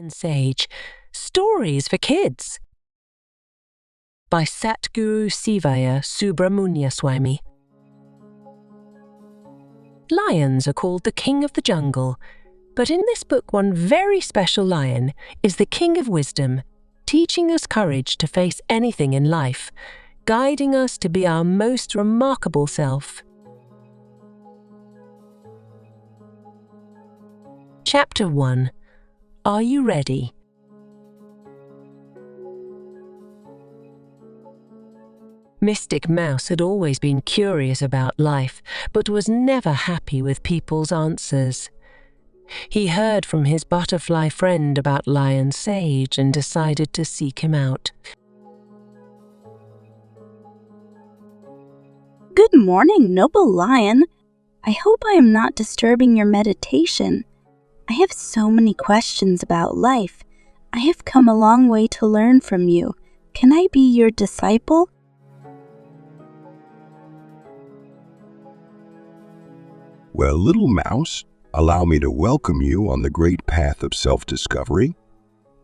Lion Sage, Stories for Kids by Satguru Sivaya Subrahmanyaswamy. Lions are called the king of the jungle, but in this book one very special lion is the king of wisdom, teaching us courage to face anything in life, guiding us to be our most remarkable self. Chapter 1. Are you ready? Mystic Mouse had always been curious about life, but was never happy with people's answers. He heard from his butterfly friend about Lion Sage and decided to seek him out. Good morning, noble lion. I hope I am not disturbing your meditation. I have so many questions about life. I have come a long way to learn from you. Can I be your disciple? Well, little mouse, allow me to welcome you on the great path of self-discovery.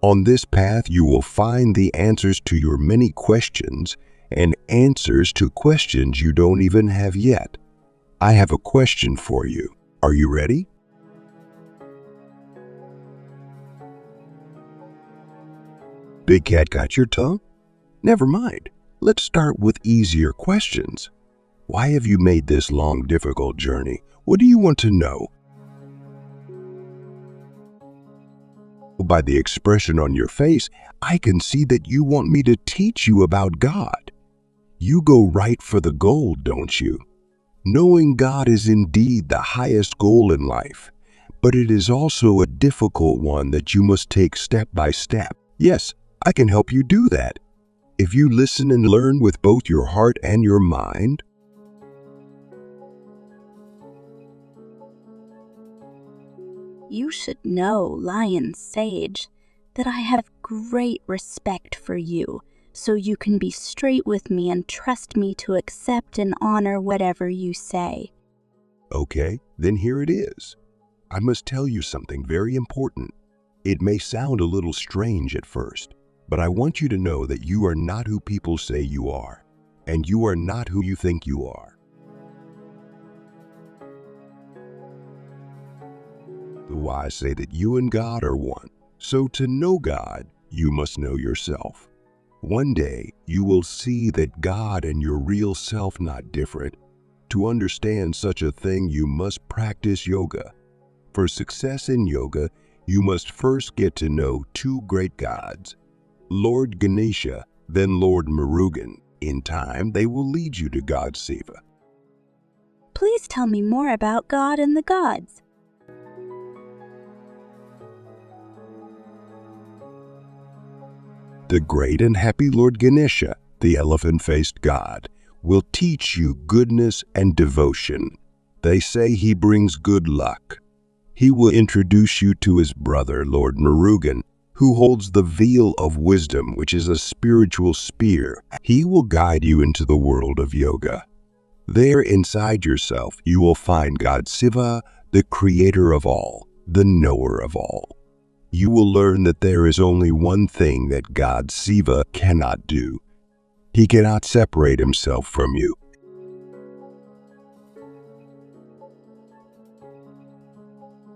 On this path, you will find the answers to your many questions and answers to questions you don't even have yet. I have a question for you. Are you ready? Big cat got your tongue? Never mind. Let's start with easier questions. Why have you made this long, difficult journey? What do you want to know? By the expression on your face, I can see that you want me to teach you about God. You go right for the goal, don't you? Knowing God is indeed the highest goal in life, but it is also a difficult one that you must take step by step. Yes, I can help you do that. If you listen and learn with both your heart and your mind, You should know, Lion Sage, that I have great respect for you, so you can be straight with me and trust me to accept and honor whatever you say. okay, then here it is. I must tell you something very important. It may sound a little strange at first, but I want you to know that you are not who people say you are, and you are not who you think you are. The wise say that you and God are one, so to know God, you must know yourself. One day, you will see that God and your real self not different. To understand such a thing, you must practice yoga. For success in yoga, you must first get to know two great gods, Lord Ganesha, then Lord Murugan. In time, they will lead you to God Siva. Please tell me more about God and the gods. The great and happy Lord Ganesha, the elephant-faced god, will teach you goodness and devotion. They say he brings good luck. He will introduce you to his brother, Lord Murugan, who holds the veil of wisdom, which is a spiritual spear. He will guide you into the world of yoga. There, inside yourself, you will find God Siva, the creator of all, the knower of all. You will learn that there is only one thing that God Siva cannot do. He cannot separate himself from you.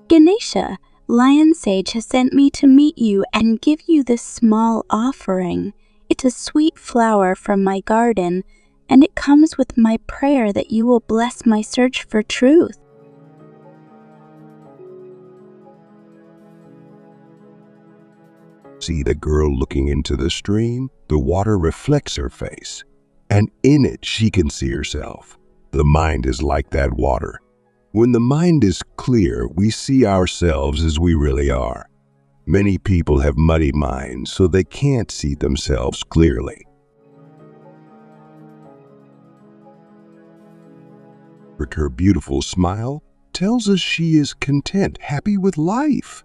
Ganesha, Lion Sage has sent me to meet you and give you this small offering. It's a sweet flower from my garden, and it comes with my prayer that you will bless my search for truth. See the girl looking into the stream? The water reflects her face, and in it she can see herself. The mind is like that water. When the mind is clear, we see ourselves as we really are. Many people have muddy minds, so they can't see themselves clearly. Her beautiful smile tells us she is content, happy with life.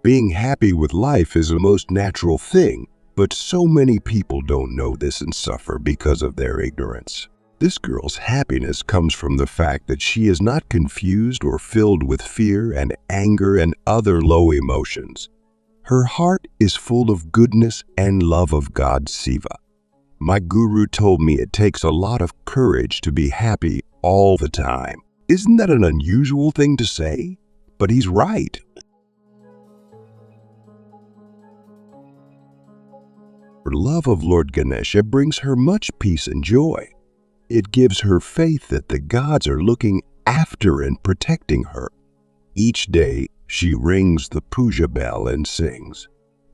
Being happy with life is a most natural thing, but so many people don't know this and suffer because of their ignorance. This girl's happiness comes from the fact that she is not confused or filled with fear and anger and other low emotions. Her heart is full of goodness and love of God Siva. My guru told me it takes a lot of courage to be happy all the time. Isn't that an unusual thing to say? But he's right. Her love of Lord Ganesha brings her much peace and joy. It gives her faith that the gods are looking after and protecting her. Each day, she rings the puja bell and sings.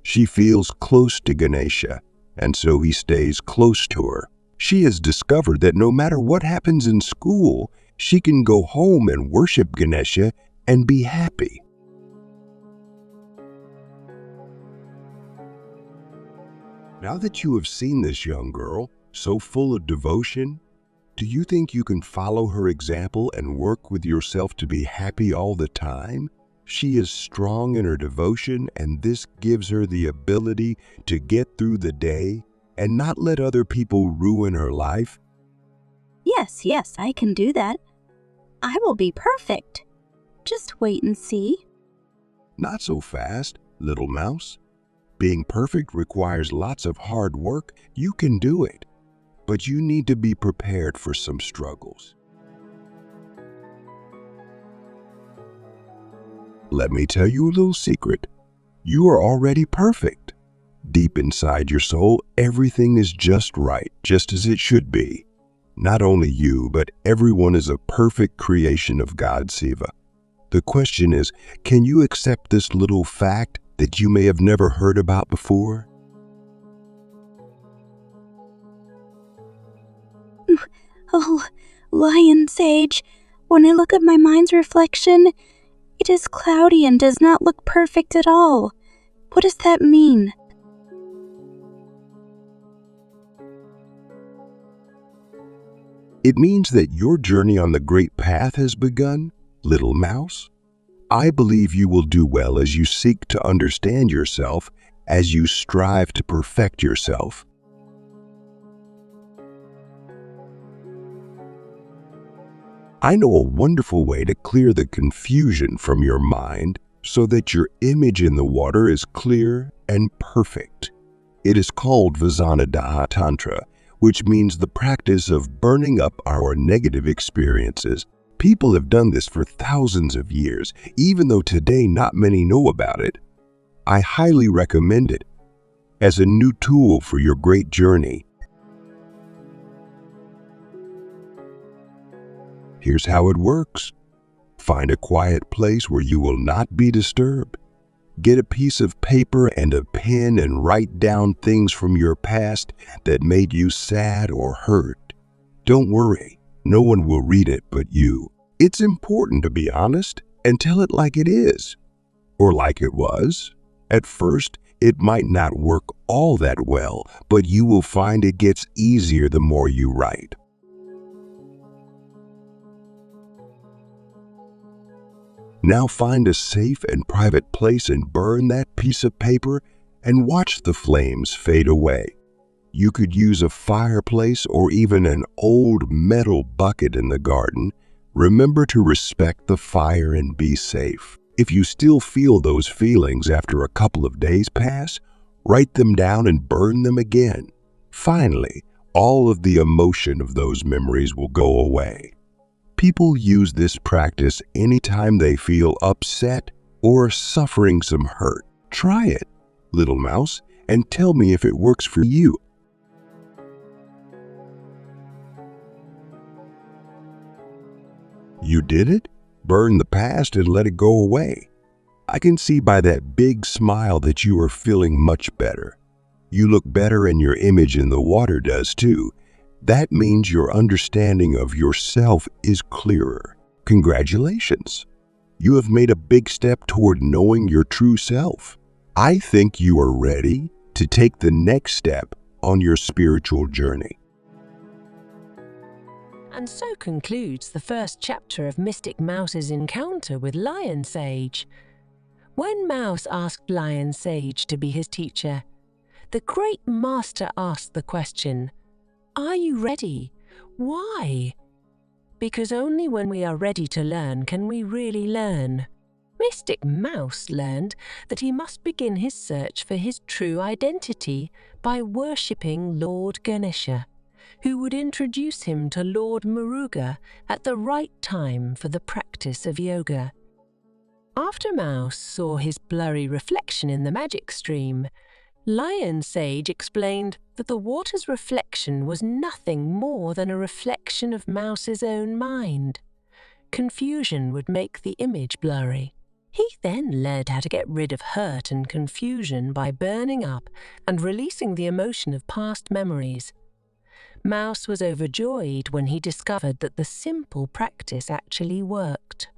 She feels close to Ganesha, and so he stays close to her. She has discovered that no matter what happens in school, she can go home and worship Ganesha and be happy. Now that you have seen this young girl, so full of devotion, do you think you can follow her example and work with yourself to be happy all the time? She is strong in her devotion, and this gives her the ability to get through the day and not let other people ruin her life. Yes, I can do that. I will be perfect. Just wait and see. Not so fast, little mouse. Being perfect requires lots of hard work. You can do it, but you need to be prepared for some struggles. Let me tell you a little secret. You are already perfect. Deep inside your soul, everything is just right, just as it should be. Not only you, but everyone is a perfect creation of God Siva. The question is, can you accept this little fact that you may have never heard about before? Oh, lion sage, when I look at my mind's reflection, it is cloudy and does not look perfect at all. What does that mean? It means that your journey on the great path has begun, little mouse. I believe you will do well as you seek to understand yourself, as you strive to perfect yourself. I know a wonderful way to clear the confusion from your mind so that your image in the water is clear and perfect. It is called Vasanadaha Tantra, which means the practice of burning up our negative experiences. People have done this for thousands of years, even though today not many know about it. I highly recommend it as a new tool for your great journey. Here's how it works. Find a quiet place where you will not be disturbed. Get a piece of paper and a pen and write down things from your past that made you sad or hurt. Don't worry, no one will read it but you. It's important to be honest and tell it like it is, or like it was. At first, it might not work all that well, but you will find it gets easier the more you write. Now find a safe and private place and burn that piece of paper and watch the flames fade away. You could use a fireplace or even an old metal bucket in the garden. Remember to respect the fire and be safe. If you still feel those feelings after a couple of days pass, write them down and burn them again. Finally, all of the emotion of those memories will go away. People use this practice anytime they feel upset or suffering some hurt. Try it, little mouse, and tell me if it works for you. You did it? Burn the past and let it go away. I can see by that big smile that you are feeling much better. You look better and your image in the water does too. That means your understanding of yourself is clearer. Congratulations! You have made a big step toward knowing your true self. I think you are ready to take the next step on your spiritual journey. And so concludes the first chapter of Mystic Mouse's encounter with Lion Sage. When Mouse asked Lion Sage to be his teacher, the great master asked the question, "Are you ready? Why?" Because only when we are ready to learn can we really learn. mystic Mouse learned that he must begin his search for his true identity by worshipping Lord Ganesha, who would introduce him to Lord Muruga at the right time for the practice of yoga. After Mouse saw his blurry reflection in the magic stream, Lion Sage explained that the water's reflection was nothing more than a reflection of Mouse's own mind. Confusion would make the image blurry. He then learned how to get rid of hurt and confusion by burning up and releasing the emotion of past memories. Mouse was overjoyed when he discovered that the simple practice actually worked.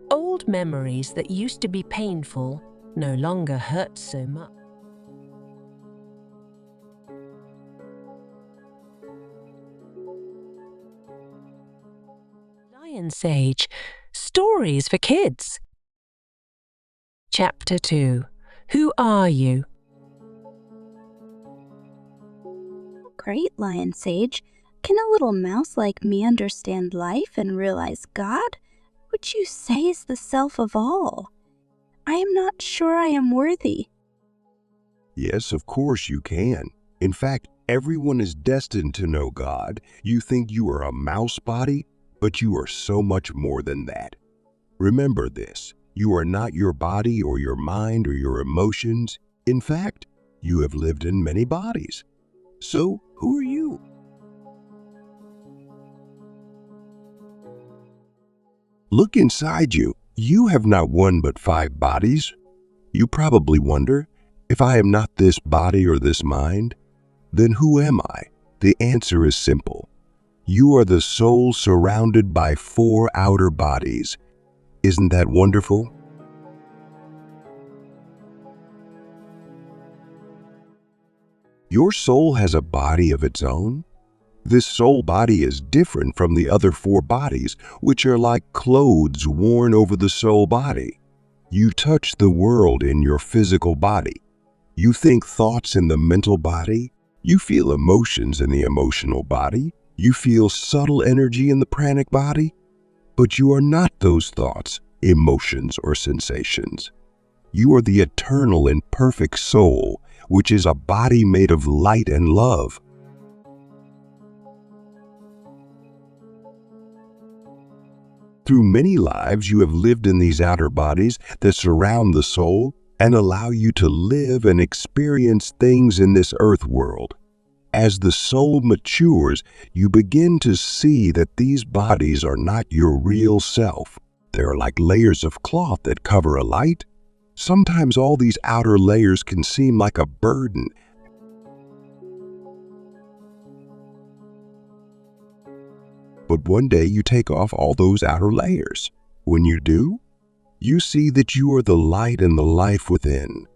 Old memories that used to be painful no longer hurt so much. Lion Sage, Stories for Kids. Chapter 2. Who Are You? Great, Lion Sage. Can a little mouse like me understand life and realize God, which you say is the self of all? I am not sure I am worthy. Yes, of course you can. In fact, everyone is destined to know God. You think you are a mouse body, but you are so much more than that. Remember this, you are not your body or your mind or your emotions. In fact, you have lived in many bodies. So, who are you? Look inside you. You have not one but 5 bodies. You probably wonder, if I am not this body or this mind, then who am I? The answer is simple. You are the soul surrounded by 4 outer bodies. Isn't that wonderful? Your soul has a body of its own. This soul body is different from the other 4 bodies, which are like clothes worn over the soul body. You touch the world in your physical body. You think thoughts in the mental body. You feel emotions in the emotional body. You feel subtle energy in the pranic body. But you are not those thoughts, emotions, or sensations. You are the eternal and perfect soul, which is a body made of light and love. Through many lives, you have lived in these outer bodies that surround the soul and allow you to live and experience things in this earth world. As the soul matures, you begin to see that these bodies are not your real self. They are like layers of cloth that cover a light. Sometimes all these outer layers can seem like a burden. But one day you take off all those outer layers. When you do, you see that you are the light and the life within.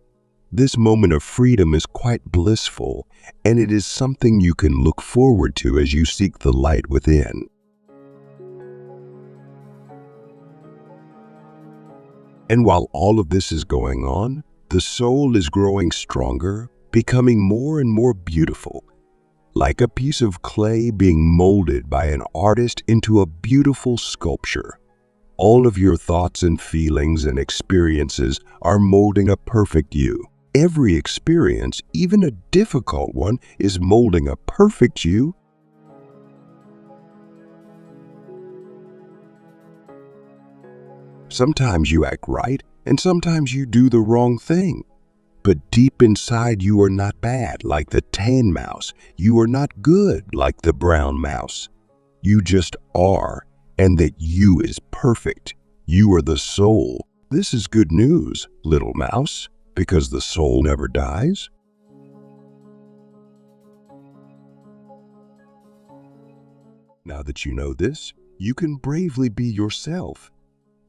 This moment of freedom is quite blissful, and it is something you can look forward to as you seek the light within. And while all of this is going on, the soul is growing stronger, becoming more and more beautiful, like a piece of clay being molded by an artist into a beautiful sculpture. All of your thoughts and feelings and experiences are molding a perfect you. Every experience, even a difficult one, is molding a perfect you. Sometimes you act right, and sometimes you do the wrong thing. But deep inside you are not bad like the tan mouse. You are not good like the brown mouse. You just are, and that you is perfect. You are the soul. This is good news, little mouse, because the soul never dies. Now that you know this, you can bravely be yourself.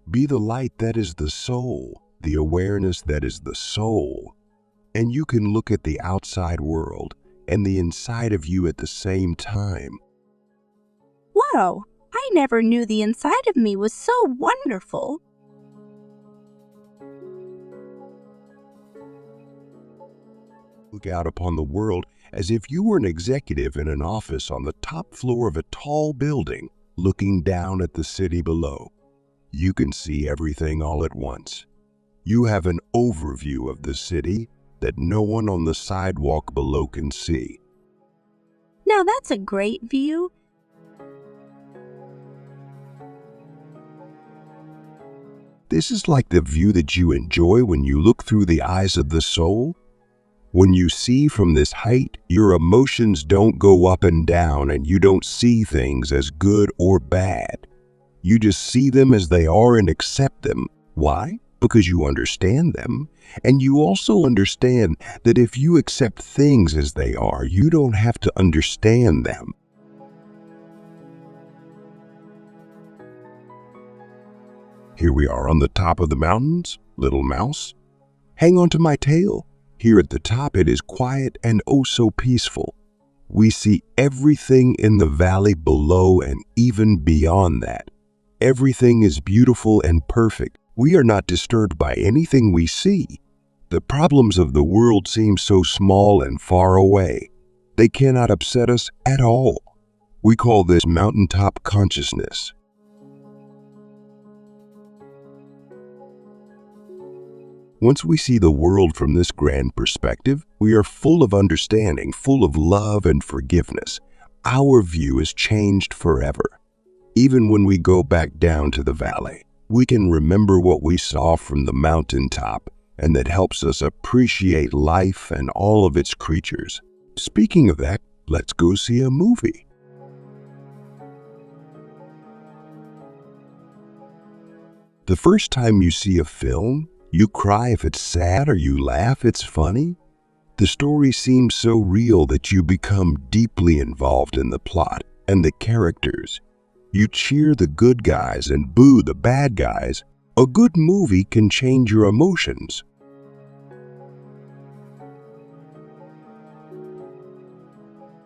Be the light that is the soul, the awareness that is the soul. And you can look at the outside world and the inside of you at the same time. Wow, I never knew the inside of me was so wonderful. Look out upon the world as if you were an executive in an office on the top floor of a tall building, looking down at the city below. You can see everything all at once. You have an overview of the city that no one on the sidewalk below can see. Now that's a great view. This is like the view that you enjoy when you look through the eyes of the soul. When you see from this height, your emotions don't go up and down, and you don't see things as good or bad. You just see them as they are and accept them. Why? Because you understand them. And you also understand that if you accept things as they are, you don't have to understand them. Here we are on the top of the mountains, little mouse. Hang on to my tail. Here at the top it is quiet and oh so peaceful. We see everything in the valley below and even beyond that. Everything is beautiful and perfect. We are not disturbed by anything we see. The problems of the world seem so small and far away. They cannot upset us at all. We call this mountaintop consciousness. Once we see the world from this grand perspective, we are full of understanding, full of love and forgiveness. Our view is changed forever. Even when we go back down to the valley, we can remember what we saw from the mountaintop, and that helps us appreciate life and all of its creatures. Speaking of that, let's go see a movie. The first time you see a film, you cry if it's sad or you laugh it's funny. The story seems so real that you become deeply involved in the plot and the characters. You cheer the good guys and boo the bad guys. A good movie can change your emotions.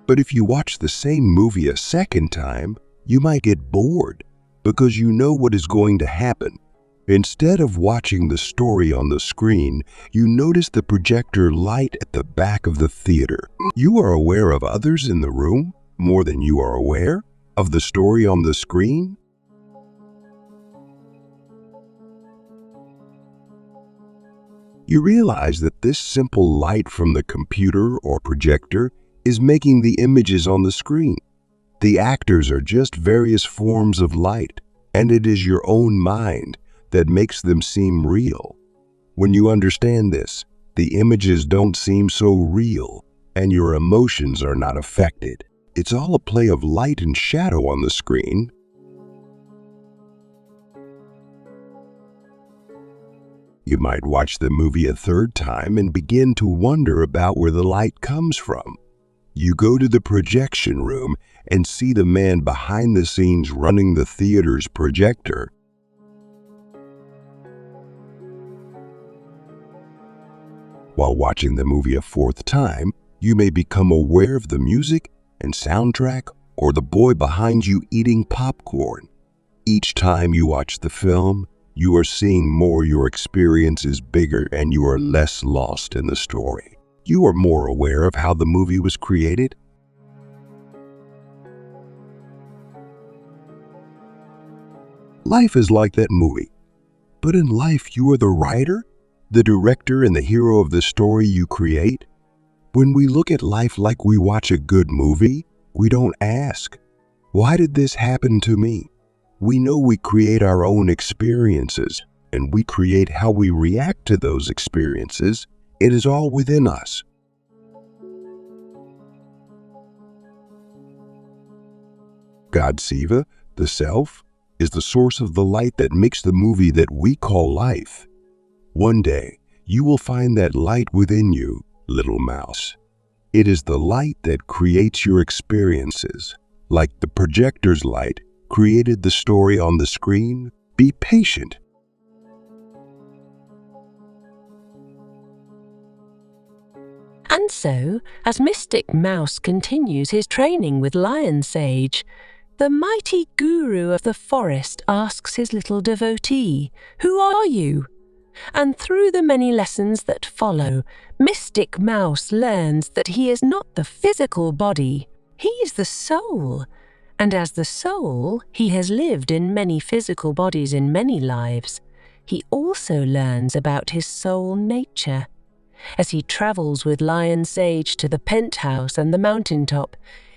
But if you watch the same movie a second time, you might get bored because you know what is going to happen. Instead of watching the story on the screen, you notice the projector light at the back of the theater. You are aware of others in the room more than you are aware of the story on the screen. You realize that this simple light from the computer or projector is making the images on the screen. The actors are just various forms of light, and it is your own mind that makes them seem real. When you understand this, the images don't seem so real, and your emotions are not affected. It's all a play of light and shadow on the screen. You might watch the movie a third time and begin to wonder about where the light comes from. You go to the projection room and see the man behind the scenes running the theater's projector. While watching the movie a fourth time, you may become aware of the music and soundtrack or the boy behind you eating popcorn. Each time you watch the film, you are seeing more, your experience is bigger, and you are less lost in the story. You are more aware of how the movie was created. Life is like that movie. But in life, you are the writer, the director, and the hero of the story you create. When we look at life like we watch a good movie, we don't ask, why did this happen to me? We know we create our own experiences, and we create how we react to those experiences. It is all within us. God Siva, the self, is the source of the light that makes the movie that we call life. One day, you will find that light within you, little mouse. It is the light that creates your experiences. Like the projector's light created the story on the screen. Be patient. And so, as Mystic Mouse continues his training with Lion Sage, the mighty guru of the forest asks his little devotee, "Who are you?" And through the many lessons that follow, Mystic Mouse learns that he is not the physical body, he is the soul, And as the soul, he has lived in many physical bodies in many lives. He also learns about his soul nature. As he travels with Lion Sage to the penthouse and the mountaintop,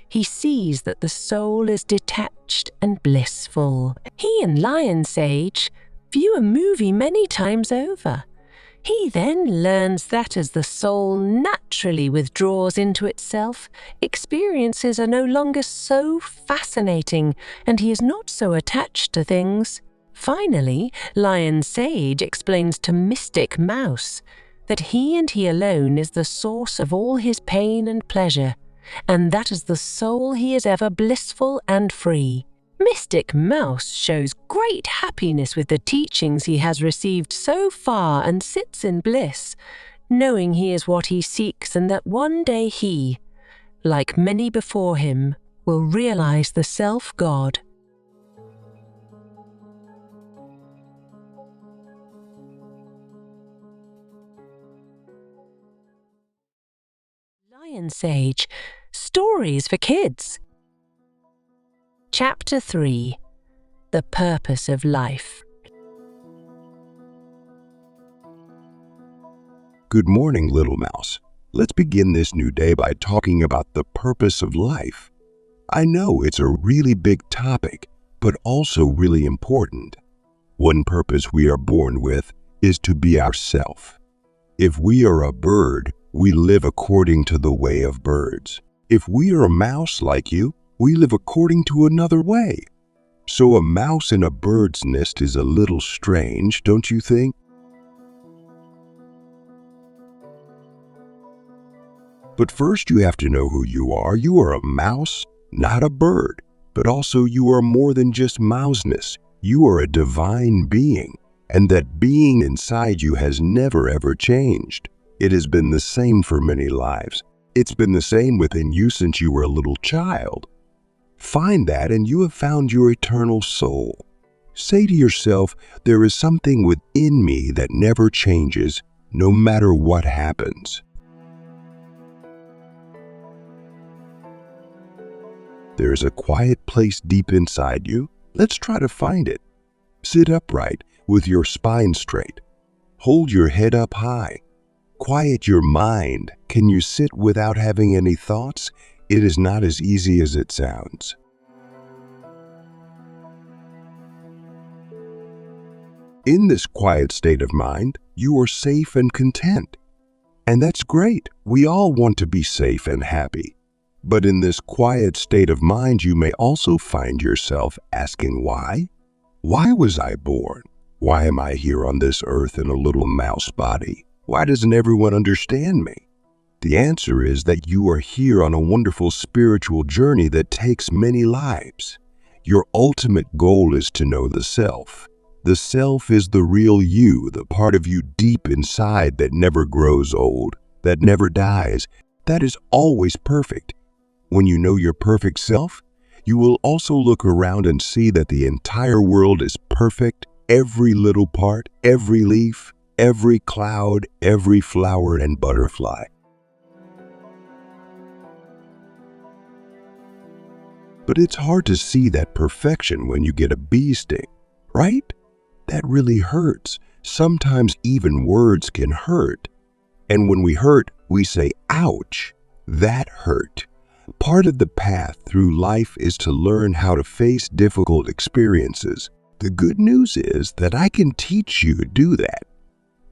he sees that the soul is detached and blissful. He and Lion Sage view a movie many times over. He then learns that as the soul naturally withdraws into itself, experiences are no longer so fascinating and he is not so attached to things. Finally, Lion Sage explains to Mystic Mouse that he and he alone is the source of all his pain and pleasure, and that as the soul he is ever blissful and free. Mystic Mouse shows great happiness with the teachings he has received so far and sits in bliss, knowing he is what he seeks and that one day he, like many before him, will realize the self-God. Lion Sage, Stories for Kids. Chapter 3. The Purpose of Life. Good morning, little mouse. Let's begin this new day by talking about the purpose of life. I know it's a really big topic, but also really important. One purpose we are born with is to be ourself. If we are a bird, we live according to the way of birds. If we are a mouse like you, we live according to another way. So a mouse in a bird's nest is a little strange, don't you think? But first you have to know who you are. You are a mouse, not a bird. But also you are more than just mouseness. You are a divine being, and that being inside you has never ever changed. It has been the same for many lives. It's been the same within you since you were a little child. Find that and you have found your eternal soul. Say to yourself, there is something within me that never changes, no matter what happens. There is a quiet place deep inside you. Let's try to find it. Sit upright with your spine straight. Hold your head up high. Quiet your mind. Can you sit without having any thoughts? It is not as easy as it sounds. In this quiet state of mind, you are safe and content. And that's great. We all want to be safe and happy. But in this quiet state of mind, you may also find yourself asking why? Why was I born? Why am I here on this earth in a little mouse body? Why doesn't everyone understand me? The answer is that you are here on a wonderful spiritual journey that takes many lives. Your ultimate goal is to know the self. The self is the real you, the part of you deep inside that never grows old, that never dies, that is always perfect. When you know your perfect self, you will also look around and see that the entire world is perfect, every little part, every leaf, every cloud, every flower and butterfly. But it's hard to see that perfection when you get a bee sting, right? That really hurts. Sometimes even words can hurt. And when we hurt, we say, ouch, that hurt. Part of the path through life is to learn how to face difficult experiences. The good news is that I can teach you to do that.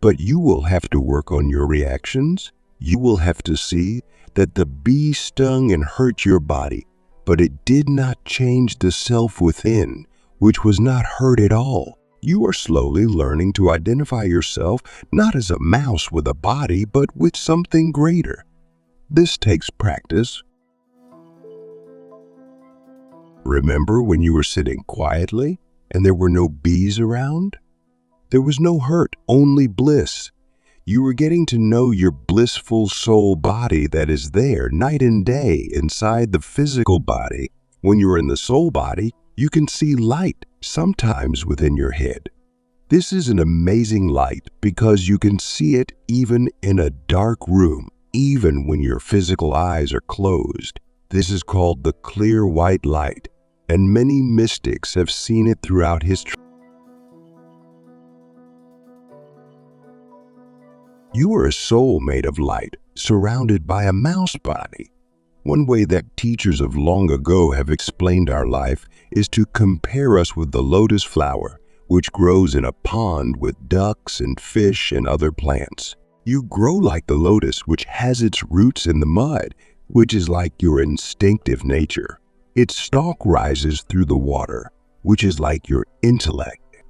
But you will have to work on your reactions. You will have to see that the bee stung and hurt your body, but it did not change the self within, which was not hurt at all. You are slowly learning to identify yourself not as a mouse with a body, but with something greater. This takes practice. Remember when you were sitting quietly and there were no bees around? There was no hurt, only bliss. You were getting to know your blissful soul body that is there night and day inside the physical body. When you're in the soul body, you can see light, sometimes within your head. This is an amazing light because you can see it even in a dark room, even when your physical eyes are closed. This is called the clear white light. and many mystics have seen it throughout history. You are a soul made of light, surrounded by a mouse body. One way that teachers of long ago have explained our life is to compare us with the lotus flower, which grows in a pond with ducks and fish and other plants. You grow like the lotus, which has its roots in the mud, which is like your instinctive nature. Its stalk rises through the water, which is like your intellect.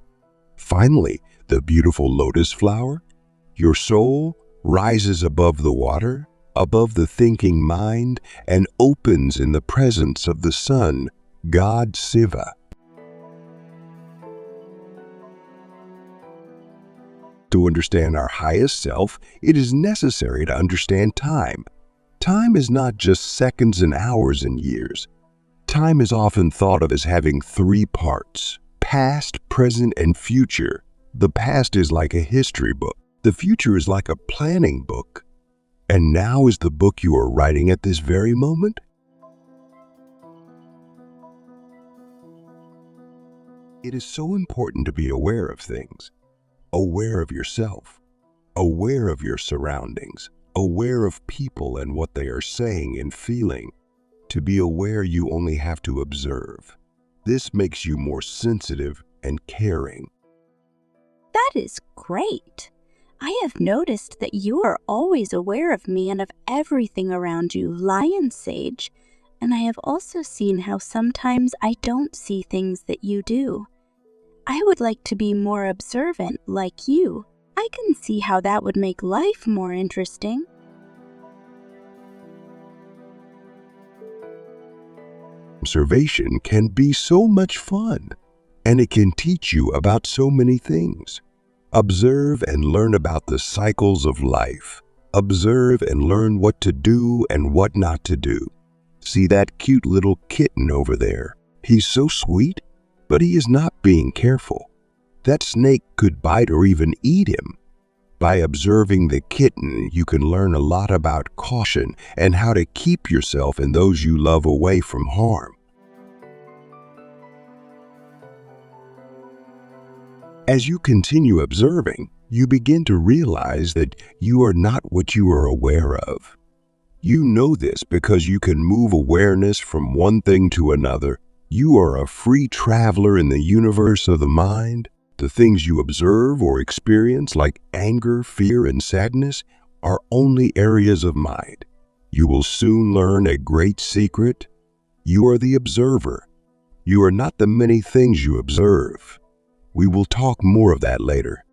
Finally, the beautiful lotus flower, your soul, rises above the water, above the thinking mind, and opens in the presence of the sun, God Shiva. To understand our highest self, it is necessary to understand time. Time is not just seconds and hours and years. Time is often thought of as having three parts: past, present, and future. The past is like a history book. The future is like a planning book. And now is the book you are writing at this very moment? It is so important to be aware of things. Aware of yourself, aware of your surroundings, aware of people and what they are saying and feeling. To be aware, you only have to observe. This makes you more sensitive and caring. That is great. I have noticed that you are always aware of me and of everything around you, Lion Sage, and I have also seen how sometimes I don't see things that you do. I would like to be more observant like you. I can see how that would make life more interesting. Observation can be so much fun, and it can teach you about so many things. Observe and learn about the cycles of life. Observe and learn what to do and what not to do. See that cute little kitten over there? He's so sweet, but he is not being careful. That snake could bite or even eat him. By observing the kitten, you can learn a lot about caution and how to keep yourself and those you love away from harm. As you continue observing, you begin to realize that you are not what you are aware of. You know this because you can move awareness from one thing to another. You are a free traveler in the universe of the mind. The things you observe or experience, like anger, fear, and sadness, are only areas of mind. You will soon learn a great secret. You are the observer. You are not the many things you observe. We will talk more of that later.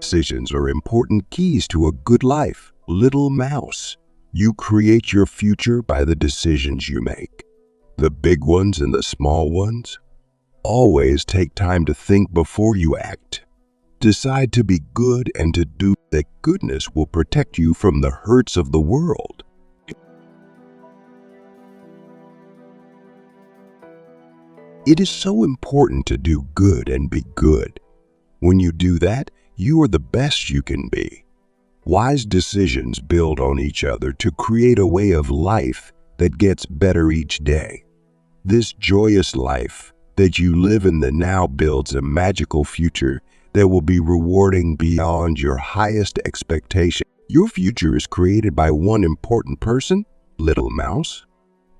Decisions are important keys to a good life. Little mouse, you create your future by the decisions you make. The big ones and the small ones. Always take time to think before you act. Decide to be good and to do that. Goodness will protect you from the hurts of the world. It is so important to do good and be good. When you do that, you are the best you can be. Wise decisions build on each other to create a way of life that gets better each day. This joyous life that you live in the now builds a magical future that will be rewarding beyond your highest expectation. Your future is created by one important person, little mouse.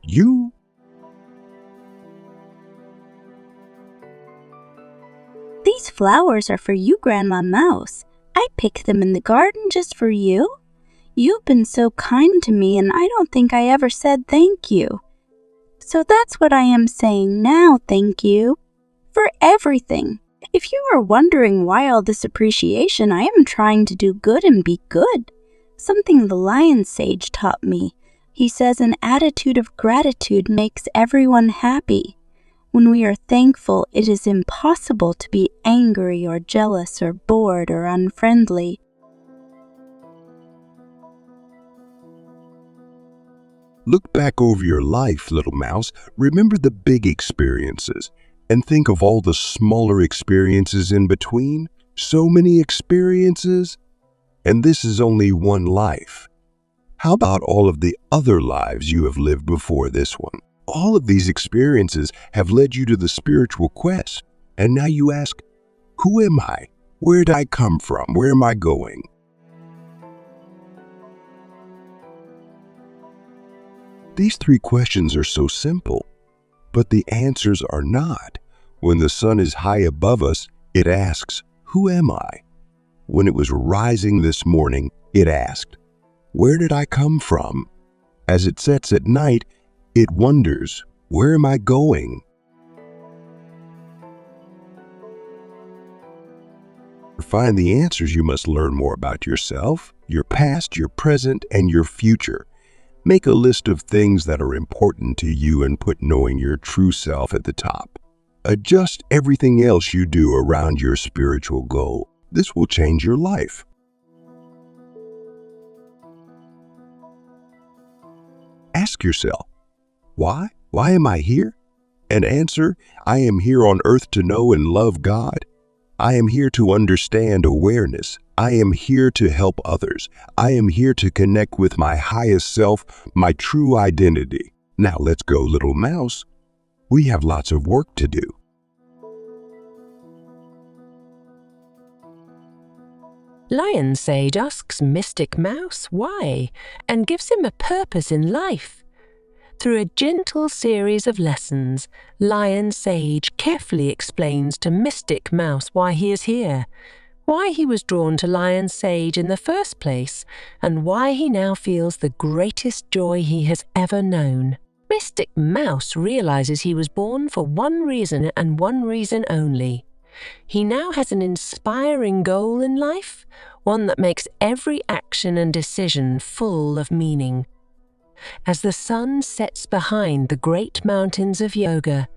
You. These flowers are for you, Grandma Mouse. I picked them in the garden just for you. You've been so kind to me, and I don't think I ever said thank you. So that's what I am saying now, thank you, for everything. If you are wondering why all this appreciation, I am trying to do good and be good. Something the Lion Sage taught me. He says an attitude of gratitude makes everyone happy. When we are thankful, it is impossible to be angry or jealous or bored or unfriendly. Look back over your life, little mouse. Remember the big experiences and think of all the smaller experiences in between. So many experiences, and this is only one life. How about all of the other lives you have lived before this one? All of these experiences have led you to the spiritual quest. And now you ask, who am I? Where did I come from? Where am I going? These three questions are so simple, but the answers are not. When the sun is high above us, it asks, who am I? When it was rising this morning, it asked, where did I come from? As it sets at night, it wonders, where am I going? To find the answers, you must learn more about yourself, your past, your present, and your future. Make a list of things that are important to you and put knowing your true self at the top. Adjust everything else you do around your spiritual goal. This will change your life. Ask yourself, why? Why am I here? And answer, I am here on earth to know and love God. I am here to understand awareness. I am here to help others. I am here to connect with my highest self, my true identity. Now let's go, little mouse. We have lots of work to do. Lion Sage asks Mystic Mouse why and gives him a purpose in life. Through a gentle series of lessons, Lion Sage carefully explains to Mystic Mouse why he is here, why he was drawn to Lion Sage in the first place, and why he now feels the greatest joy he has ever known. Mystic Mouse realizes he was born for one reason and one reason only. He now has an inspiring goal in life, one that makes every action and decision full of meaning. As the sun sets behind the great mountains of yoga,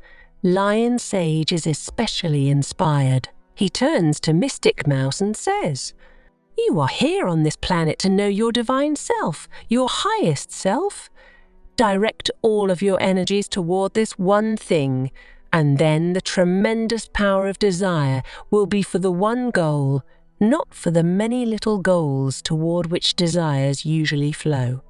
Lion Sage is especially inspired. He turns to Mystic Mouse and says, "You are here on this planet to know your divine self, your highest self. Direct all of your energies toward this one thing, and then the tremendous power of desire will be for the one goal, not for the many little goals toward which desires usually flow.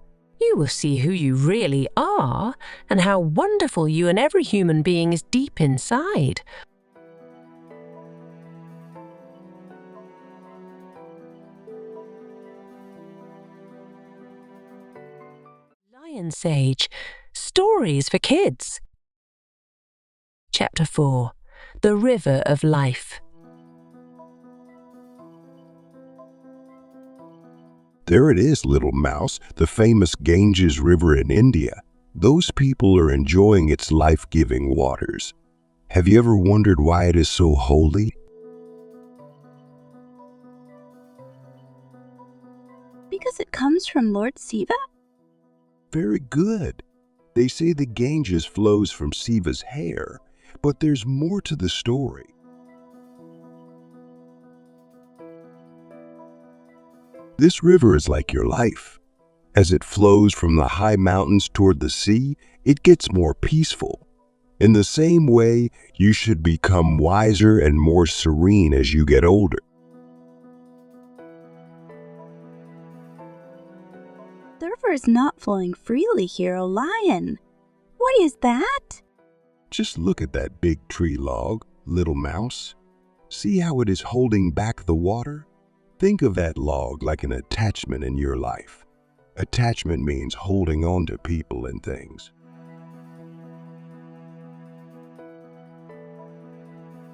You will see who you really are and how wonderful you and every human being is deep inside." Lion Sage, Stories for Kids. Chapter 4, The River of Life. There it is, little mouse, the famous Ganges River in India. Those people are enjoying its life-giving waters. Have you ever wondered why it is so holy? Because it comes from Lord Siva? Very good. They say the Ganges flows from Siva's hair, but there's more to the story. This river is like your life. As it flows from the high mountains toward the sea, it gets more peaceful. In the same way, you should become wiser and more serene as you get older. The river is not flowing freely here, O Lion. What is that? Just look at that big tree log, little mouse. See how it is holding back the water? Think of that log like an attachment in your life. Attachment means holding on to people and things.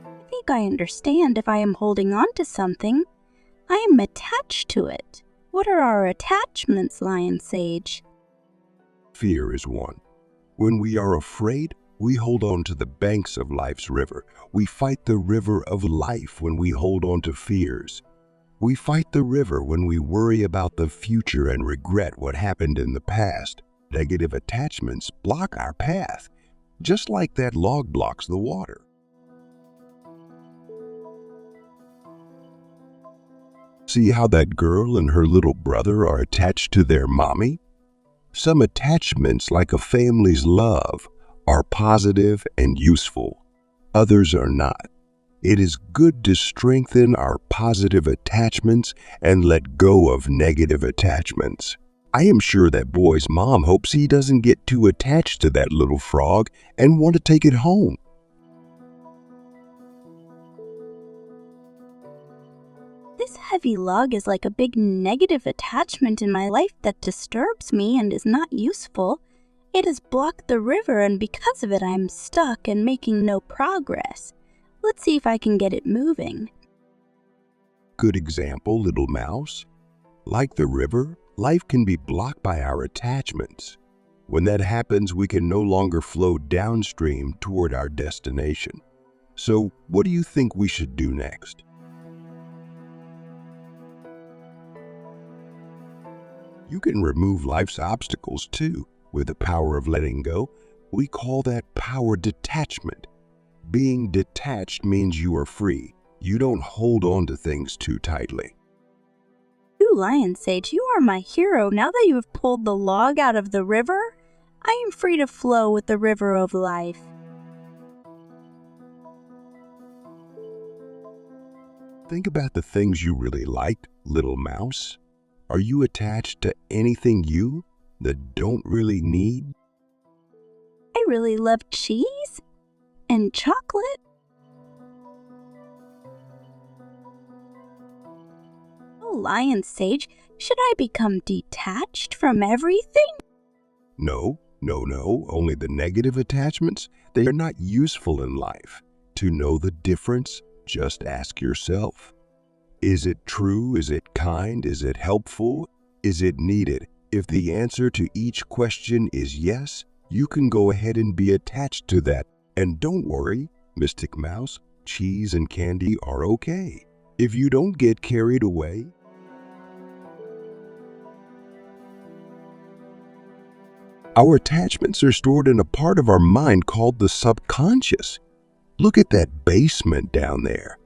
I think I understand if I am holding on to something. I am attached to it. What are our attachments, Lion Sage? Fear is one. When we are afraid, we hold on to the banks of life's river. We fight the river of life when we hold on to fears. We fight the river when we worry about the future and regret what happened in the past. Negative attachments block our path, just like that log blocks the water. See how that girl and her little brother are attached to their mommy? Some attachments, like a family's love, are positive and useful. Others are not. It is good to strengthen our positive attachments and let go of negative attachments. I am sure that boy's mom hopes he doesn't get too attached to that little frog and want to take it home. This heavy log is like a big negative attachment in my life that disturbs me and is not useful. It has blocked the river, and because of it I'm stuck and making no progress. Let's see if I can get it moving. Good example, little mouse. Like the river, life can be blocked by our attachments. When that happens, we can no longer flow downstream toward our destination. So, what do you think we should do next? You can remove life's obstacles too, with the power of letting go. We call that power detachment. Being detached means you are free. You don't hold on to things too tightly. You, Lion Sage, you are my hero. Now that you have pulled the log out of the river, I am free to flow with the river of life. Think about the things you really liked, little mouse. Are you attached to anything you that don't really need? I really love cheese and chocolate. Oh, Lion Sage, should I become detached from everything? No. Only the negative attachments. They are not useful in life. To know the difference, just ask yourself. Is it true? Is it kind? Is it helpful? Is it needed? If the answer to each question is yes, you can go ahead and be attached to that. And don't worry, Mystic Mouse, cheese and candy are okay. If you don't get carried away. Our attachments are stored in a part of our mind called the subconscious. Look at that basement down there.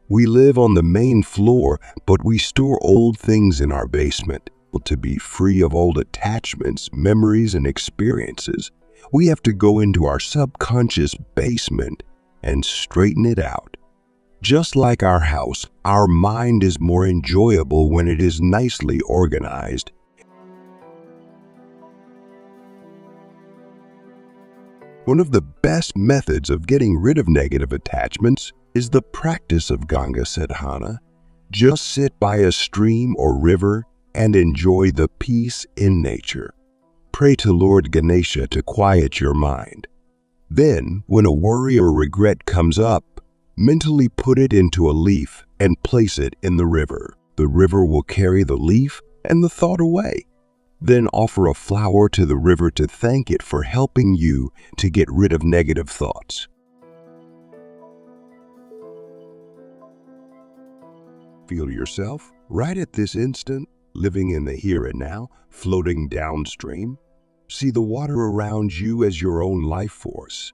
We live on the main floor, but we store old things in our basement. To be free of old attachments, memories, and experiences, we have to go into our subconscious basement and straighten it out. Just like our house, our mind is more enjoyable when it is nicely organized. One of the best methods of getting rid of negative attachments is the practice of Ganga Sadhana. Just sit by a stream or river and enjoy the peace in nature. Pray to Lord Ganesha to quiet your mind. Then, when a worry or regret comes up, mentally put it into a leaf and place it in the river. The river will carry the leaf and the thought away. Then offer a flower to the river to thank it for helping you to get rid of negative thoughts. Feel yourself, right at this instant, living in the here and now, floating downstream. See the water around you as your own life force.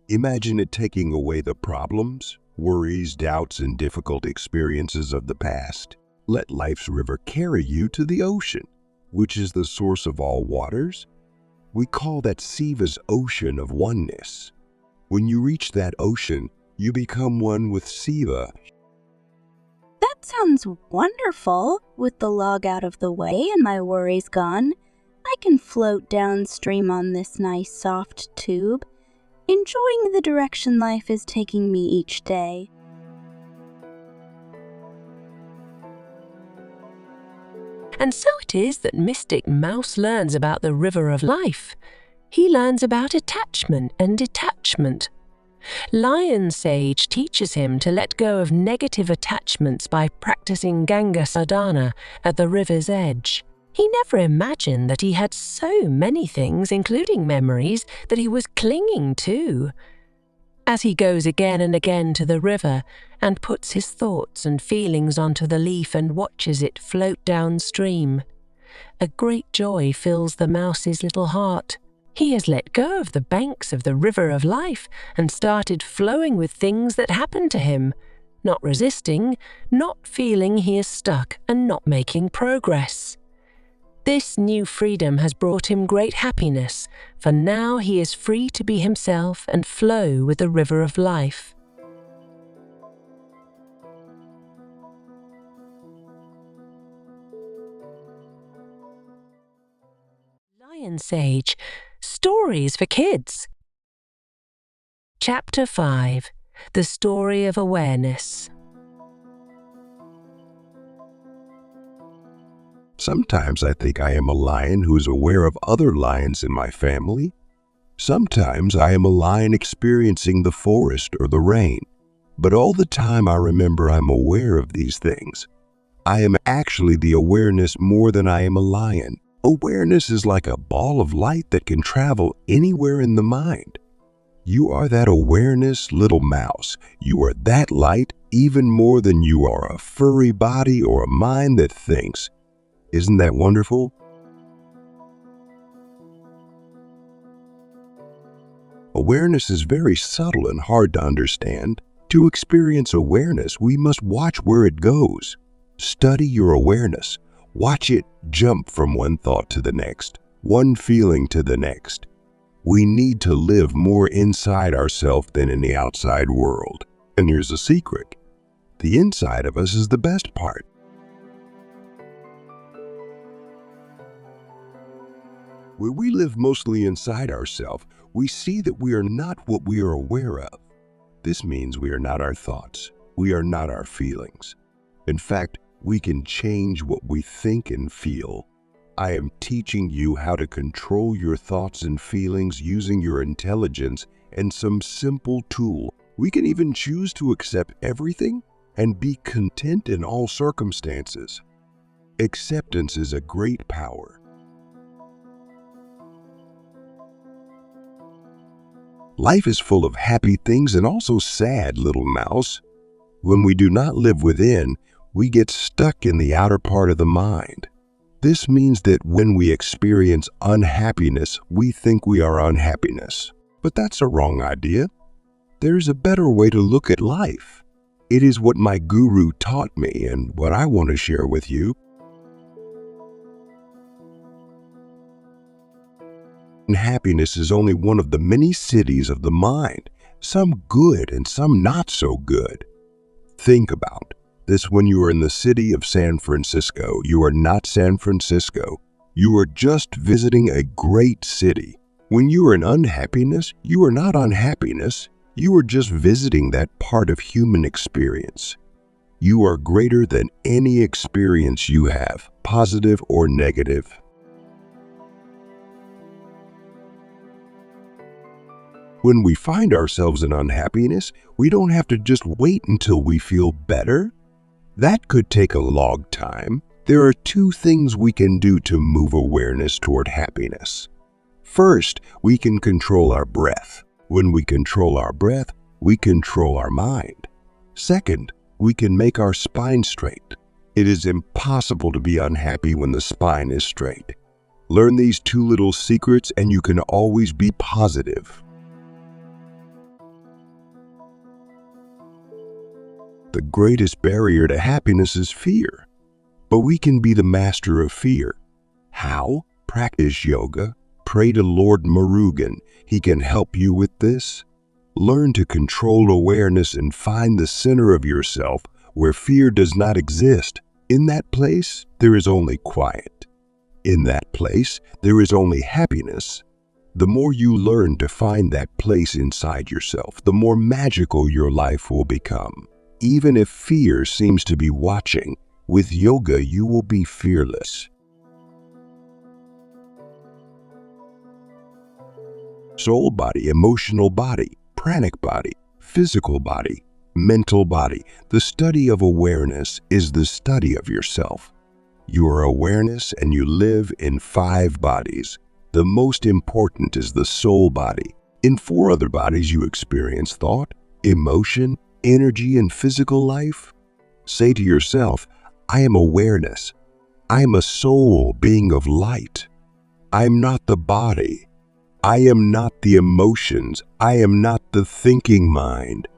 Imagine it taking away the problems, worries, doubts, and difficult experiences of the past. Let life's river carry you to the ocean, which is the source of all waters. We call that Siva's ocean of oneness. When you reach that ocean, you become one with Siva. That sounds wonderful. With the log out of the way and my worries gone, I can float downstream on this nice soft tube, enjoying the direction life is taking me each day. And so it is that Mystic Mouse learns about the river of life. He learns about attachment and detachment. Lion Sage teaches him to let go of negative attachments by practicing Ganga Sadhana at the river's edge. He never imagined that he had so many things, including memories, that he was clinging to. As he goes again and again to the river and puts his thoughts and feelings onto the leaf and watches it float downstream, a great joy fills the mouse's little heart. He has let go of the banks of the river of life and started flowing with things that happened to him, not resisting, not feeling he is stuck and not making progress. This new freedom has brought him great happiness, for now he is free to be himself and flow with the river of life. Lion Sage, Stories for Kids. Chapter 5, The Story of Awareness. Sometimes I think I am a lion who is aware of other lions in my family. Sometimes I am a lion experiencing the forest or the rain. But all the time I remember I'm aware of these things. I am actually the awareness more than I am a lion. Awareness is like a ball of light that can travel anywhere in the mind. You are that awareness, little mouse. You are that light even more than you are a furry body or a mind that thinks. Isn't that wonderful? Awareness is very subtle and hard to understand. To experience awareness, we must watch where it goes. Study your awareness. Watch it jump from one thought to the next, one feeling to the next. We need to live more inside ourselves than in the outside world. And here's a secret. The inside of us is the best part. When we live mostly inside ourselves, we see that we are not what we are aware of. This means we are not our thoughts. We are not our feelings. In fact, we can change what we think and feel. I am teaching you how to control your thoughts and feelings using your intelligence and some simple tool. We can even choose to accept everything and be content in all circumstances. Acceptance is a great power. Life is full of happy things and also sad, little mouse. When we do not live within, we get stuck in the outer part of the mind. This means that when we experience unhappiness, we think we are unhappiness. But that's a wrong idea. There's a better way to look at life. It is what my guru taught me and what I want to share with you. And happiness is only one of the many cities of the mind, some good and some not so good. Think about this. When you are in the city of San Francisco, you are not San Francisco. You are just visiting a great city. When you are in unhappiness, you are not unhappiness. You are just visiting that part of human experience. You are greater than any experience you have, positive or negative. When we find ourselves in unhappiness, we don't have to just wait until we feel better. That could take a long time. There are two things we can do to move awareness toward happiness. First, we can control our breath. When we control our breath, we control our mind. Second, we can make our spine straight. It is impossible to be unhappy when the spine is straight. Learn these two little secrets and you can always be positive. The greatest barrier to happiness is fear. But we can be the master of fear. How? Practice yoga. Pray to Lord Murugan. He can help you with this. Learn to control awareness and find the center of yourself where fear does not exist. In that place, there is only quiet. In that place, there is only happiness. The more you learn to find that place inside yourself, the more magical your life will become. Even if fear seems to be watching, with yoga you will be fearless. Soul body, emotional body, pranic body, physical body, mental body. The study of awareness is the study of yourself. You are awareness and you live in 5 bodies. The most important is the soul body. In 4 other bodies you experience thought, emotion, energy, and physical life. Say to yourself, I am awareness. I am a soul being of light. I am not the body. I am not the emotions. I am not the thinking mind.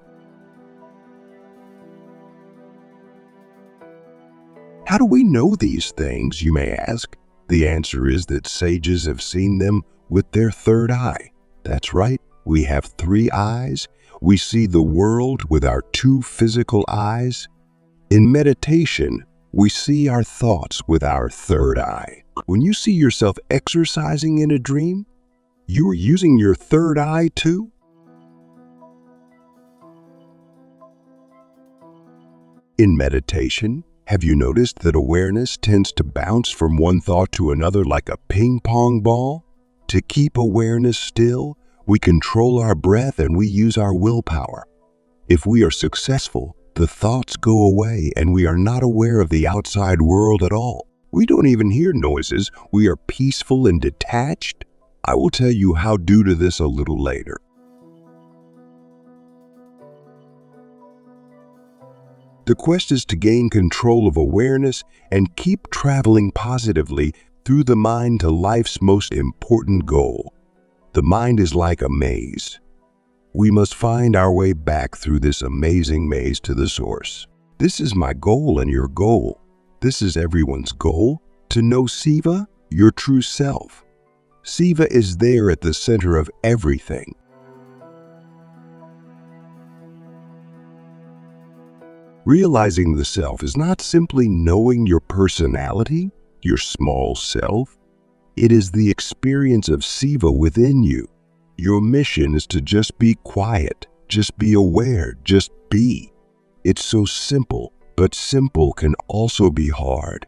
How do we know these things, you may ask? The answer is that sages have seen them with their third eye. That's right, we have 3 eyes. We see the world with our 2 physical eyes. In meditation, We see our thoughts with our third eye. When you see yourself exercising in a dream, you are using your third eye too? In meditation, have you noticed that awareness tends to bounce from one thought to another like a ping pong ball? To keep awareness still, we control our breath and we use our willpower. If we are successful, the thoughts go away and we are not aware of the outside world at all. We don't even hear noises. We are peaceful and detached. I will tell you how due to this a little later. The quest is to gain control of awareness and keep traveling positively through the mind to life's most important goal. The mind is like a maze. We must find our way back through this amazing maze to the source. This is my goal and your goal. This is everyone's goal, to know Siva, your true self. Siva is there at the center of everything. Realizing the self is not simply knowing your personality, your small self. It is the experience of Siva within you. Your mission is to just be quiet, just be aware, just be. It's so simple, but simple can also be hard.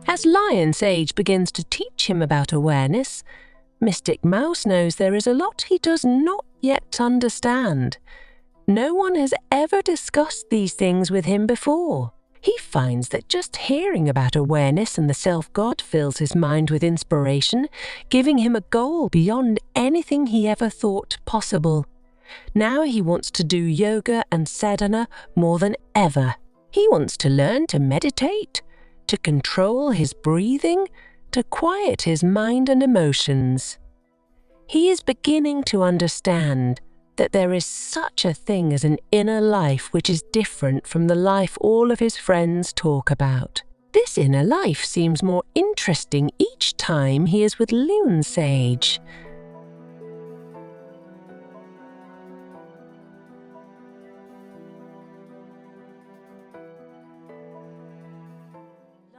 As Lion Sage begins to teach him about awareness, Mystic Mouse knows there is a lot he does not yet understand. No one has ever discussed these things with him before. He finds that just hearing about awareness and the self-God fills his mind with inspiration, giving him a goal beyond anything he ever thought possible. Now he wants to do yoga and sadhana more than ever. He wants to learn to meditate, to control his breathing, to quiet his mind and emotions. He is beginning to understand that there is such a thing as an inner life which is different from the life all of his friends talk about. This inner life seems more interesting each time he is with Lion Sage.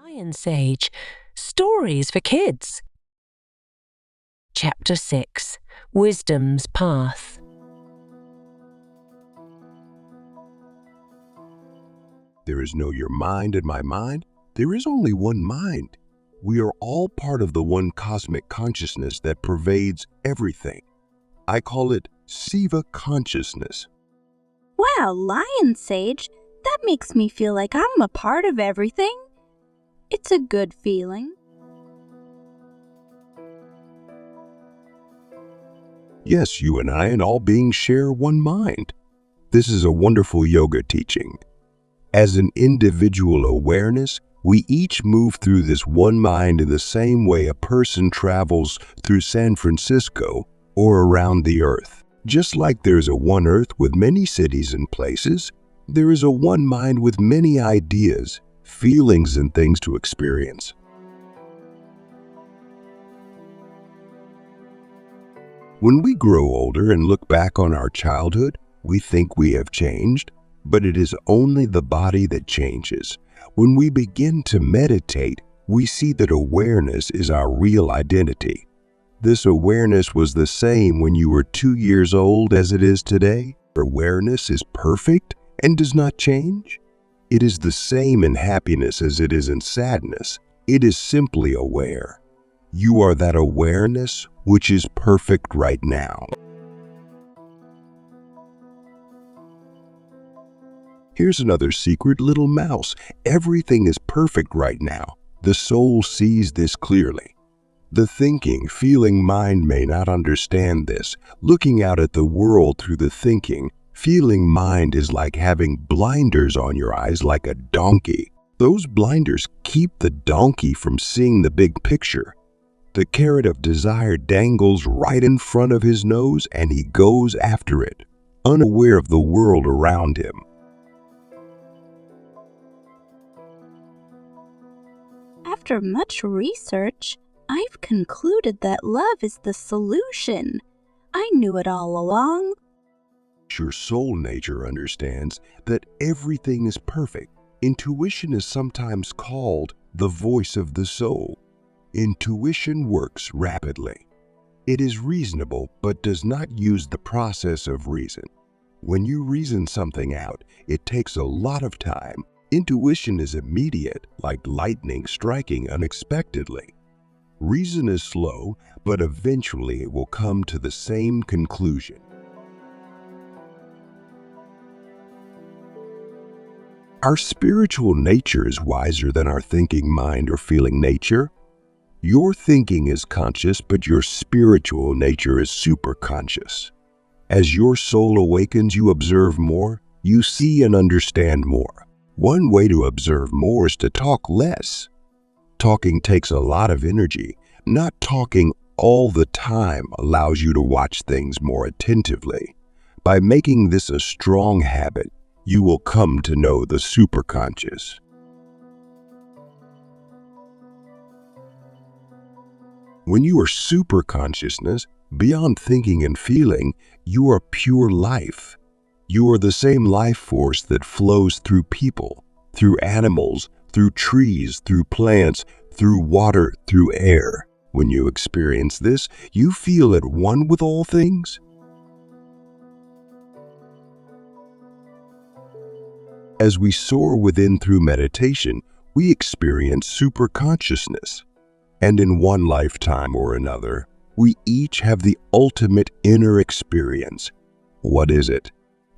Lion Sage, Stories for Kids. Chapter 6, Wisdom's Path. There is no your mind in my mind. There is only one mind. We are all part of the one cosmic consciousness that pervades everything. I call it Siva consciousness. Wow, Lion Sage, that makes me feel like I'm a part of everything. It's a good feeling. Yes, you and I and all beings share one mind. This is a wonderful yoga teaching. As an individual awareness, we each move through this one mind in the same way a person travels through San Francisco or around the earth. Just like there's a one earth with many cities and places, there is a one mind with many ideas, feelings, and things to experience. When we grow older and look back on our childhood, we think we have changed. But it is only the body that changes. When we begin to meditate, we see that awareness is our real identity. This awareness was the same when you were 2 years old as it is today. Awareness is perfect and does not change. It is the same in happiness as it is in sadness. It is simply aware. You are that awareness which is perfect right now. Here's another secret, little mouse. Everything is perfect right now. The soul sees this clearly. The thinking, feeling mind may not understand this. Looking out at the world through the thinking, feeling mind is like having blinders on your eyes like a donkey. Those blinders keep the donkey from seeing the big picture. The carrot of desire dangles right in front of his nose and he goes after it, unaware of the world around him. After much research, I've concluded that love is the solution. I knew it all along. Your soul nature understands that everything is perfect. Intuition is sometimes called the voice of the soul. Intuition works rapidly. It is reasonable but does not use the process of reason. When you reason something out, it takes a lot of time. Intuition is immediate, like lightning striking unexpectedly. Reason is slow, but eventually it will come to the same conclusion. Our spiritual nature is wiser than our thinking mind or feeling nature. Your thinking is conscious, but your spiritual nature is superconscious. As your soul awakens, you observe more, you see and understand more. One way to observe more is to talk less. Talking takes a lot of energy. Not talking all the time allows you to watch things more attentively. By making this a strong habit, you will come to know the superconscious. When you are superconsciousness, beyond thinking and feeling, you are pure life. You are the same life force that flows through people, through animals, through trees, through plants, through water, through air. When you experience this, you feel at one with all things. As we soar within through meditation, we experience superconsciousness. And in one lifetime or another, we each have the ultimate inner experience. What is it?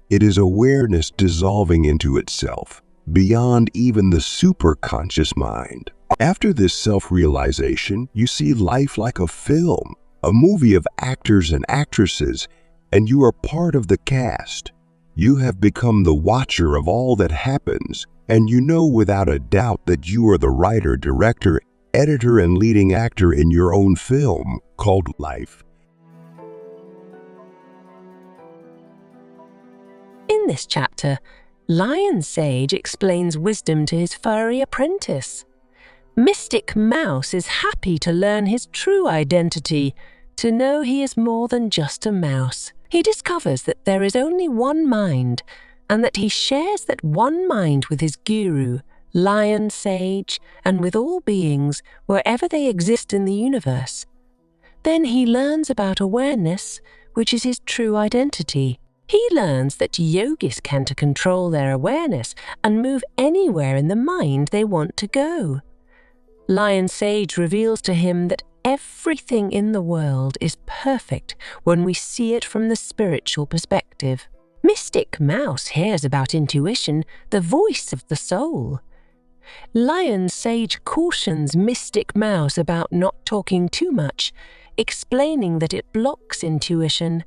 It is awareness dissolving into itself, beyond even the superconscious mind. After this self-realization, you see life like a film, a movie of actors and actresses, and you are part of the cast. You have become the watcher of all that happens, and you know without a doubt that you are the writer, director, editor, and leading actor in your own film called life. In this chapter, Lion Sage explains wisdom to his furry apprentice. Mystic Mouse is happy to learn his true identity, to know he is more than just a mouse. He discovers that there is only one mind, and that he shares that one mind with his guru, Lion Sage, and with all beings wherever they exist in the universe. Then he learns about awareness, which is his true identity. He learns that yogis can control their awareness and move anywhere in the mind they want to go. Lion Sage reveals to him that everything in the world is perfect when we see it from the spiritual perspective. Mystic Mouse hears about intuition, the voice of the soul. Lion Sage cautions Mystic Mouse about not talking too much, explaining that it blocks intuition.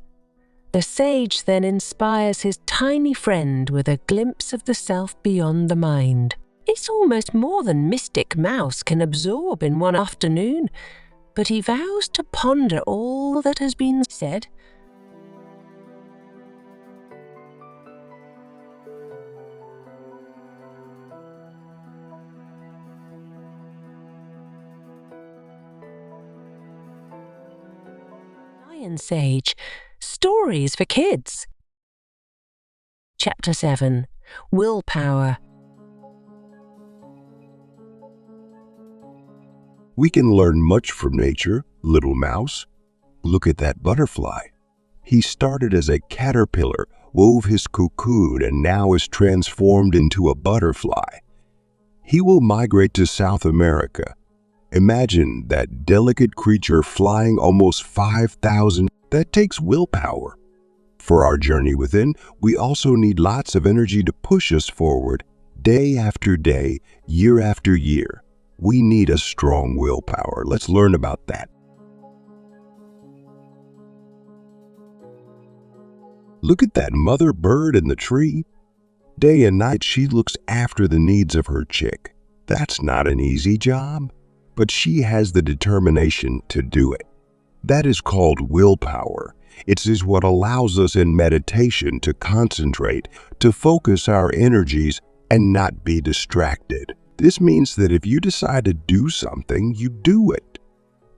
The sage then inspires his tiny friend with a glimpse of the self beyond the mind. It's almost more than Mystic Mouse can absorb in one afternoon, but he vows to ponder all that has been said. Lion Sage, Stories for Kids. Chapter 7, Willpower. We can learn much from nature, little mouse. Look at that butterfly. He started as a caterpillar, wove his cocoon, and now is transformed into a butterfly. He will migrate to South America. Imagine that delicate creature flying almost 5,000. That takes willpower. For our journey within, we also need lots of energy to push us forward, day after day, year after year. We need a strong willpower. Let's learn about that. Look at that mother bird in the tree. Day and night she looks after the needs of her chick. That's not an easy job, but she has the determination to do it. That is called willpower. It is what allows us in meditation to concentrate, to focus our energies, and not be distracted. This means that if you decide to do something, you do it.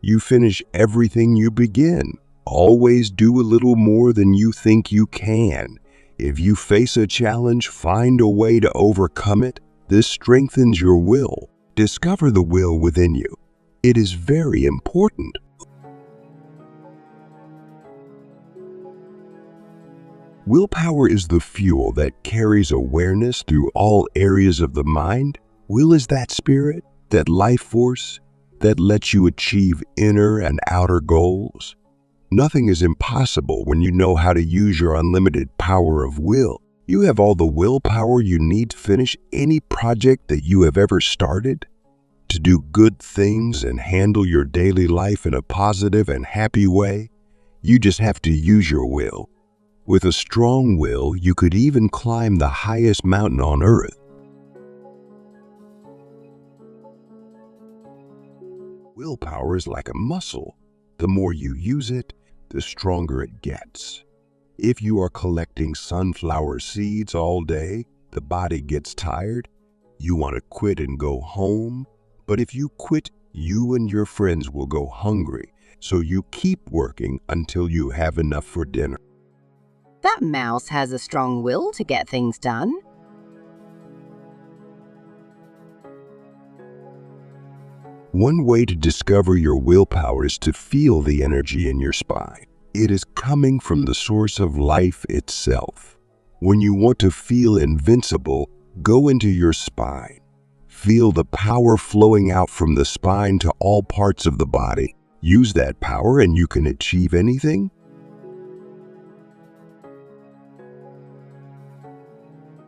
You finish everything you begin. Always do a little more than you think you can. If you face a challenge, find a way to overcome it. This strengthens your will. Discover the will within you. It is very important. Willpower is the fuel that carries awareness through all areas of the mind. Will is that spirit, that life force, that lets you achieve inner and outer goals. Nothing is impossible when you know how to use your unlimited power of will. You have all the willpower you need to finish any project that you have ever started, to do good things and handle your daily life in a positive and happy way. You just have to use your will. With a strong will, you could even climb the highest mountain on earth. Willpower is like a muscle. The more you use it, the stronger it gets. If you are collecting sunflower seeds all day, the body gets tired. You want to quit and go home. But if you quit, you and your friends will go hungry. So you keep working until you have enough for dinner. That mouse has a strong will to get things done. One way to discover your willpower is to feel the energy in your spine. It is coming from the source of life itself. When you want to feel invincible, go into your spine. Feel the power flowing out from the spine to all parts of the body. Use that power and you can achieve anything.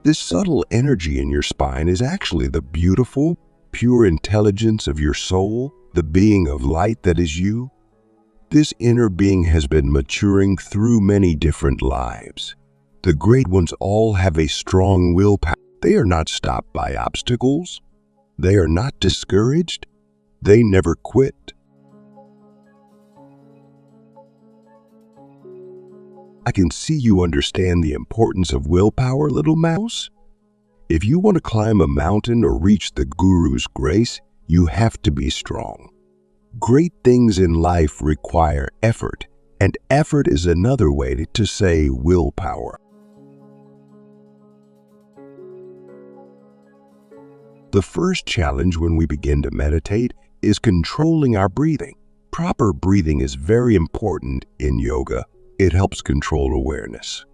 This subtle energy in your spine is actually the beautiful, pure intelligence of your soul, the being of light that is you. This inner being has been maturing through many different lives. The great ones all have a strong willpower. They are not stopped by obstacles. They are not discouraged. They never quit. I can see you understand the importance of willpower, little mouse. If you want to climb a mountain or reach the Guru's grace, you have to be strong. Great things in life require effort, and effort is another way to say willpower. The first challenge when we begin to meditate is controlling our breathing. Proper breathing is very important in yoga. It helps control awareness.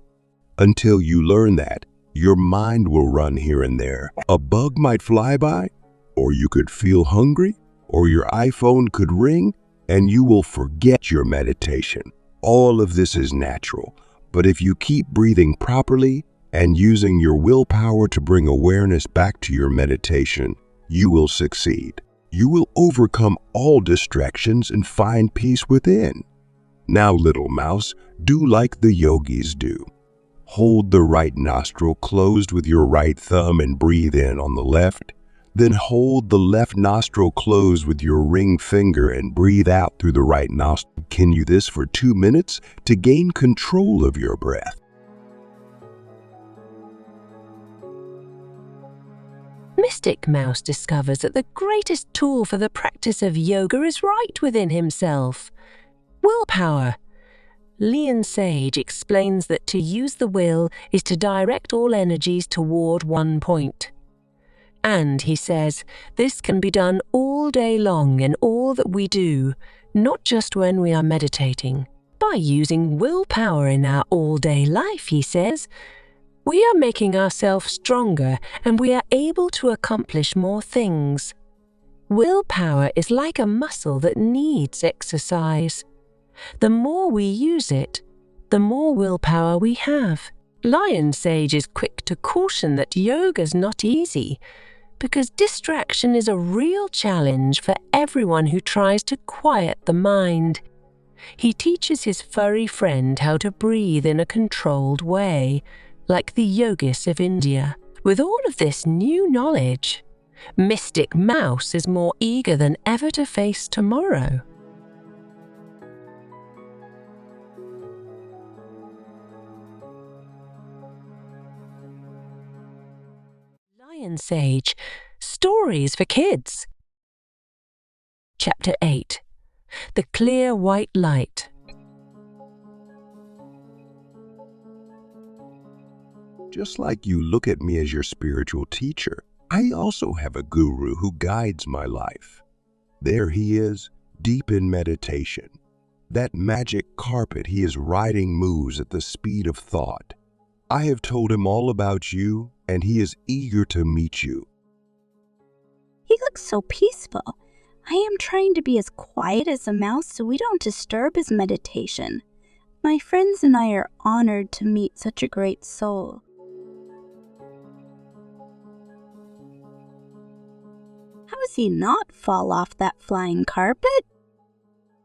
Until you learn that, your mind will run here and there. A bug might fly by, or you could feel hungry, or your iPhone could ring, and you will forget your meditation. All of this is natural, but if you keep breathing properly and using your willpower to bring awareness back to your meditation, you will succeed. You will overcome all distractions and find peace within. Now, little mouse, do like the yogis do. Hold the right nostril closed with your right thumb and breathe in on the left. Then hold the left nostril closed with your ring finger and breathe out through the right nostril. Continue this for 2 minutes to gain control of your breath. Mystic Mouse discovers that the greatest tool for the practice of yoga is right within himself. Willpower. Leon Sage explains that to use the will is to direct all energies toward one point. And he says, this can be done all day long in all that we do, not just when we are meditating. By using willpower in our all-day life, he says, we are making ourselves stronger and we are able to accomplish more things. Willpower is like a muscle that needs exercise. The more we use it, the more willpower we have. Lion Sage is quick to caution that yoga's not easy, because distraction is a real challenge for everyone who tries to quiet the mind. He teaches his furry friend how to breathe in a controlled way, like the yogis of India. With all of this new knowledge, Mystic Mouse is more eager than ever to face tomorrow. Lion Sage, Stories for Kids. Chapter 8. The Clear White Light. Just like you look at me as your spiritual teacher, I also have a guru who guides my life. There he is, deep in meditation. That magic carpet he is riding moves at the speed of thought. I have told him all about you, and he is eager to meet you. He looks so peaceful. I am trying to be as quiet as a mouse so we don't disturb his meditation. My friends and I are honored to meet such a great soul. How does he not fall off that flying carpet?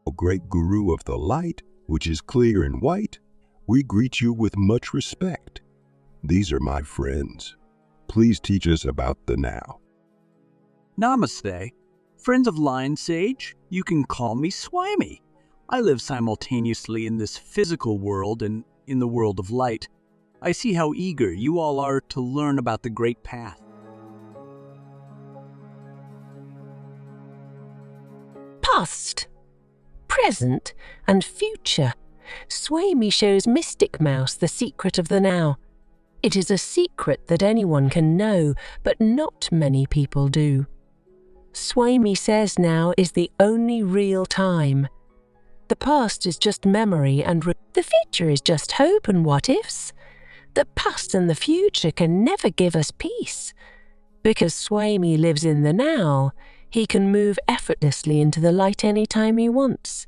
O great guru of the light, which is clear and white, we greet you with much respect. These are my friends. Please teach us about the now. Namaste. Friends of Lion Sage, you can call me Swami. I live simultaneously in this physical world and in the world of light. I see how eager you all are to learn about the great path. Past, present, and future. Swami shows Mystic Mouse the secret of the now. It is a secret that anyone can know, but not many people do. Swami says now is the only real time. The past is just memory and the future is just hope and what-ifs. The past and the future can never give us peace. Because Swami lives in the now, he can move effortlessly into the light anytime he wants.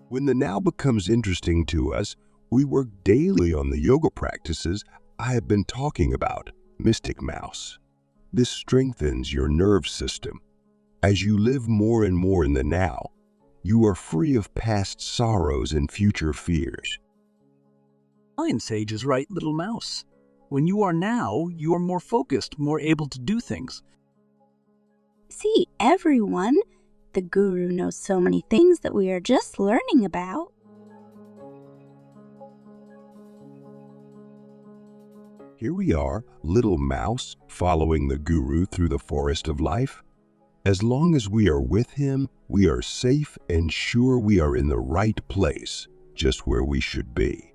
When the now becomes interesting to us, we work daily on the yoga practices I have been talking about, Mystic Mouse. This strengthens your nerve system. As you live more and more in the now, you are free of past sorrows and future fears. Lion Sage is right, little mouse. When you are now, you are more focused, more able to do things. See, everyone, the guru knows so many things that we are just learning about. Here we are, little mouse, following the guru through the forest of life. As long as we are with him, we are safe and sure we are in the right place, just where we should be.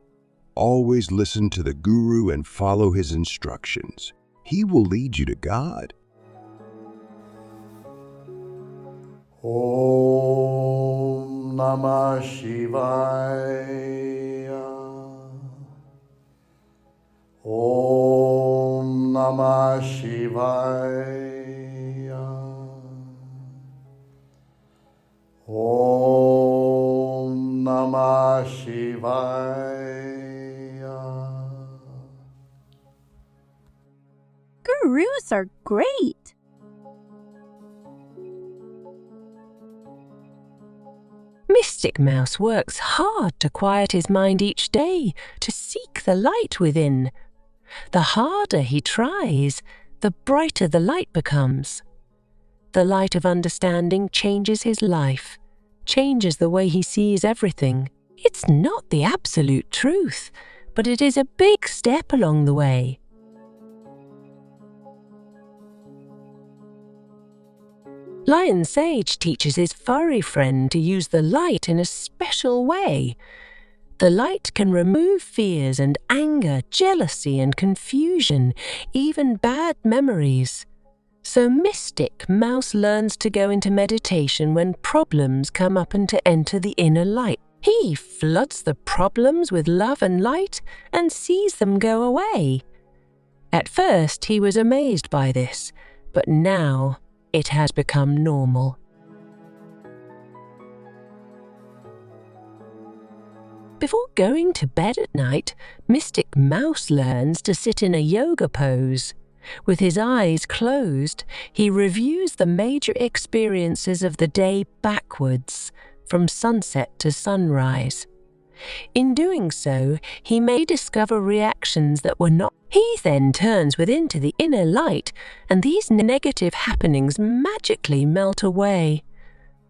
Always listen to the guru and follow his instructions. He will lead you to God. Om Namah Shivaya. Om Namah Shivaya. Om Namah Shivaya. Gurus are great. Mystic Mouse works hard to quiet his mind each day, to seek the light within. The harder he tries, the brighter the light becomes. The light of understanding changes his life, changes the way he sees everything. It's not the absolute truth, but it is a big step along the way. Lion Sage teaches his furry friend to use the light in a special way. The light can remove fears and anger, jealousy and confusion, even bad memories. So Mystic Mouse learns to go into meditation when problems come up and to enter the inner light. He floods the problems with love and light and sees them go away. At first he was amazed by this, but now it has become normal. Before going to bed at night, Mystic Mouse learns to sit in a yoga pose. With his eyes closed, he reviews the major experiences of the day backwards, from sunset to sunrise. In doing so, he may discover reactions that were not. He then turns within to the inner light, and these negative happenings magically melt away.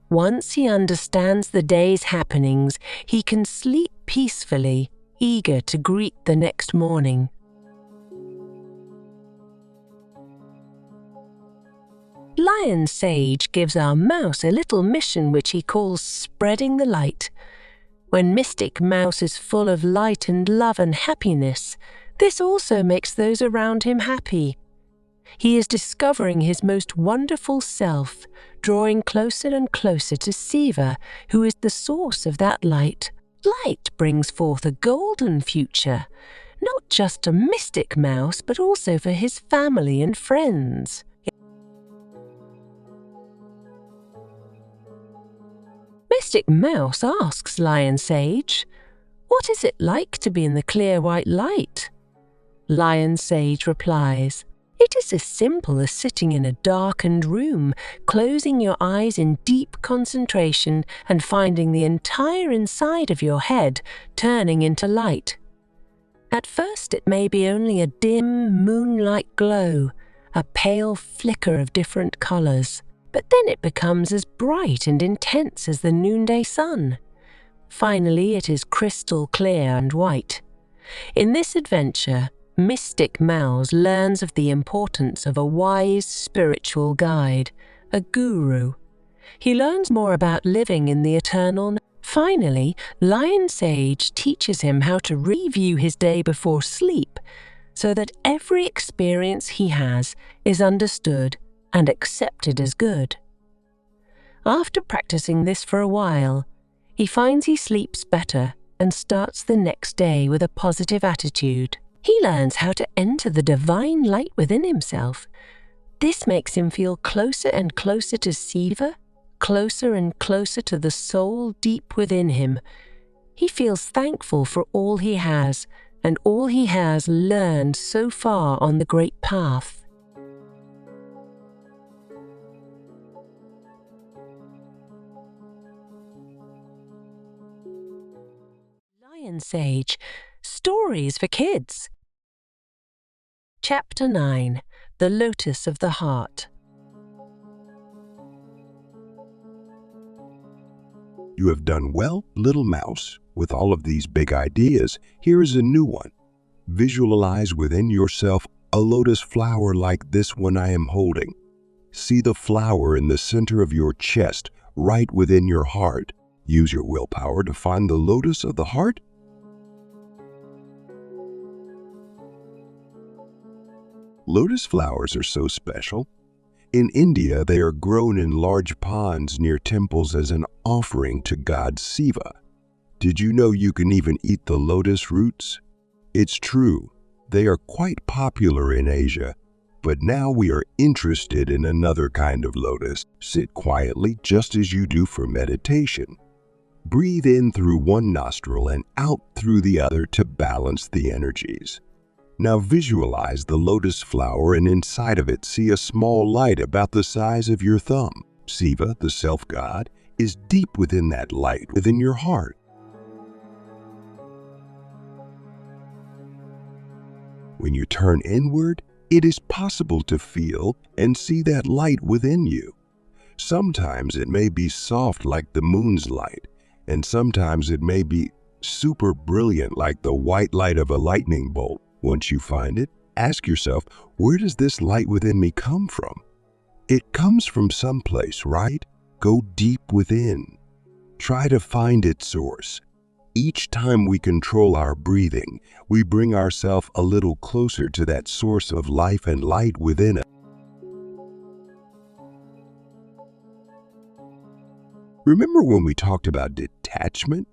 Once he understands the day's happenings, he can sleep peacefully, eager to greet the next morning. Lion Sage gives our mouse a little mission which he calls spreading the light. When Mystic Mouse is full of light and love and happiness, this also makes those around him happy. He is discovering his most wonderful self, drawing closer and closer to Siva, who is the source of that light. Light brings forth a golden future, not just a Mystic Mouse, but also for his family and friends. Mystic Mouse asks Lion Sage, "What is it like to be in the clear white light?" Lion Sage replies, "It is as simple as sitting in a darkened room, closing your eyes in deep concentration and finding the entire inside of your head turning into light. At first it may be only a dim moonlight glow, a pale flicker of different colors, but then it becomes as bright and intense as the noonday sun. Finally, it is crystal clear and white. In this adventure, Mystic Mouse learns of the importance of a wise spiritual guide, a guru. He learns more about living in the eternal. Finally, Lion Sage teaches him how to review his day before sleep so that every experience he has is understood and accepted as good. After practicing this for a while, he finds he sleeps better and starts the next day with a positive attitude. He learns how to enter the divine light within himself. This makes him feel closer and closer to Siva, closer and closer to the soul deep within him. He feels thankful for all he has and all he has learned so far on the great path. Lion Sage, Stories for Kids. Chapter 9, The Lotus of the Heart. You have done well, little mouse. With all of these big ideas, here is a new one. Visualize within yourself a lotus flower like this one I am holding. See the flower in the center of your chest, right within your heart. Use your willpower to find the lotus of the heart. Lotus flowers are so special. In India, they are grown in large ponds near temples as an offering to god Siva. Did you know you can even eat the lotus roots? It's true, they are quite popular in Asia, but now we are interested in another kind of lotus. Sit quietly just as you do for meditation. Breathe in through one nostril and out through the other to balance the energies. Now visualize the lotus flower and inside of it see a small light about the size of your thumb. Siva, the self-god, is deep within that light within your heart. When you turn inward, it is possible to feel and see that light within you. Sometimes it may be soft like the moon's light, and sometimes it may be super brilliant like the white light of a lightning bolt. Once you find it, ask yourself, where does this light within me come from? It comes from someplace, right? Go deep within. Try to find its source. Each time we control our breathing, we bring ourselves a little closer to that source of life and light within us. Remember when we talked about detachment?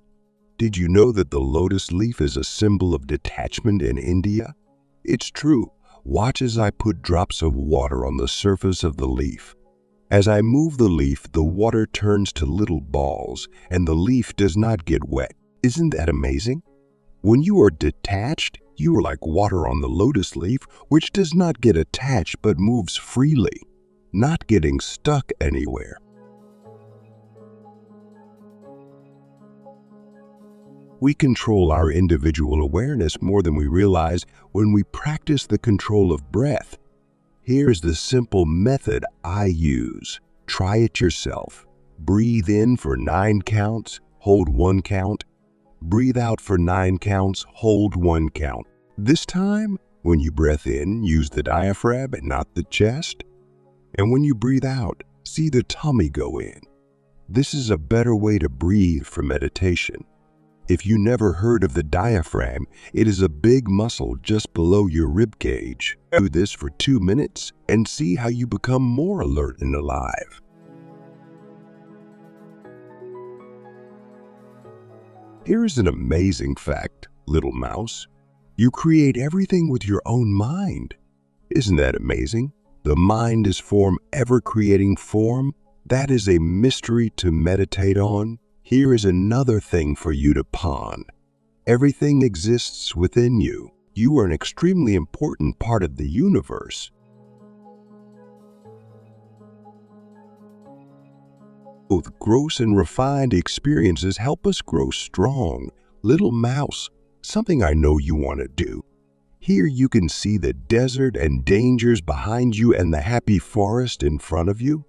Did you know that the lotus leaf is a symbol of detachment in India? It's true. Watch as I put drops of water on the surface of the leaf. As I move the leaf, the water turns to little balls and the leaf does not get wet. Isn't that amazing? When you are detached, you are like water on the lotus leaf, which does not get attached but moves freely, not getting stuck anywhere. We control our individual awareness more than we realize when we practice the control of breath. Here's the simple method I use. Try it yourself. Breathe in for 9 counts, hold 1 count. Breathe out for 9 counts, hold 1 count. This time, when you breathe in, use the diaphragm and not the chest. And when you breathe out, see the tummy go in. This is a better way to breathe for meditation. If you never heard of the diaphragm, it is a big muscle just below your rib cage. Do this for 2 minutes and see how you become more alert and alive. Here is an amazing fact, little mouse. You create everything with your own mind. Isn't that amazing? The mind is form, ever creating form. That is a mystery to meditate on. Here is another thing for you to ponder. Everything exists within you. You are an extremely important part of the universe. Both gross and refined experiences help us grow strong. Little mouse, something I know you want to do. Here you can see the desert and dangers behind you and the happy forest in front of you.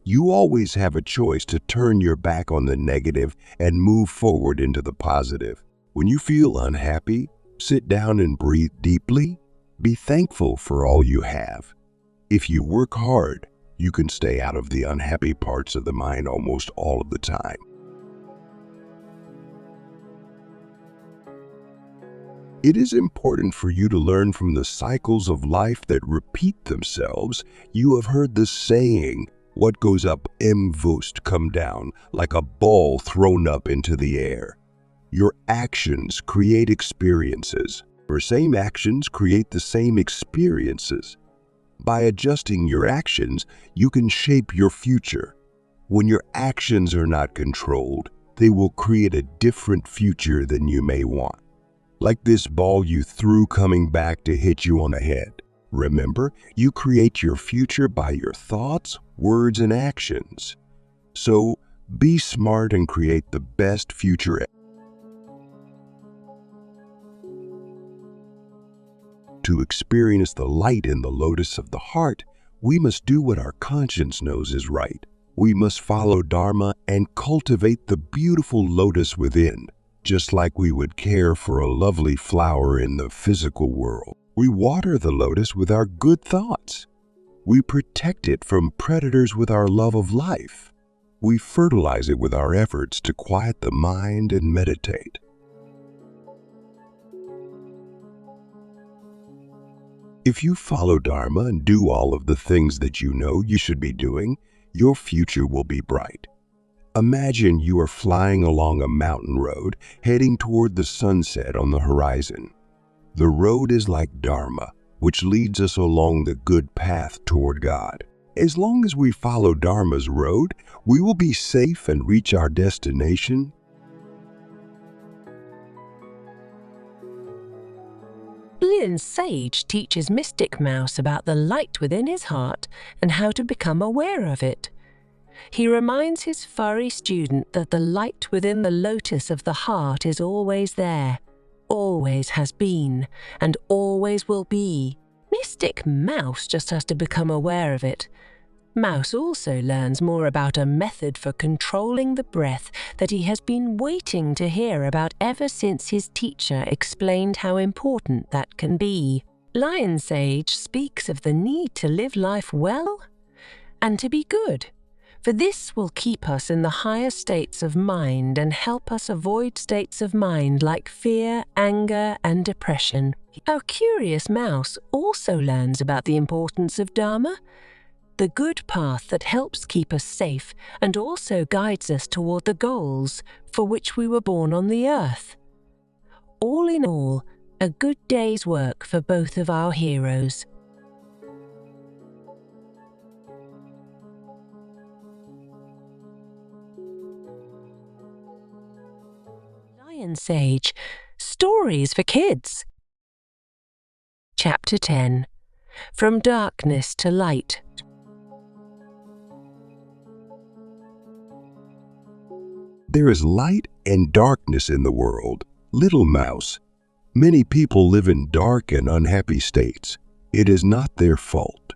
You always have a choice to turn your back on the negative and move forward into the positive. When you feel unhappy, sit down and breathe deeply. Be thankful for all you have. If you work hard, you can stay out of the unhappy parts of the mind almost all of the time. It is important for you to learn from the cycles of life that repeat themselves. You have heard the saying, what goes up must come down, like a ball thrown up into the air. Your actions create experiences. Your same actions create the same experiences. By adjusting your actions, you can shape your future. When your actions are not controlled, they will create a different future than you may want. Like this ball you threw coming back to hit you on the head. Remember, you create your future by your thoughts, words, and actions. So, be smart and create the best future. To experience the light in the lotus of the heart, we must do what our conscience knows is right. We must follow Dharma and cultivate the beautiful lotus within, just like we would care for a lovely flower in the physical world. We water the lotus with our good thoughts. We protect it from predators with our love of life. We fertilize it with our efforts to quiet the mind and meditate. If you follow Dharma and do all of the things that you know you should be doing, your future will be bright. Imagine you are flying along a mountain road, heading toward the sunset on the horizon. The road is like Dharma, which leads us along the good path toward God. As long as we follow Dharma's road, we will be safe and reach our destination. Lion Sage teaches Mystic Mouse about the light within his heart and how to become aware of it. He reminds his furry student that the light within the lotus of the heart is always there, always has been, and always will be. Mystic Mouse just has to become aware of it. Mouse also learns more about a method for controlling the breath that he has been waiting to hear about ever since his teacher explained how important that can be. Lion Sage speaks of the need to live life well and to be good, for this will keep us in the higher states of mind and help us avoid states of mind like fear, anger, and depression. Our curious mouse also learns about the importance of Dharma, the good path that helps keep us safe and also guides us toward the goals for which we were born on the earth. All in all, a good day's work for both of our heroes. Lion Sage, Stories for Kids. Chapter 10. From Darkness to Light. There is light and darkness in the world. Little mouse, many people live in dark and unhappy states. It is not their fault.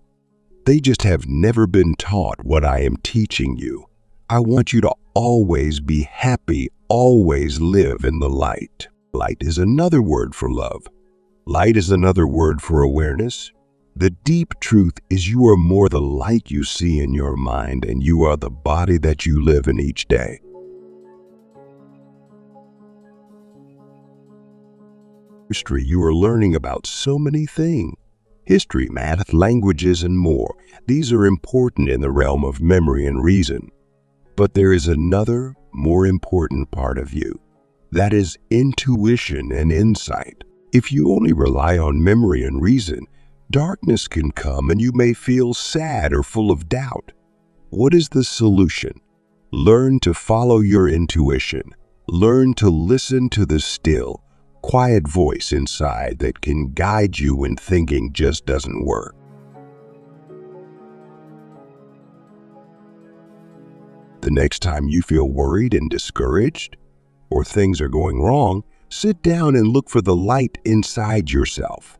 They just have never been taught what I am teaching you. I want you to always be happy, always live in the light. Light is another word for love. Light is another word for awareness. The deep truth is you are more the light you see in your mind, and you are the body that you live in each day. History, you are learning about so many things. History, math, languages, and more. These are important in the realm of memory and reason. But there is another, more important part of you. That is intuition and insight. If you only rely on memory and reason, darkness can come and you may feel sad or full of doubt. What is the solution? Learn to follow your intuition. Learn to listen to the still, quiet voice inside that can guide you when thinking just doesn't work. The next time you feel worried and discouraged, or things are going wrong, sit down and look for the light inside yourself.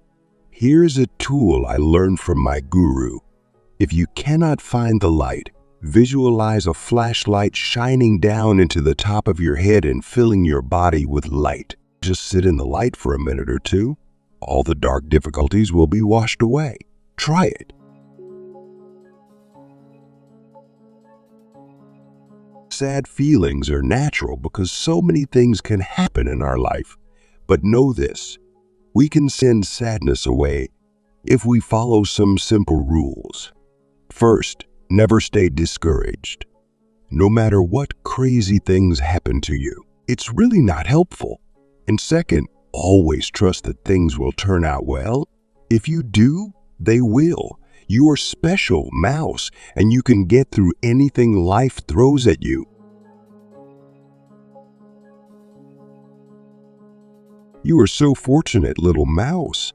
Here's a tool I learned from my guru. If you cannot find the light, visualize a flashlight shining down into the top of your head and filling your body with light. Just sit in the light for a minute or two. All the dark difficulties will be washed away. Try it. Sad feelings are natural because so many things can happen in our life. But know this, we can send sadness away if we follow some simple rules. First, never stay discouraged. No matter what crazy things happen to you, it's really not helpful. And second, always trust that things will turn out well. If you do, they will. You are special, mouse, and you can get through anything life throws at you. You are so fortunate, little mouse.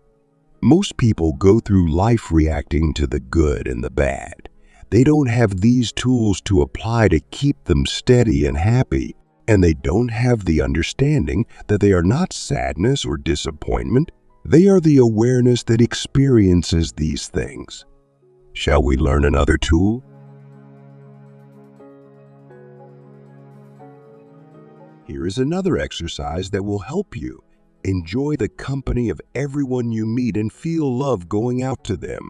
Most people go through life reacting to the good and the bad. They don't have these tools to apply to keep them steady and happy, and they don't have the understanding that they are not sadness or disappointment. They are the awareness that experiences these things. Shall we learn another tool? Here is another exercise that will help you. Enjoy the company of everyone you meet and feel love going out to them.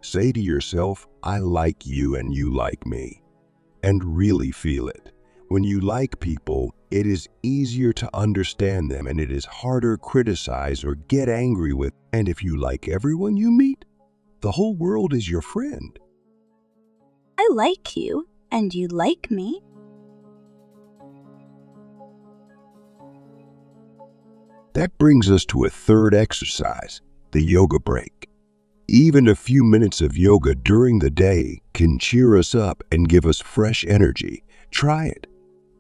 Say to yourself, I like you and you like me. And really feel it. When you like people, it is easier to understand them and it is harder to criticize or get angry with. And if you like everyone you meet, the whole world is your friend. I like you, and you like me. That brings us to a third exercise, the yoga break. Even a few minutes of yoga during the day can cheer us up and give us fresh energy. Try it.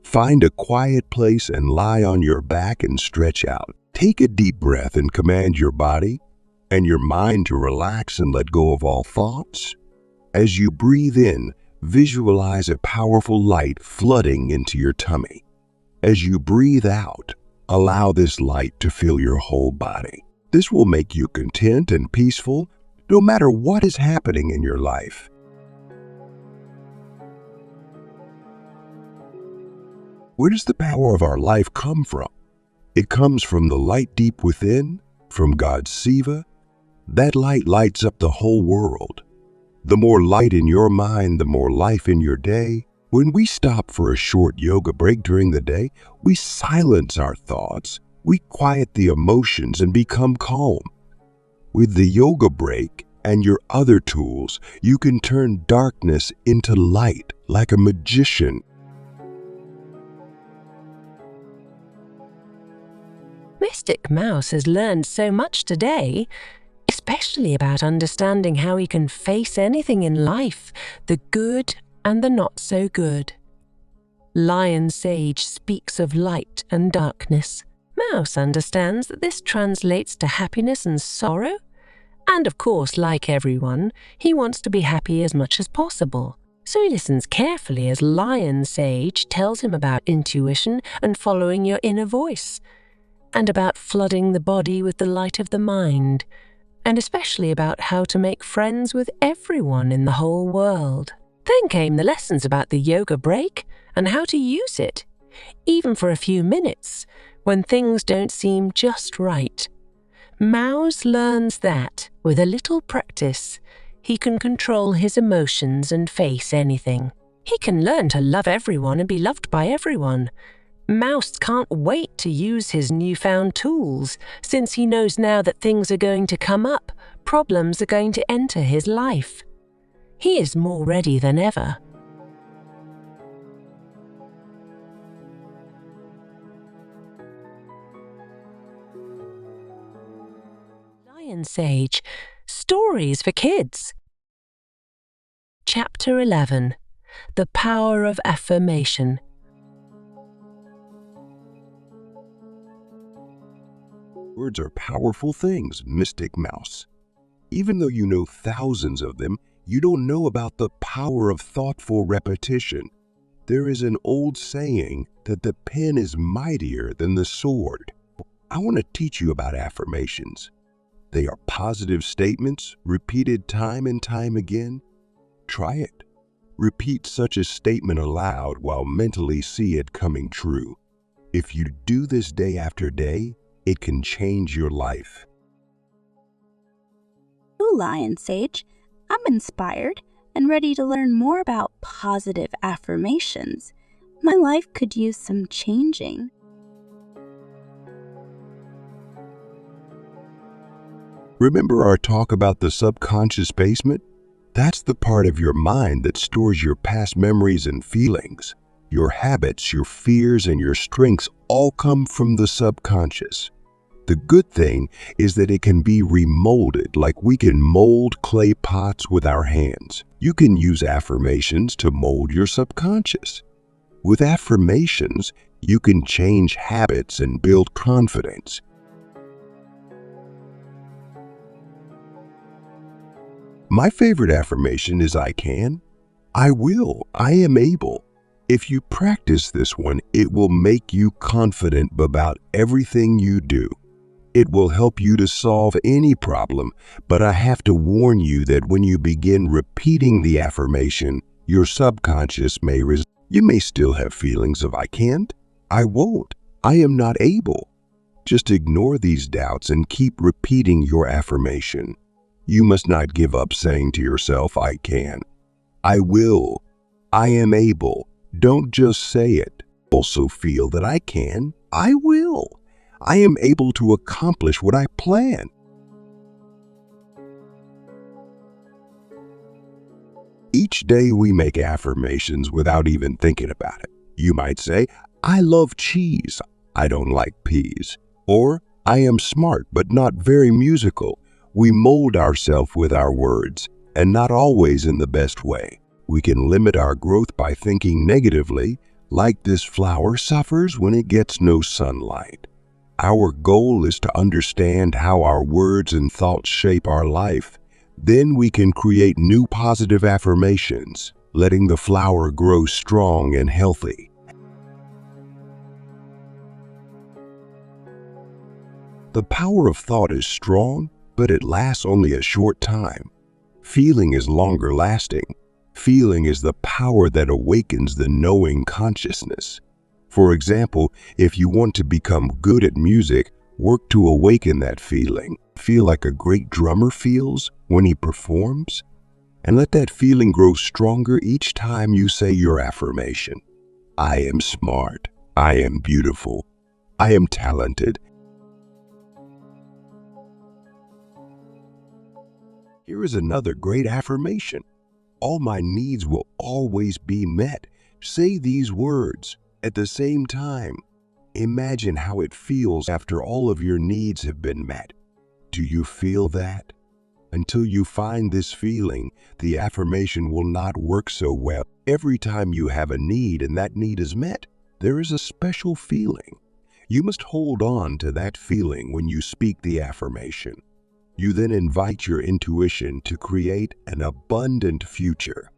Find a quiet place and lie on your back and stretch out. Take a deep breath and command your body and your mind to relax and let go of all thoughts. As you breathe in, visualize a powerful light flooding into your tummy. As you breathe out, allow this light to fill your whole body. This will make you content and peaceful no matter what is happening in your life. Where does the power of our life come from? It comes from the light deep within, from God's Siva. That light lights up the whole world. The more light in your mind, the more life in your day. When we stop for a short yoga break during the day, we silence our thoughts, we quiet the emotions and become calm. With the yoga break and your other tools, you can turn darkness into light like a magician. Mystic Mouse has learned so much today, especially about understanding how he can face anything in life, the good and the not so good. Lion Sage speaks of light and darkness. Mouse understands that this translates to happiness and sorrow. And of course, like everyone, he wants to be happy as much as possible. So he listens carefully as Lion Sage tells him about intuition and following your inner voice, and about flooding the body with the light of the mind, and especially about how to make friends with everyone in the whole world. Then came the lessons about the yoga break and how to use it, even for a few minutes, when things don't seem just right. Mouse learns that, with a little practice, he can control his emotions and face anything. He can learn to love everyone and be loved by everyone. Mouse can't wait to use his newfound tools, since he knows now that things are going to come up, problems are going to enter his life. He is more ready than ever. Lion Sage, Stories for Kids. Chapter 11. The Power of Affirmation. Words are powerful things, Mystic Mouse. Even though you know thousands of them, you don't know about the power of thoughtful repetition. There is an old saying that the pen is mightier than the sword. I want to teach you about affirmations. They are positive statements repeated time and time again. Try it. Repeat such a statement aloud while mentally see it coming true. If you do this day after day, it can change your life. Oh, Lion Sage, I'm inspired and ready to learn more about positive affirmations. My life could use some changing. Remember our talk about the subconscious basement? That's the part of your mind that stores your past memories and feelings. Your habits, your fears, and your strengths all come from the subconscious. The good thing is that it can be remolded like we can mold clay pots with our hands. You can use affirmations to mold your subconscious. With affirmations, you can change habits and build confidence. My favorite affirmation is I can, I will, I am able. If you practice this one, it will make you confident about everything you do. It will help you to solve any problem, but I have to warn you that when you begin repeating the affirmation, your subconscious may You may still have feelings of I can't, I won't, I am not able. Just ignore these doubts and keep repeating your affirmation. You must not give up saying to yourself, I can, I will, I am able. Don't just say it. Also feel that I can, I will, I am able to accomplish what I plan. Each day we make affirmations without even thinking about it. You might say, I love cheese, I don't like peas. Or, I am smart but not very musical. We mold ourselves with our words, and not always in the best way. We can limit our growth by thinking negatively, like this flower suffers when it gets no sunlight. Our goal is to understand how our words and thoughts shape our life. Then we can create new positive affirmations, letting the flower grow strong and healthy. The power of thought is strong, but it lasts only a short time. Feeling is longer lasting. Feeling is the power that awakens the knowing consciousness. For example, if you want to become good at music, work to awaken that feeling. Feel like a great drummer feels when he performs, and let that feeling grow stronger each time you say your affirmation. I am smart. I am beautiful. I am talented. Here is another great affirmation. All my needs will always be met. Say these words at the same time. Imagine how it feels after all of your needs have been met. Do you feel that? Until you find this feeling, the affirmation will not work so well. Every time you have a need and that need is met, there is a special feeling. You must hold on to that feeling when you speak the affirmation. You then invite your intuition to create an abundant future.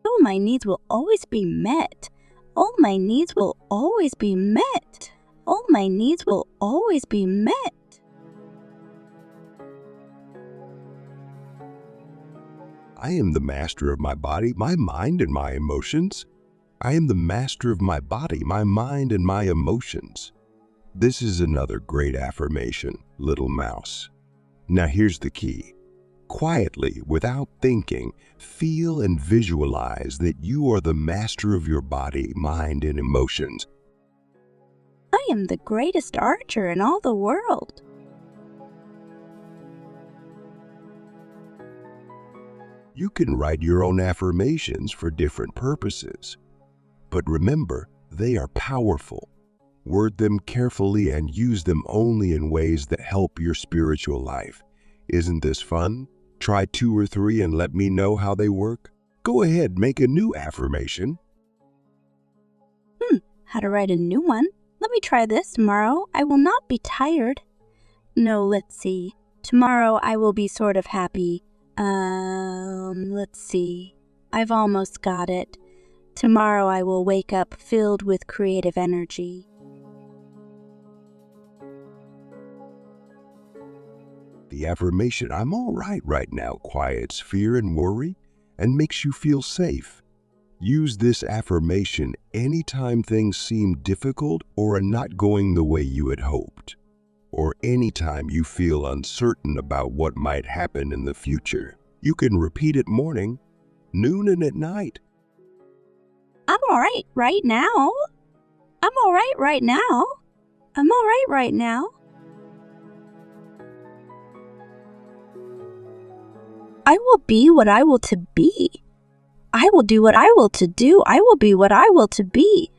Oh, my needs will always be met. All my needs will always be met. All my needs will always be met. I am the master of my body, my mind, and my emotions. I am the master of my body, my mind, and my emotions. This is another great affirmation, little mouse. Now here's the key. Quietly, without thinking, feel and visualize that you are the master of your body, mind, and emotions. I am the greatest archer in all the world. You can write your own affirmations for different purposes. But remember, they are powerful. Word them carefully and use them only in ways that help your spiritual life. Isn't this fun? Try 2 or 3 and let me know how they work. Go ahead, make a new affirmation. How to write a new one? Let me try this tomorrow. I will not be tired. No, let's see. Tomorrow I will be sort of happy. Let's see. I've almost got it. Tomorrow I will wake up filled with creative energy. The affirmation, "I'm all right now," quiets fear and worry and makes you feel safe. Use this affirmation anytime things seem difficult or are not going the way you had hoped, or anytime you feel uncertain about what might happen in the future. You can repeat it morning, noon, and at night. I'm all right right now. I'm all right right now. I'm all right right now. I will be what I will to be. I will do what I will to do. I will be what I will to be.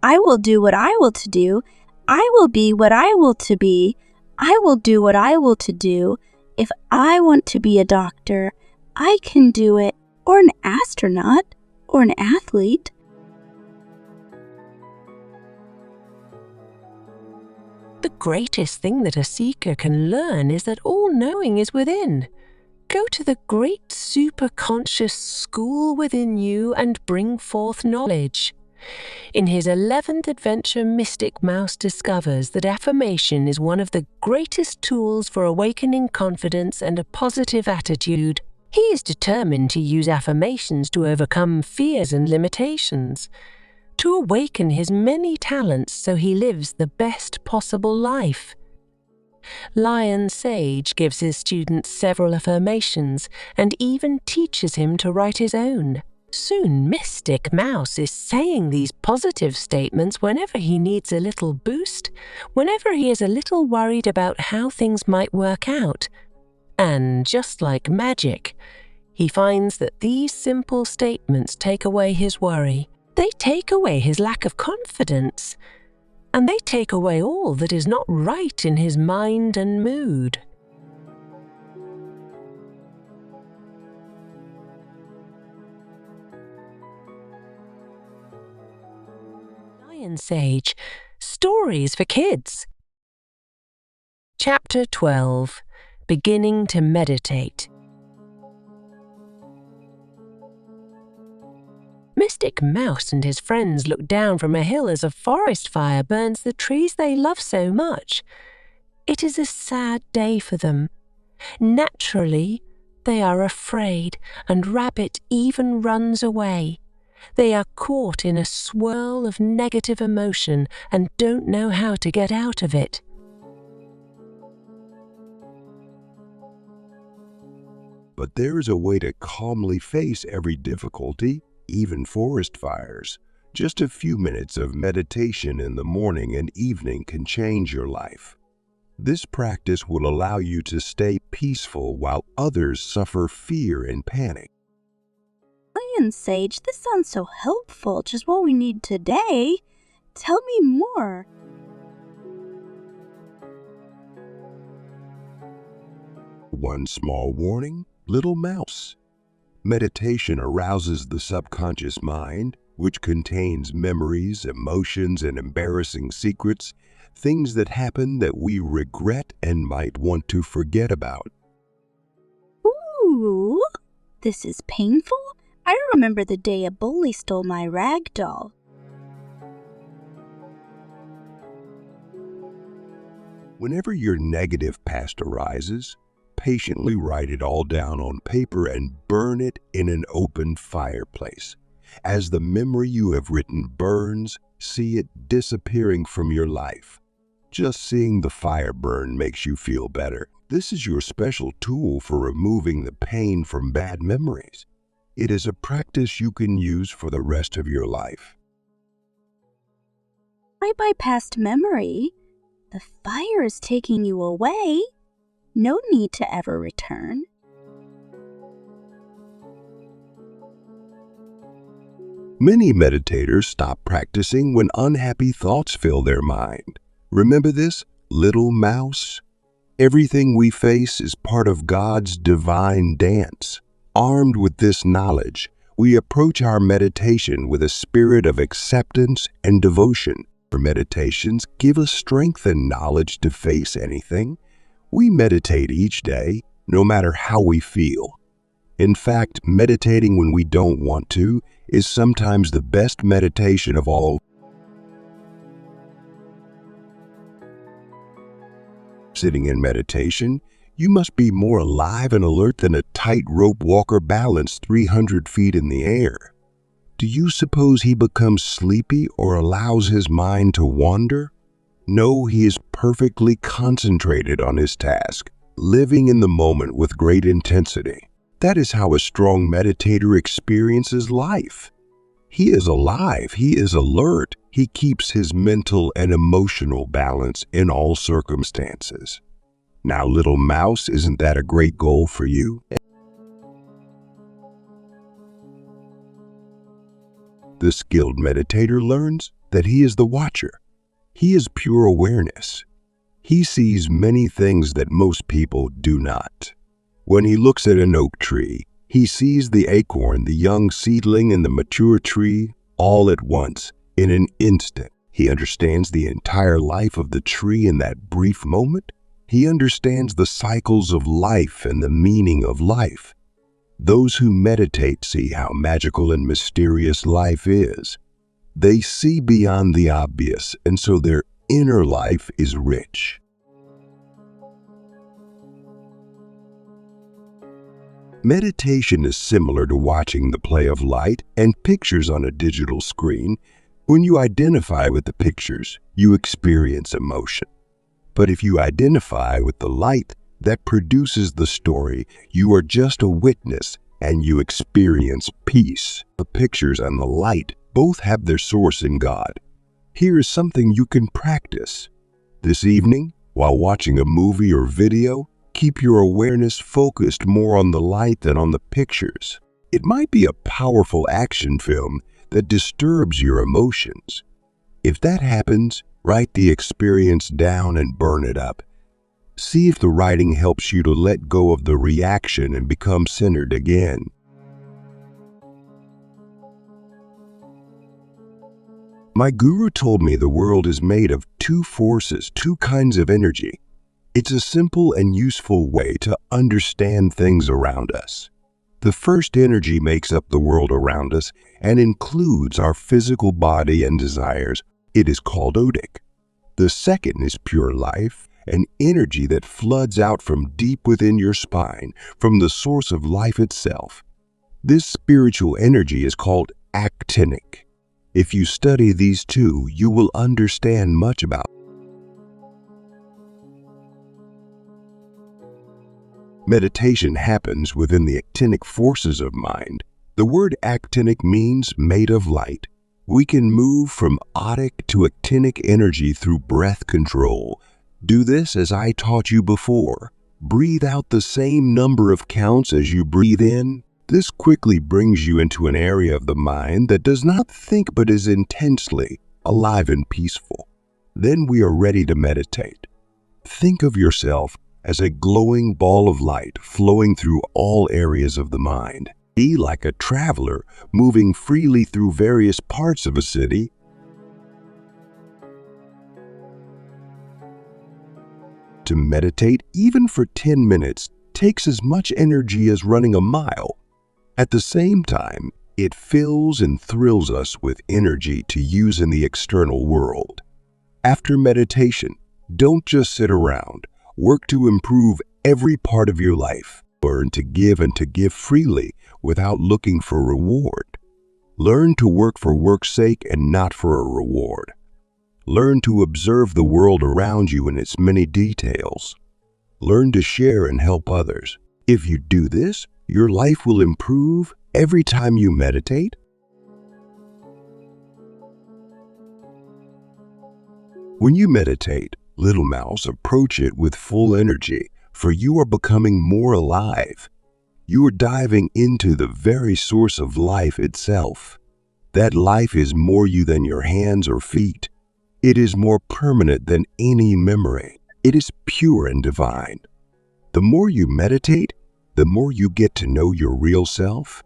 I will do what I will to do. I will be what I will to be. I will do what I will to do. If I want to be a doctor, I can do it. Or an astronaut. Or an athlete. The greatest thing that a seeker can learn is that all knowing is within. Go to the great superconscious school within you and bring forth knowledge. In his 11th adventure, Mystic Mouse discovers that affirmation is one of the greatest tools for awakening confidence and a positive attitude. He is determined to use affirmations to overcome fears and limitations, to awaken his many talents so he lives the best possible life. Lion Sage gives his students several affirmations and even teaches him to write his own. Soon Mystic Mouse is saying these positive statements whenever he needs a little boost, whenever he is a little worried about how things might work out. And just like magic, he finds that these simple statements take away his worry. They take away his lack of confidence. And they take away all that is not right in his mind and mood. Lion Sage, Stories for Kids. Chapter 12, Beginning to Meditate. Mystic Mouse and his friends look down from a hill as a forest fire burns the trees they love so much. It is a sad day for them. Naturally, they are afraid, and Rabbit even runs away. They are caught in a swirl of negative emotion and don't know how to get out of it. But there is a way to calmly face every difficulty, even forest fires. Just a few minutes of meditation in the morning and evening can change your life. This practice will allow you to stay peaceful while others suffer fear and panic. Lion Sage, this sounds so helpful. Just what we need today. Tell me more. One small warning, little mouse. Meditation arouses the subconscious mind, which contains memories, emotions, and embarrassing secrets, things that happen that we regret and might want to forget about. Ooh, this is painful. I remember the day a bully stole my rag doll. Whenever your negative past arises, patiently write it all down on paper and burn it in an open fireplace. As the memory you have written burns, see it disappearing from your life. Just seeing the fire burn makes you feel better. This is your special tool for removing the pain from bad memories. It is a practice you can use for the rest of your life. I bypassed memory. The fire is taking you away. No need to ever return. Many meditators stop practicing when unhappy thoughts fill their mind. Remember this, little mouse? Everything we face is part of God's divine dance. Armed with this knowledge, we approach our meditation with a spirit of acceptance and devotion. Our meditations give us strength and knowledge to face anything. We meditate each day, no matter how we feel. In fact, meditating when we don't want to is sometimes the best meditation of all. Sitting in meditation, you must be more alive and alert than a tightrope walker balanced 300 feet in the air. Do you suppose he becomes sleepy or allows his mind to wander? No, he is perfectly concentrated on his task, living in the moment with great intensity. That is how a strong meditator experiences life. He is alive, he is alert, he keeps his mental and emotional balance in all circumstances. Now, little mouse, isn't that a great goal for you? The skilled meditator learns that he is the watcher. He is pure awareness. He sees many things that most people do not. When he looks at an oak tree, he sees the acorn, the young seedling, and the mature tree all at once, in an instant. He understands the entire life of the tree in that brief moment. He understands the cycles of life and the meaning of life. Those who meditate see how magical and mysterious life is. They see beyond the obvious, and so their inner life is rich. Meditation is similar to watching the play of light and pictures on a digital screen. When you identify with the pictures, you experience emotion. But if you identify with the light that produces the story, you are just a witness and you experience peace. The pictures and the light both have their source in God. Here is something you can practice. This evening, while watching a movie or video, keep your awareness focused more on the light than on the pictures. It might be a powerful action film that disturbs your emotions. If that happens, write the experience down and burn it up. See if the writing helps you to let go of the reaction and become centered again. My guru told me the world is made of two forces, two kinds of energy. It's a simple and useful way to understand things around us. The first energy makes up the world around us and includes our physical body and desires. It is called odic. The second is pure life, an energy that floods out from deep within your spine, from the source of life itself. This spiritual energy is called actinic. If you study these two, you will understand much about it. Meditation happens within the actinic forces of mind. The word actinic means made of light. We can move from odic to actinic energy through breath control. Do this as I taught you before. Breathe out the same number of counts as you breathe in. This quickly brings you into an area of the mind that does not think but is intensely alive and peaceful. Then we are ready to meditate. Think of yourself as a glowing ball of light flowing through all areas of the mind. Be like a traveler moving freely through various parts of a city. To meditate, even for 10 minutes, takes as much energy as running a mile. At the same time, it fills and thrills us with energy to use in the external world. After meditation, don't just sit around. Work to improve every part of your life. Learn to give and to give freely without looking for reward. Learn to work for work's sake and not for a reward. Learn to observe the world around you in its many details. Learn to share and help others. If you do this, your life will improve every time you meditate. When you meditate, little mouse, approach it with full energy, for you are becoming more alive. You are diving into the very source of life itself. That life is more you than your hands or feet. It is more permanent than any memory. It is pure and divine. The more you meditate, the more you get to know your real self.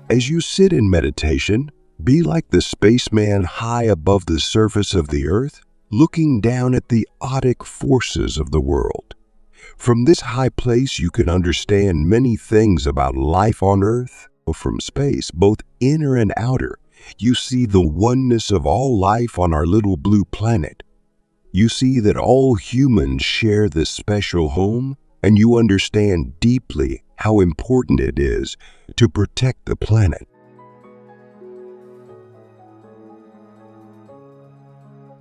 As you sit in meditation, be like the spaceman high above the surface of the earth, looking down at the chaotic forces of the world. From this high place, you can understand many things about life on earth. From space, both inner and outer, you see the oneness of all life on our little blue planet. You see that all humans share this special home, and you understand deeply how important it is to protect the planet.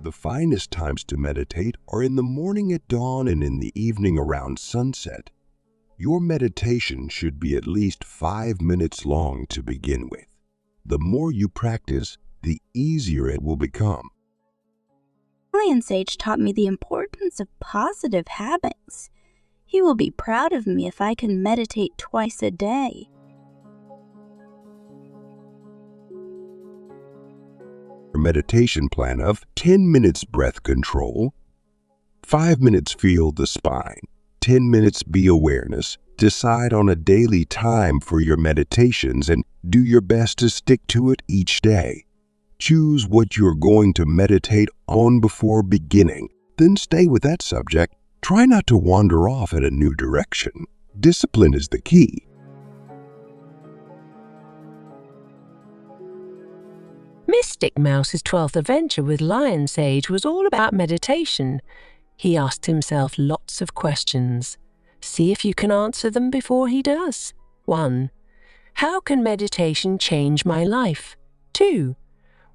The finest times to meditate are in the morning at dawn and in the evening around sunset. Your meditation should be at least 5 minutes long to begin with. The more you practice, the easier it will become. Lion Sage taught me the importance of positive habits. He will be proud of me if I can meditate twice a day. A meditation plan of 10 minutes breath control, 5 minutes feel the spine, 10 minutes be awareness. Decide on a daily time for your meditations and do your best to stick to it each day. Choose what you're going to meditate on before beginning. Then stay with that subject. Try not to wander off in a new direction. Discipline is the key. Mystic Mouse's 12th adventure with Lion Sage was all about meditation. He asked himself lots of questions. See if you can answer them before he does. 1. How can meditation change my life? 2.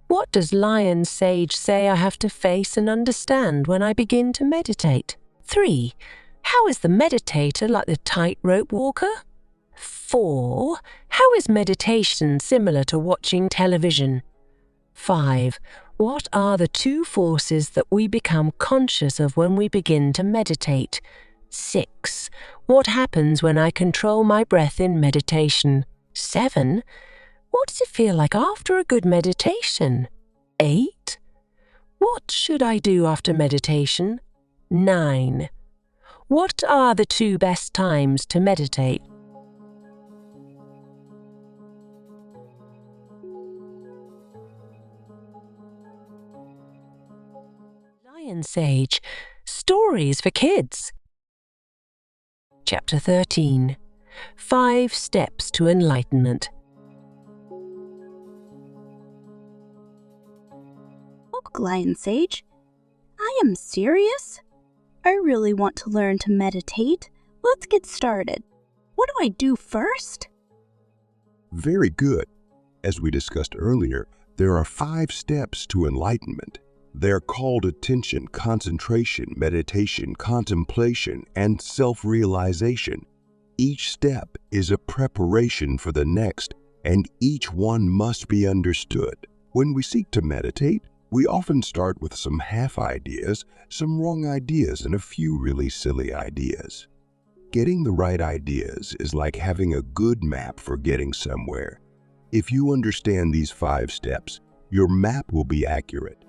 What does Lion Sage say I have to face and understand when I begin to meditate? 3. How is the meditator like the tightrope walker? 4. How is meditation similar to watching television? 5. What are the 2 forces that we become conscious of when we begin to meditate? 6. What happens when I control my breath in meditation? 7. What does it feel like after a good meditation? 8. What should I do after meditation? 9. What are the 2 best times to meditate? Lion Sage, Stories for Kids. Chapter 13. 5 Steps to Enlightenment. Look, Lion Sage, I am serious. I really want to learn to meditate. Let's get started. What do I do first? Very good. As we discussed earlier, there are 5 steps to enlightenment. They're called attention, concentration, meditation, contemplation, and self-realization. Each step is a preparation for the next, and each one must be understood. When we seek to meditate, we often start with some half ideas, some wrong ideas, and a few really silly ideas. Getting the right ideas is like having a good map for getting somewhere. If you understand these 5 steps, your map will be accurate.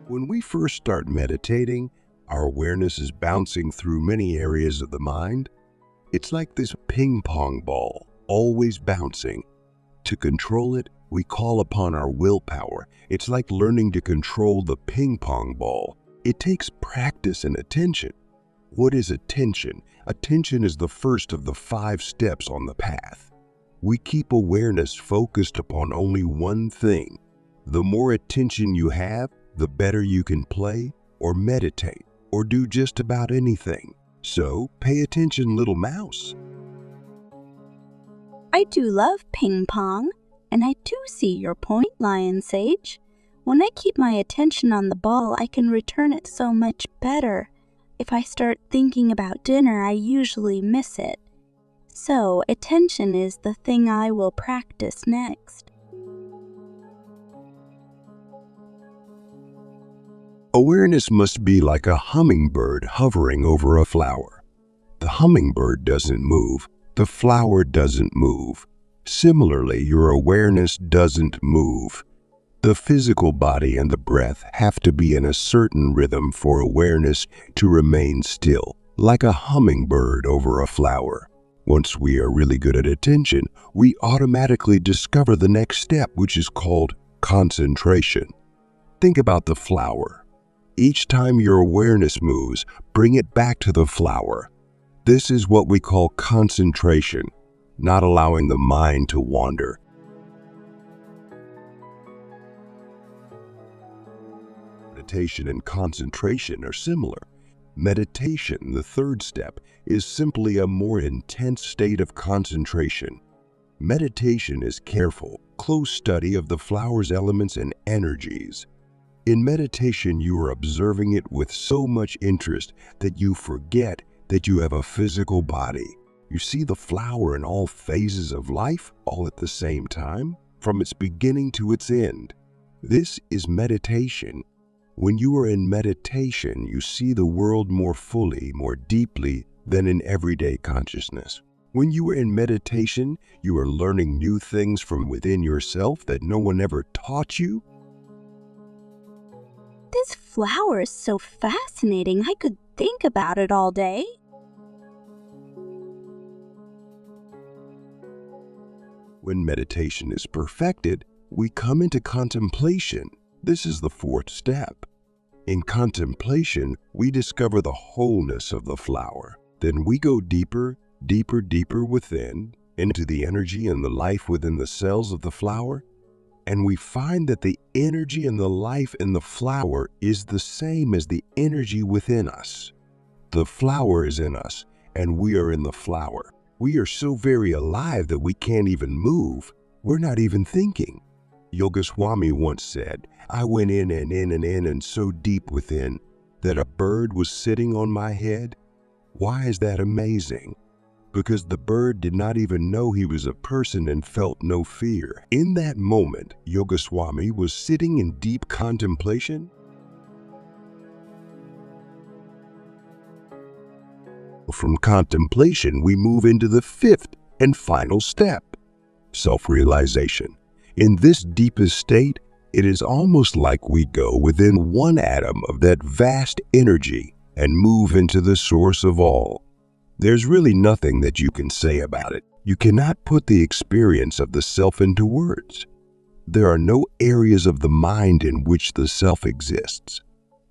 When we first start meditating, our awareness is bouncing through many areas of the mind. It's like this ping pong ball, always bouncing. To control it, we call upon our willpower. It's like learning to control the ping pong ball. It takes practice and attention. What is attention? Attention is the first of the 5 steps on the path. We keep awareness focused upon only one thing. The more attention you have, the better you can play or meditate or do just about anything. So pay attention, little mouse. I do love ping pong, and I do see your point, Lion Sage. When I keep my attention on the ball, I can return it so much better. If I start thinking about dinner, I usually miss it. So, attention is the thing I will practice next. Awareness must be like a hummingbird hovering over a flower. The hummingbird doesn't move, the flower doesn't move. Similarly, your awareness doesn't move. The physical body and the breath have to be in a certain rhythm for awareness to remain still, like a hummingbird over a flower. Once we are really good at attention, we automatically discover the next step, which is called concentration. Think about the flower. Each time your awareness moves, bring it back to the flower. This is what we call concentration, not allowing the mind to wander. Meditation and concentration are similar. Meditation, the third step, is simply a more intense state of concentration. Meditation is careful, close study of the flower's elements and energies. In meditation, you are observing it with so much interest that you forget that you have a physical body. You see the flower in all phases of life, all at the same time, from its beginning to its end. This is meditation. When you are in meditation, you see the world more fully, more deeply than in everyday consciousness. When you are in meditation, you are learning new things from within yourself that no one ever taught you. This flower is so fascinating, I could think about it all day. When meditation is perfected, we come into contemplation. This is the fourth step. In contemplation, we discover the wholeness of the flower. Then we go deeper, deeper, deeper within, into the energy and the life within the cells of the flower. And we find that the energy and the life in the flower is the same as the energy within us. The flower is in us, and we are in the flower. We are so very alive that we can't even move. We're not even thinking. Yogaswami once said, "I went in and in and in and so deep within that a bird was sitting on my head." Why is that amazing? Because the bird did not even know he was a person and felt no fear. In that moment, Yogaswami was sitting in deep contemplation. From contemplation, we move into the fifth and final step, self-realization. In this deepest state, it is almost like we go within one atom of that vast energy and move into the source of all. There's really nothing that you can say about it. You cannot put the experience of the self into words. There are no areas of the mind in which the self exists.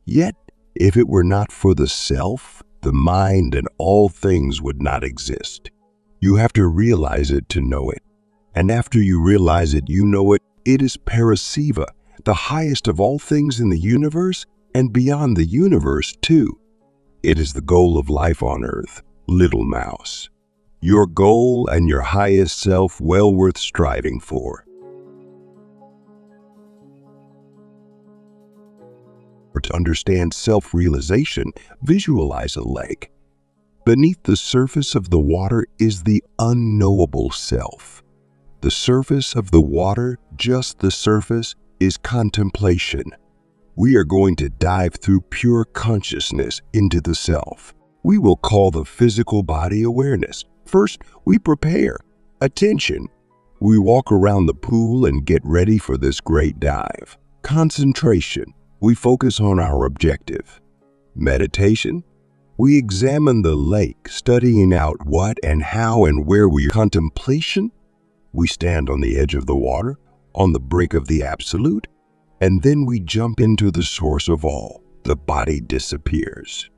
Yet, if it were not for the self, the mind and all things would not exist. You have to realize it to know it. And after you realize it, you know it. It is Parasiva, the highest of all things in the universe and beyond the universe too. It is the goal of life on earth. Little mouse, your goal and your highest self well worth striving for. To understand self-realization, visualize a lake. Beneath the surface of the water is the unknowable self. The surface of the water, just the surface, is contemplation. We are going to dive through pure consciousness into the self. We will call the physical body awareness. First, we prepare. Attention. We walk around the pool and get ready for this great dive. Concentration. We focus on our objective. Meditation. We examine the lake, studying out what and how and where we are. Contemplation. We stand on the edge of the water, on the brink of the absolute, and then we jump into the source of all. The body disappears.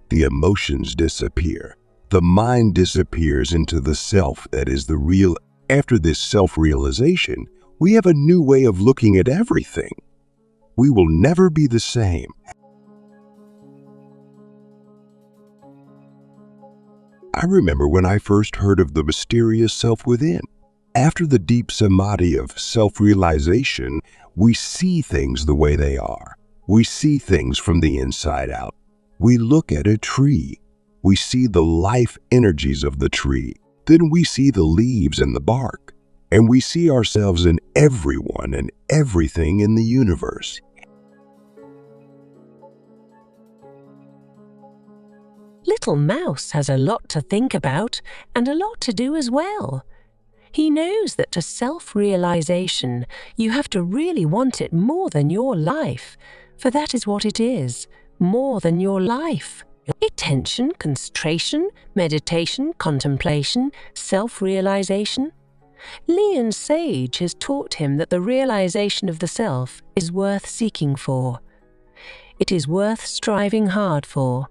The emotions disappear. The mind disappears into the self that is the real. After this self-realization, we have a new way of looking at everything. We will never be the same. I remember when I first heard of the mysterious self within. After the deep samadhi of self-realization, we see things the way they are. We see things from the inside out. We look at a tree. We see the life energies of the tree. Then we see the leaves and the bark. And we see ourselves in everyone and everything in the universe. Little Mouse has a lot to think about and a lot to do as well. He knows that to self-realization, you have to really want it more than your life, for that is what it is, more than your life. Attention, concentration, meditation, contemplation, self-realization. Lian Sage has taught him that the realization of the self is worth seeking for. It is worth striving hard for,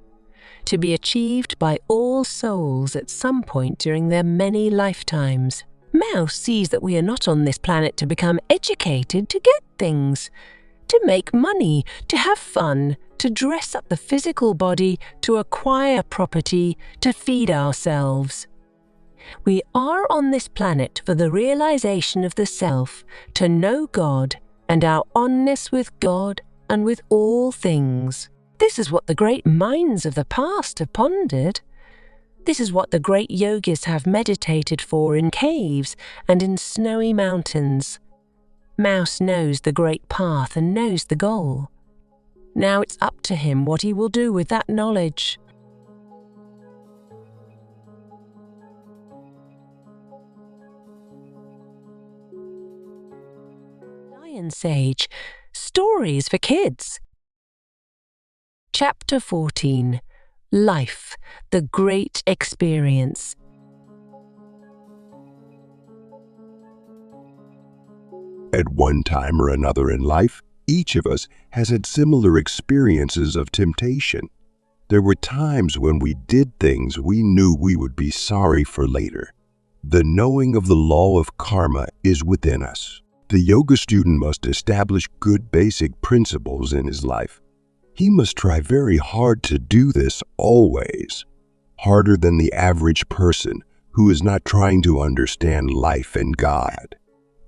to be achieved by all souls at some point during their many lifetimes. Mouse sees that we are not on this planet to become educated, to get things, to make money, to have fun, to dress up the physical body, to acquire property, to feed ourselves. We are on this planet for the realization of the self, to know God and our oneness with God and with all things. This is what the great minds of the past have pondered. This is what the great yogis have meditated for in caves and in snowy mountains. Mouse knows the great path and knows the goal. Now it's up to him what he will do with that knowledge. Lion Sage, Stories for Kids. Chapter 14. Life, the Great Experience. At one time or another in life, each of us has had similar experiences of temptation. There were times when we did things we knew we would be sorry for later. The knowing of the law of karma is within us. The yoga student must establish good basic principles in his life. He must try very hard to do this always, harder than the average person who is not trying to understand life and God.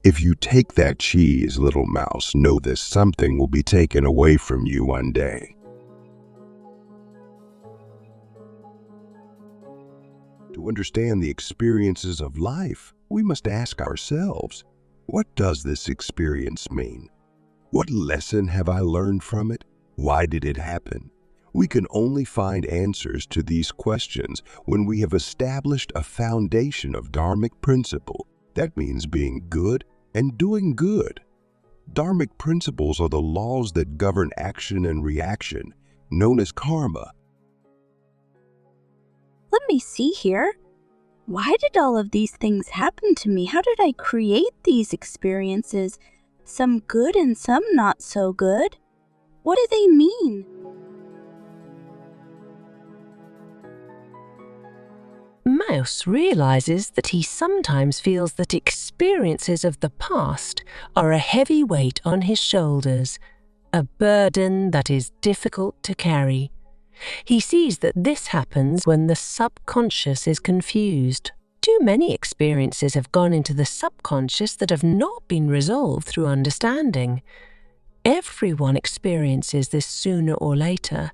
If you take that cheese, little mouse, know this: something will be taken away from you one day. To understand the experiences of life, we must ask ourselves, what does this experience mean? What lesson have I learned from it? Why did it happen? We can only find answers to these questions when we have established a foundation of dharmic principle. That means being good and doing good. Dharmic principles are the laws that govern action and reaction, known as karma. Let me see here. Why did all of these things happen to me? How did I create these experiences? Some good and some not so good. What do they mean? Mouse realizes that he sometimes feels that experiences of the past are a heavy weight on his shoulders, a burden that is difficult to carry. He sees that this happens when the subconscious is confused. Too many experiences have gone into the subconscious that have not been resolved through understanding. Everyone experiences this sooner or later.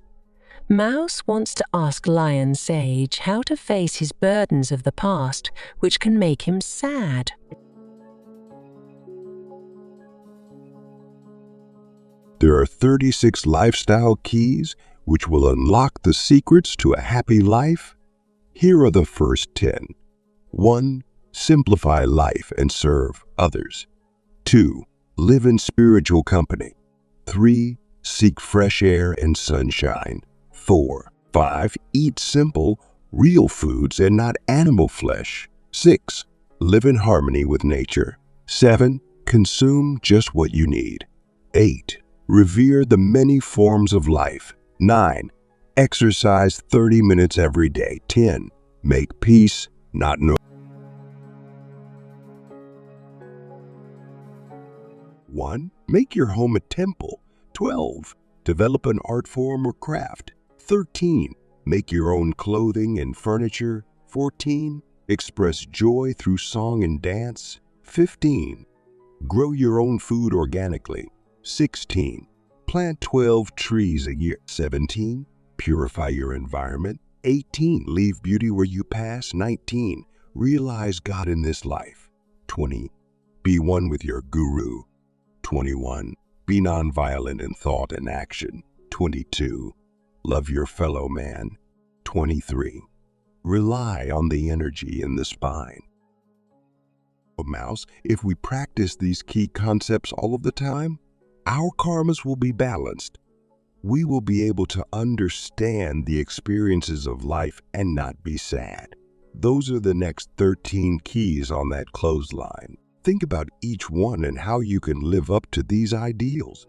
Mouse wants to ask Lion Sage how to face his burdens of the past, which can make him sad. There are 36 lifestyle keys which will unlock the secrets to a happy life. Here are the first 10. 1. Simplify life and serve others. 2. Live in spiritual company. 3. Seek fresh air and sunshine. 4. 5. Eat simple, real foods and not animal flesh. 6. Live in harmony with nature. 7. Consume just what you need. 8. Revere the many forms of life. 9. Exercise 30 minutes every day. 10. Make peace, not no. 1. Make your home a temple. 12. Develop an art form or craft. 13. Make your own clothing and furniture. 14. Express joy through song and dance. 15. Grow your own food organically. 16. Plant 12 trees a year. 17. Purify your environment. 18. Leave beauty where you pass. 19. Realize God in this life. 20. Be one with your guru. 21. Be nonviolent in thought and action. 22. Love your fellow man. 23. Rely on the energy in the spine. Mouse, if we practice these key concepts all of the time, our karmas will be balanced. We will be able to understand the experiences of life and not be sad. Those are the next 13 keys on that clothesline. Think about each one and how you can live up to these ideals.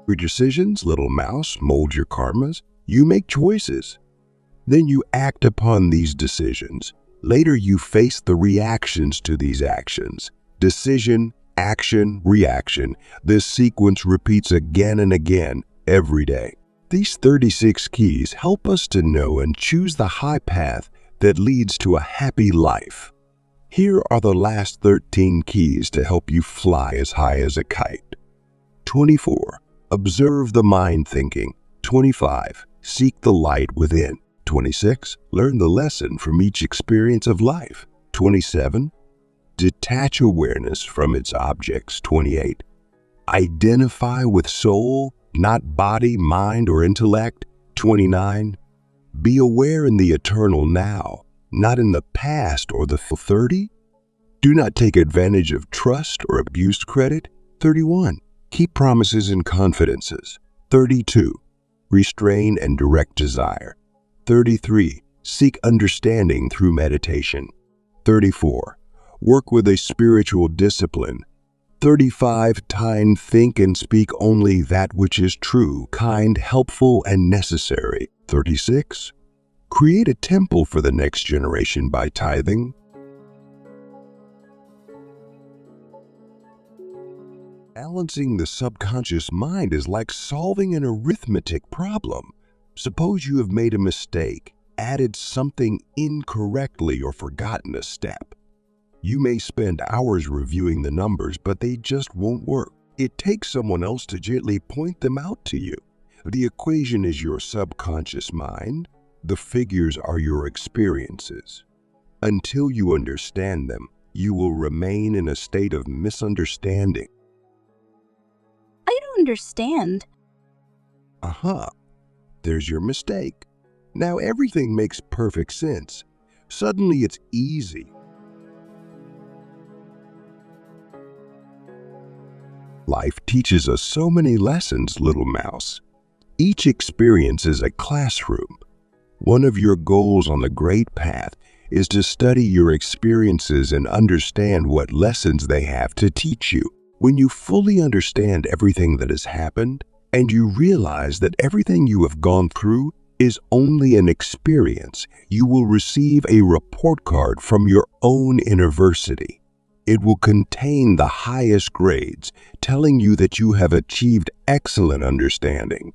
Your decisions, little mouse, mold your karmas. You make choices. Then you act upon these decisions. Later you face the reactions to these actions. Decision, action, reaction. This sequence repeats again and again every day. These 36 keys help us to know and choose the high path that leads to a happy life. Here are the last 13 keys to help you fly as high as a kite. 24. Observe the mind thinking. 25. Seek the light within. 26. Learn the lesson from each experience of life. 27. Detach awareness from its objects. 28. Identify with soul, not body, mind, or intellect. 29. Be aware in the eternal now, not in the past or the 30. Do not take advantage of trust or abused credit. 31. Keep promises and confidences. 32. Restrain and direct desire. 33. Seek understanding through meditation. 34. Work with a spiritual discipline. 35. Think and speak only that which is true, kind, helpful, and necessary. 36. Create a temple for the next generation by tithing. Balancing the subconscious mind is like solving an arithmetic problem. Suppose you have made a mistake, added something incorrectly, or forgotten a step. You may spend hours reviewing the numbers, but they just won't work. It takes someone else to gently point them out to you. The equation is your subconscious mind. The figures are your experiences. Until you understand them, you will remain in a state of misunderstanding. I don't understand. There's your mistake. Now everything makes perfect sense. Suddenly it's easy. Life teaches us so many lessons, little mouse. Each experience is a classroom. One of your goals on the great path is to study your experiences and understand what lessons they have to teach you. When you fully understand everything that has happened, and you realize that everything you have gone through is only an experience, you will receive a report card from your own university. It will contain the highest grades, telling you that you have achieved excellent understanding.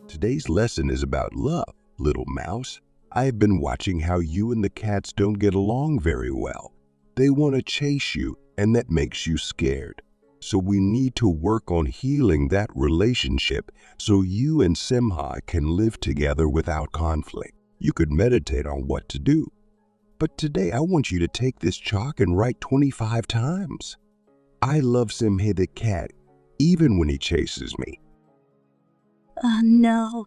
Today's lesson is about love, little mouse. I have been watching how you and the cats don't get along very well. They want to chase you, and that makes you scared. So we need to work on healing that relationship so you and Simha can live together without conflict. You could meditate on what to do. But today I want you to take this chalk and write 25 times. I love Simha the cat, even when he chases me. No.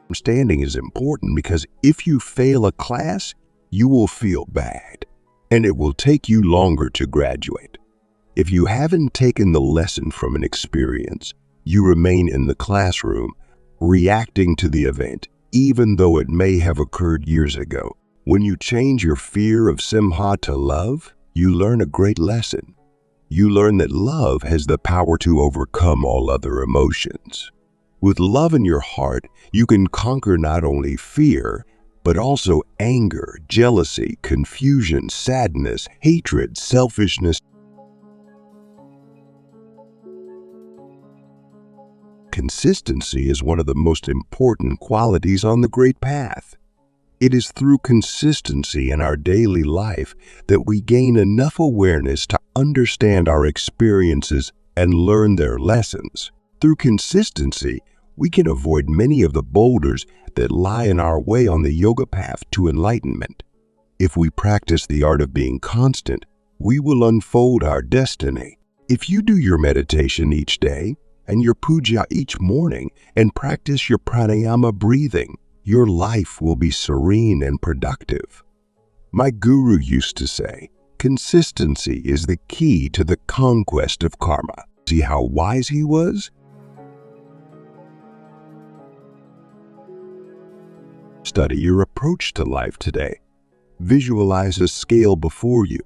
Understanding is important because if you fail a class, you will feel bad, and it will take you longer to graduate. If you haven't taken the lesson from an experience, you remain in the classroom, reacting to the event, even though it may have occurred years ago. When you change your fear of Simha to love, you learn a great lesson. You learn that love has the power to overcome all other emotions. With love in your heart, you can conquer not only fear, but also anger, jealousy, confusion, sadness, hatred, selfishness. Consistency is one of the most important qualities on the great path. It is through consistency in our daily life that we gain enough awareness to understand our experiences and learn their lessons. Through consistency, we can avoid many of the boulders that lie in our way on the yoga path to enlightenment. If we practice the art of being constant, we will unfold our destiny. If you do your meditation each day and your puja each morning and practice your pranayama breathing, your life will be serene and productive. My guru used to say, consistency is the key to the conquest of karma. See how wise he was? Study your approach to life today. Visualize a scale before you.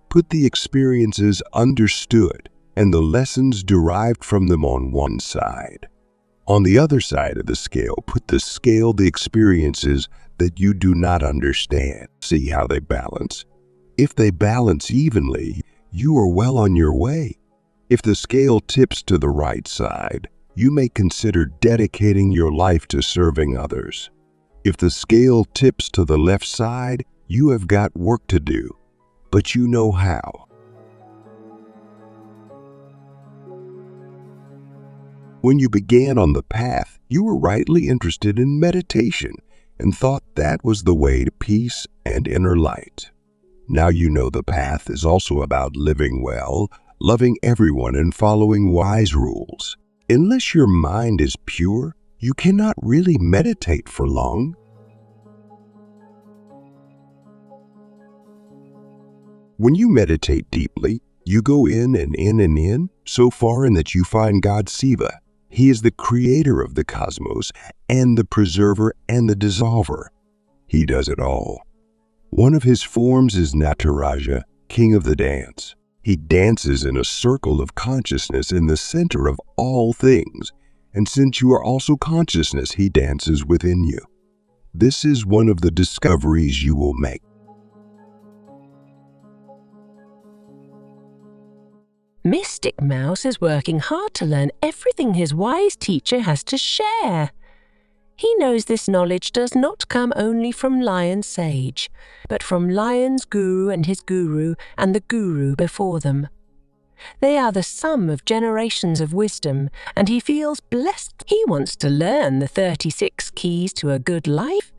Put the experiences understood and the lessons derived from them on one side. On the other side of the scale, put the experiences that you do not understand. See how they balance. If they balance evenly, you are well on your way. If the scale tips to the right side, you may consider dedicating your life to serving others. If the scale tips to the left side, you have got work to do, but you know how. When you began on the path, you were rightly interested in meditation and thought that was the way to peace and inner light. Now you know the path is also about living well, loving everyone, and following wise rules. Unless your mind is pure, you cannot really meditate for long. When you meditate deeply, you go in and in and in, so far in that you find God Siva. He is the creator of the cosmos and the preserver and the dissolver. He does it all. One of his forms is Nataraja, king of the dance. He dances in a circle of consciousness in the center of all things, and since you are also consciousness, he dances within you. This is one of the discoveries you will make. Mystic Mouse is working hard to learn everything his wise teacher has to share. He knows this knowledge does not come only from Lion Sage, but from Lion's guru and his guru and the guru before them. They are the sum of generations of wisdom, and he feels blessed. He wants to learn the 36 keys to a good life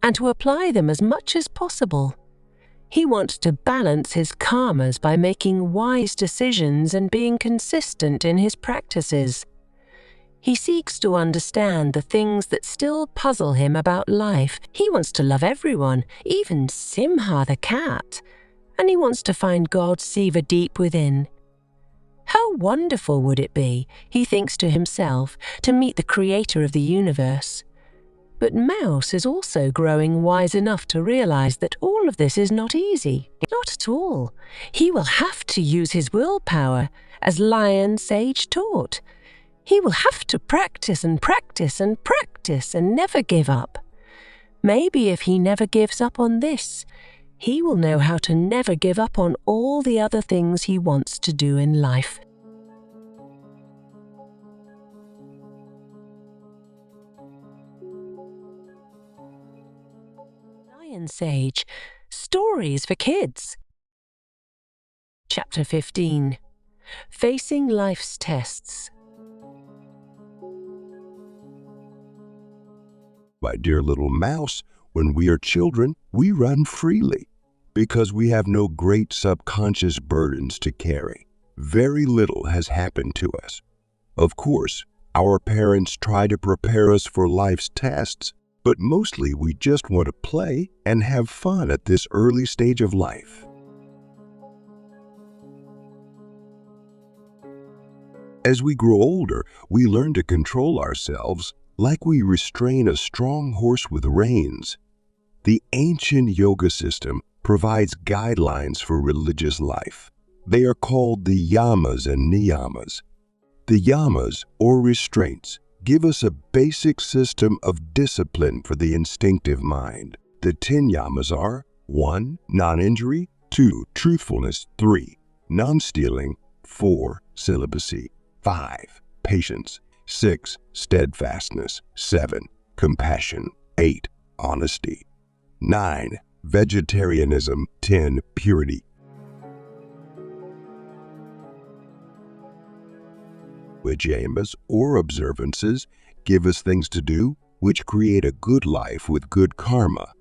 and to apply them as much as possible. He wants to balance his karmas by making wise decisions and being consistent in his practices. He seeks to understand the things that still puzzle him about life. He wants to love everyone, even Simha the cat, and he wants to find God Siva deep within. How wonderful would it be, he thinks to himself, to meet the creator of the universe. But Mouse is also growing wise enough to realize that all of this is not easy. Not at all. He will have to use his willpower, as Lion Sage taught. He will have to practice and practice and practice and never give up. Maybe if he never gives up on this, he will know how to never give up on all the other things he wants to do in life. Lion Sage, Stories for Kids. Chapter 15. Facing Life's Tests. My dear little mouse, when we are children, we run freely because we have no great subconscious burdens to carry. Very little has happened to us. Of course, our parents try to prepare us for life's tests, but mostly we just want to play and have fun at this early stage of life. As we grow older, we learn to control ourselves like we restrain a strong horse with reins. The ancient yoga system provides guidelines for religious life. They are called the yamas and niyamas. The yamas, or restraints, give us a basic system of discipline for the instinctive mind. The 10 yamas are 1. Non-injury, 2. Truthfulness, 3. Non-stealing, 4. Celibacy, 5. Patience, 6. Steadfastness. 7. Compassion. 8. Honesty. 9. Vegetarianism. 10. Purity. Yamas or observances give us things to do which create a good life with good karma.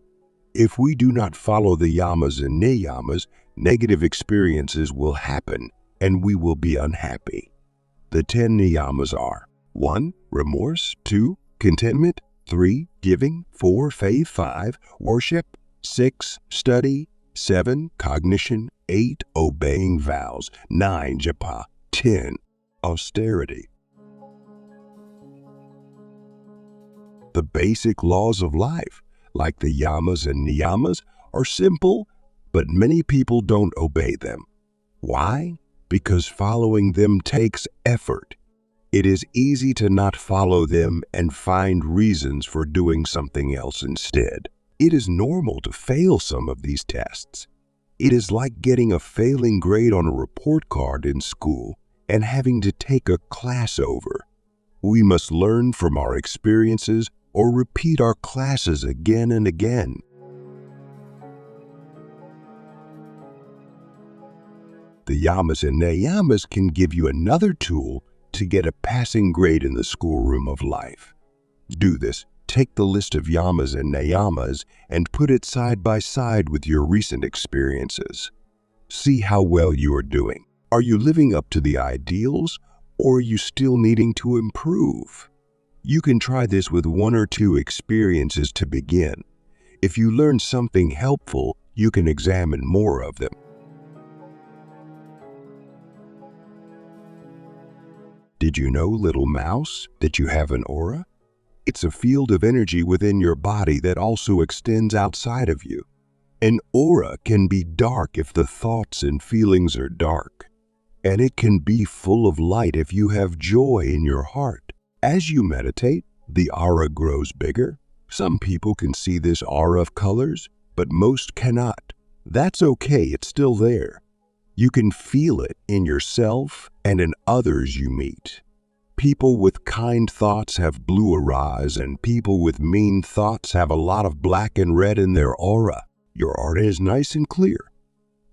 If we do not follow the yamas and niyamas, negative experiences will happen and we will be unhappy. The 10 niyamas are 1. Remorse. 2. Contentment. 3. Giving. 4. Faith. 5. Worship. 6. Study. 7. Cognition. 8. Obeying vows. 9. Japa. 10. Austerity. The basic laws of life, like the yamas and niyamas, are simple, but many people don't obey them. Why? Because following them takes effort. It is easy to not follow them and find reasons for doing something else instead. It is normal to fail some of these tests. It is like getting a failing grade on a report card in school and having to take a class over. We must learn from our experiences or repeat our classes again and again. The yamas and niyamas can give you another tool to get a passing grade in the schoolroom of life. Do this. Take the list of yamas and niyamas and put it side by side with your recent experiences. See how well you are doing. Are you living up to the ideals, or are you still needing to improve? You can try this with 1 or 2 experiences to begin. If you learn something helpful, you can examine more of them. Did you know, little mouse, that you have an aura? It's a field of energy within your body that also extends outside of you. An aura can be dark if the thoughts and feelings are dark, and it can be full of light if you have joy in your heart. As you meditate, the aura grows bigger. Some people can see this aura of colors, but most cannot. That's okay, it's still there. You can feel it in yourself and in others you meet. People with kind thoughts have blue auras, and people with mean thoughts have a lot of black and red in their aura. Your aura is nice and clear.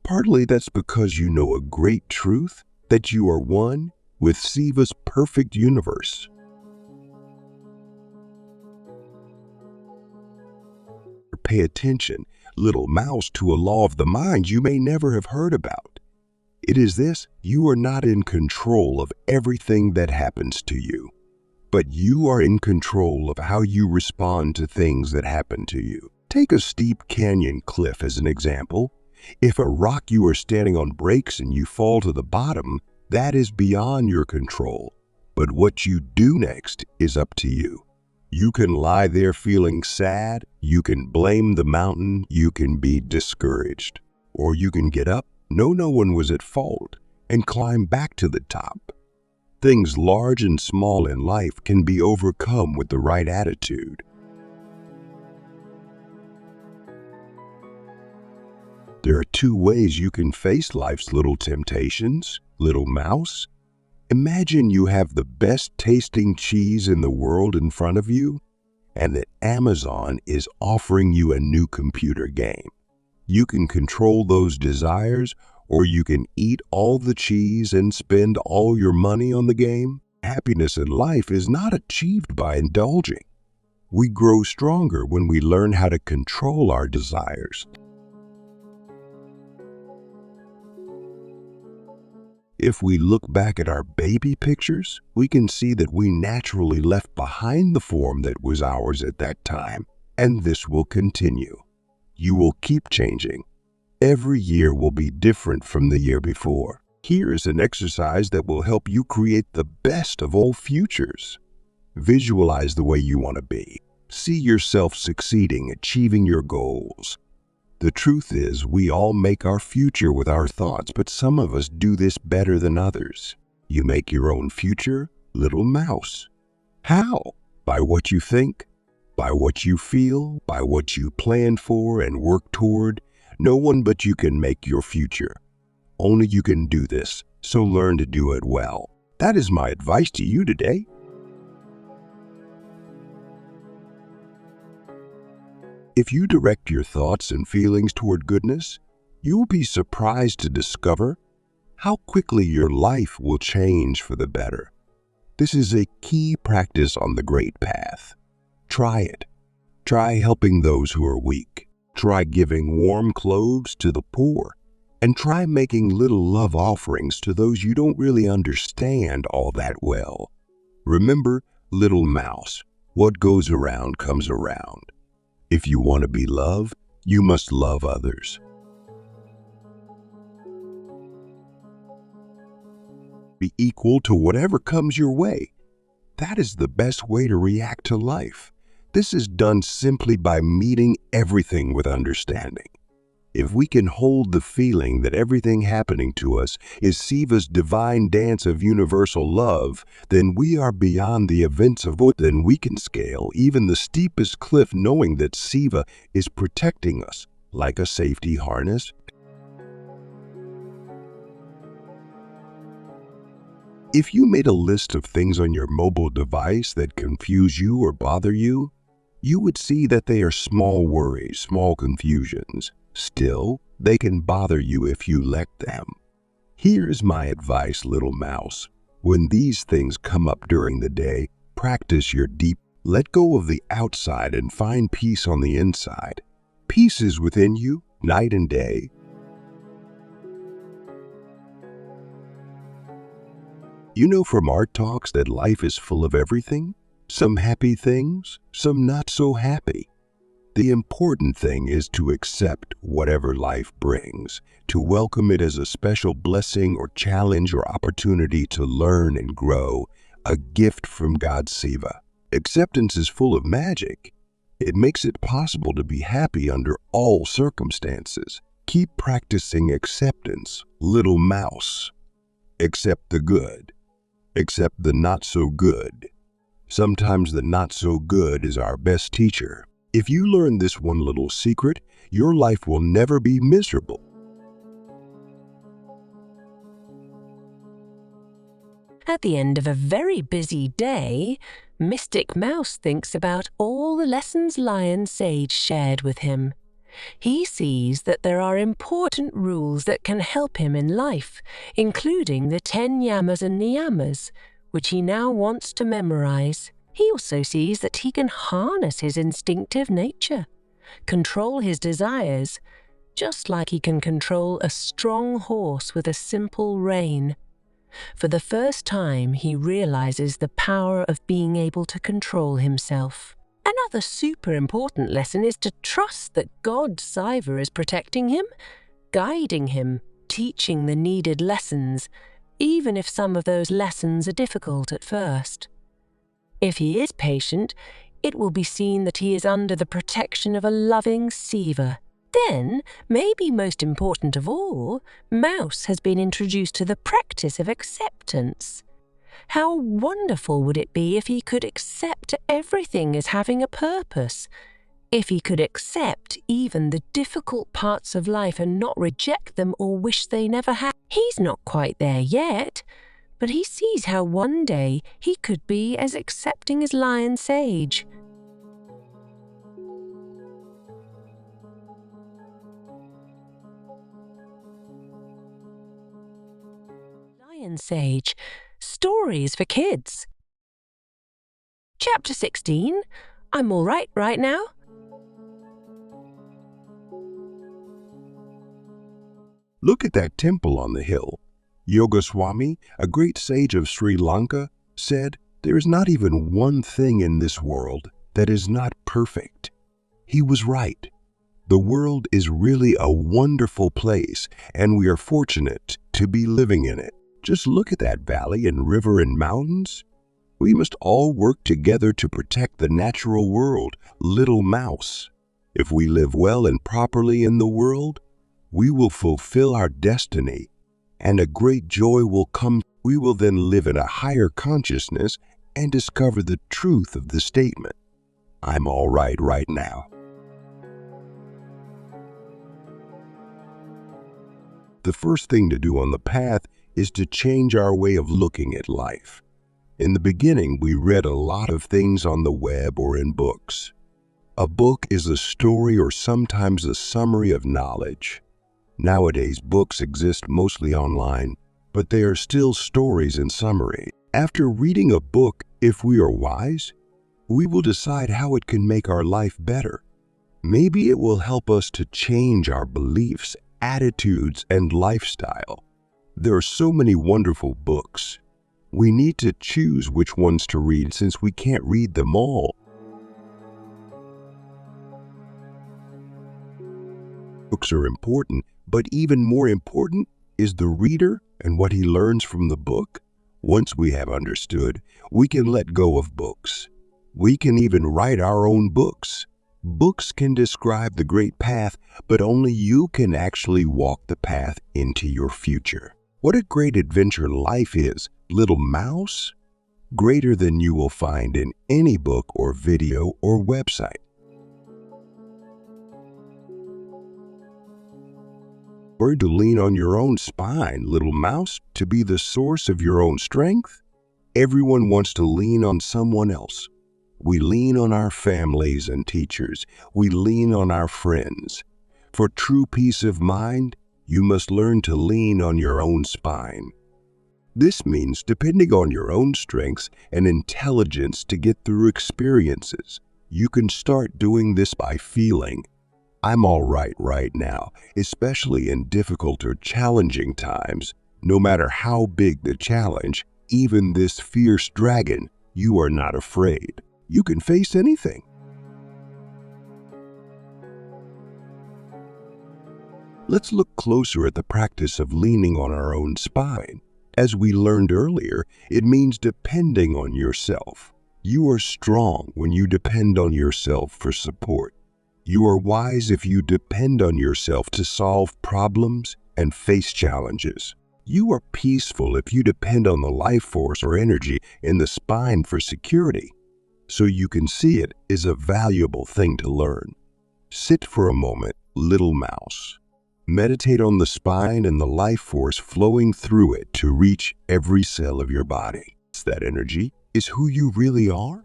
Partly that's because you know a great truth, that you are one with Siva's perfect universe. Pay attention, little mouse, to a law of the mind you may never have heard about. It is this: you are not in control of everything that happens to you, but you are in control of how you respond to things that happen to you. Take a steep canyon cliff as an example. If a rock you are standing on breaks and you fall to the bottom, that is beyond your control. But what you do next is up to you. You can lie there feeling sad, you can blame the mountain, you can be discouraged, or you can get up, know no one was at fault, and climb back to the top. Things large and small in life can be overcome with the right attitude. There are 2 ways you can face life's little temptations, little mouse. Imagine you have the best tasting cheese in the world in front of you, and that Amazon is offering you a new computer game. You can control those desires, or you can eat all the cheese and spend all your money on the game. Happiness in life is not achieved by indulging. We grow stronger when we learn how to control our desires. If we look back at our baby pictures, we can see that we naturally left behind the form that was ours at that time, and this will continue. You will keep changing. Every year will be different from the year before. Here is an exercise that will help you create the best of all futures. Visualize the way you want to be. See yourself succeeding, achieving your goals. The truth is, we all make our future with our thoughts, but some of us do this better than others. You make your own future, little mouse. How? By what you think, by what you feel, by what you plan for and work toward. No one but you can make your future. Only you can do this, so learn to do it well. That is my advice to you today. If you direct your thoughts and feelings toward goodness, you will be surprised to discover how quickly your life will change for the better. This is a key practice on the great path. Try it. Try helping those who are weak. Try giving warm clothes to the poor. And try making little love offerings to those you don't really understand all that well. Remember, little mouse, what goes around comes around. If you want to be loved, you must love others. Be equal to whatever comes your way. That is the best way to react to life. This is done simply by meeting everything with understanding. If we can hold the feeling that everything happening to us is Siva's divine dance of universal love, then we are beyond the events of what then we can scale even the steepest cliff knowing that Siva is protecting us like a safety harness. If you made a list of things on your mobile device that confuse you or bother you, you would see that they are small worries, small confusions. Still, they can bother you if you let them. Here's my advice, little mouse. When these things come up during the day, practice your deep. Let go of the outside and find peace on the inside. Peace is within you, night and day. You know from our talks that life is full of everything. Some happy things, some not so happy. The important thing is to accept whatever life brings, to welcome it as a special blessing or challenge or opportunity to learn and grow, a gift from God Siva. Acceptance is full of magic. It makes it possible to be happy under all circumstances. Keep practicing acceptance, little mouse. Accept the good. Accept the not so good. Sometimes the not so good is our best teacher. If you learn this one little secret, your life will never be miserable. At the end of a very busy day, Mystic Mouse thinks about all the lessons Lion Sage shared with him. He sees that there are important rules that can help him in life, including the 10 yamas and niyamas, which he now wants to memorize. He also sees that he can harness his instinctive nature, control his desires, just like he can control a strong horse with a simple rein. For the first time, he realizes the power of being able to control himself. Another super important lesson is to trust that God Siva is protecting him, guiding him, teaching the needed lessons, even if some of those lessons are difficult at first. If he is patient, it will be seen that he is under the protection of a loving Siva. Then, maybe most important of all, Mouse has been introduced to the practice of acceptance. How wonderful would it be if he could accept everything as having a purpose? If he could accept even the difficult parts of life and not reject them or wish they never had. He's not quite there yet, but he sees how one day he could be as accepting as Lion Sage. Lion Sage, Stories for Kids. Chapter 16, I'm all right now. Look at that temple on the hill. Yogaswami, a great sage of Sri Lanka, said, "There is not even one thing in this world that is not perfect." He was right. The world is really a wonderful place, and we are fortunate to be living in it. Just look at that valley and river and mountains. We must all work together to protect the natural world, little mouse. If we live well and properly in the world, we will fulfill our destiny, and a great joy will come. We will then live in a higher consciousness and discover the truth of the statement, "I'm all right now." The first thing to do on the path is to change our way of looking at life. In the beginning, we read a lot of things on the web or in books. A book is a story or sometimes a summary of knowledge. Nowadays, books exist mostly online, but they are still stories and summary. After reading a book, if we are wise, we will decide how it can make our life better. Maybe it will help us to change our beliefs, attitudes, and lifestyle. There are so many wonderful books. We need to choose which ones to read since we can't read them all. Books are important, but even more important is the reader and what he learns from the book. Once we have understood, we can let go of books. We can even write our own books. Books can describe the great path, but only you can actually walk the path into your future. What a great adventure life is, little mouse! Greater than you will find in any book or video or website. Or to lean on your own spine, little mouse, to be the source of your own strength? Everyone wants to lean on someone else. We lean on our families and teachers. We lean on our friends. For true peace of mind, you must learn to lean on your own spine. This means depending on your own strengths and intelligence to get through experiences. You can start doing this by feeling, I'm all right now, especially in difficult or challenging times. No matter how big the challenge, even this fierce dragon, you are not afraid. You can face anything. Let's look closer at the practice of leaning on our own spine. As we learned earlier, it means depending on yourself. You are strong when you depend on yourself for support. You are wise if you depend on yourself to solve problems and face challenges. You are peaceful if you depend on the life force or energy in the spine for security. So you can see it is a valuable thing to learn. Sit for a moment, little mouse. Meditate on the spine and the life force flowing through it to reach every cell of your body. That energy is who you really are.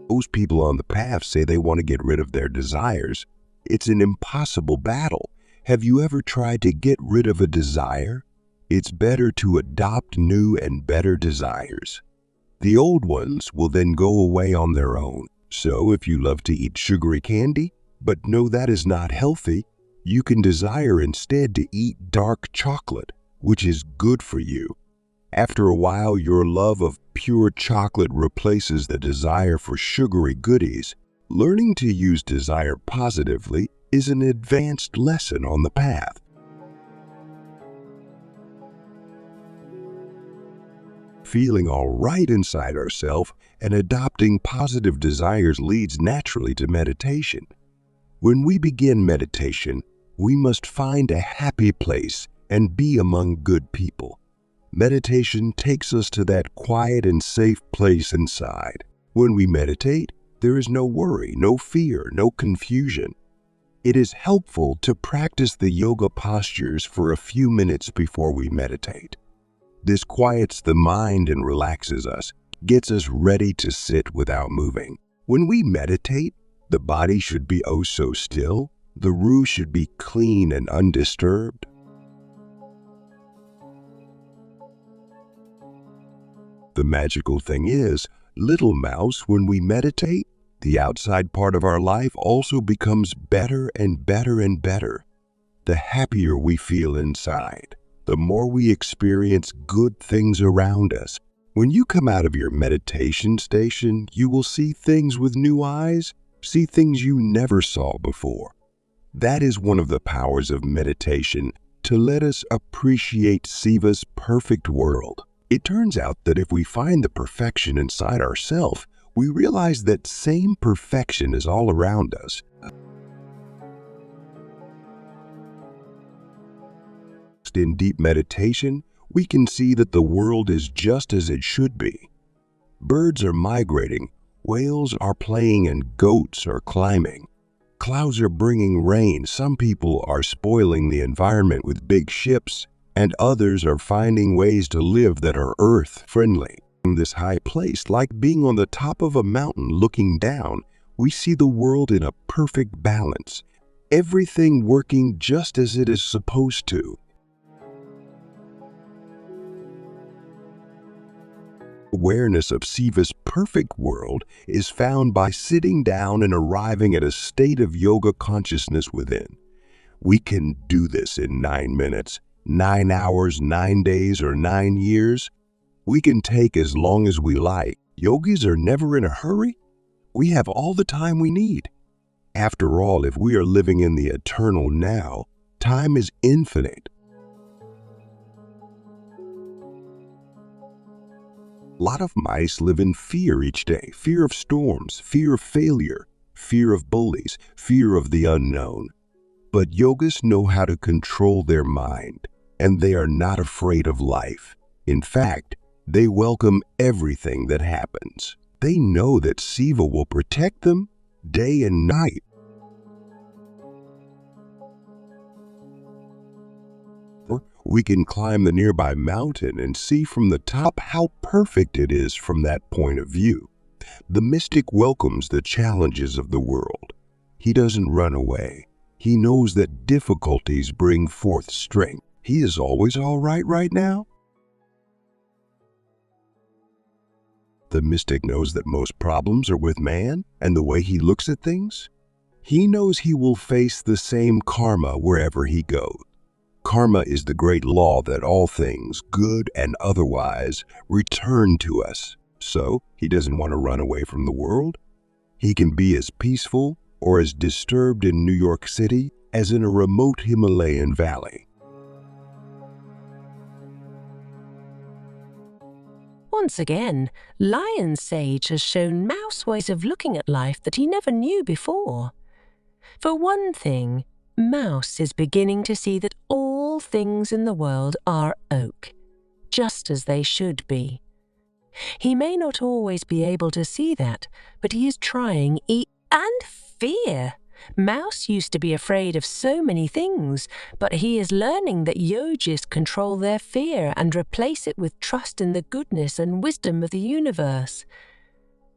Most people on the path say they want to get rid of their desires. It's an impossible battle. Have you ever tried to get rid of a desire? It's better to adopt new and better desires. The old ones will then go away on their own. So if you love to eat sugary candy, but know that is not healthy, you can desire instead to eat dark chocolate, which is good for you. After a while, your love of pure chocolate replaces the desire for sugary goodies. Learning to use desire positively is an advanced lesson on the path. Feeling all right inside ourselves and adopting positive desires leads naturally to meditation. When we begin meditation, we must find a happy place and be among good people. Meditation takes us to that quiet and safe place inside. When we meditate, there is no worry, no fear, no confusion. It is helpful to practice the yoga postures for a few minutes before we meditate. This quiets the mind and relaxes us, gets us ready to sit without moving. When we meditate, the body should be oh so still. The room should be clean and undisturbed. The magical thing is, little mouse, when we meditate, the outside part of our life also becomes better and better and better. The happier we feel inside, the more we experience good things around us. When you come out of your meditation station, you will see things with new eyes, see things you never saw before. That is one of the powers of meditation, to let us appreciate Siva's perfect world. It turns out that if we find the perfection inside ourselves, we realize that same perfection is all around us. In deep meditation, we can see that the world is just as it should be. Birds are migrating, whales are playing, and goats are climbing. Clouds are bringing rain. Some people are spoiling the environment with big ships, and others are finding ways to live that are earth-friendly. From this high place, like being on the top of a mountain looking down, we see the world in a perfect balance, everything working just as it is supposed to. Awareness of Siva's perfect world is found by sitting down and arriving at a state of yoga consciousness within. We can do this in 9 minutes, 9 hours, 9 days, or 9 years. We can take as long as we like. Yogis are never in a hurry. We have all the time we need. After all, if we are living in the eternal now, time is infinite. A lot of mice live in fear each day. Fear of storms, fear of failure, fear of bullies, fear of the unknown. But yogis know how to control their mind, and they are not afraid of life. In fact, they welcome everything that happens. They know that Siva will protect them day and night. We can climb the nearby mountain and see from the top how perfect it is from that point of view. The mystic welcomes the challenges of the world. He doesn't run away. He knows that difficulties bring forth strength. He is always all right now. The mystic knows that most problems are with man and the way he looks at things. He knows he will face the same karma wherever he goes. Karma is the great law that all things, good and otherwise, return to us. So, he doesn't want to run away from the world. He can be as peaceful or as disturbed in New York City as in a remote Himalayan valley. Once again, Lion Sage has shown Mouse ways of looking at life that he never knew before. For one thing, Mouse is beginning to see that all things in the world are oak, just as they should be. He may not always be able to see that, but he is trying. And fear! Mouse used to be afraid of so many things, but he is learning that yogis control their fear and replace it with trust in the goodness and wisdom of the universe.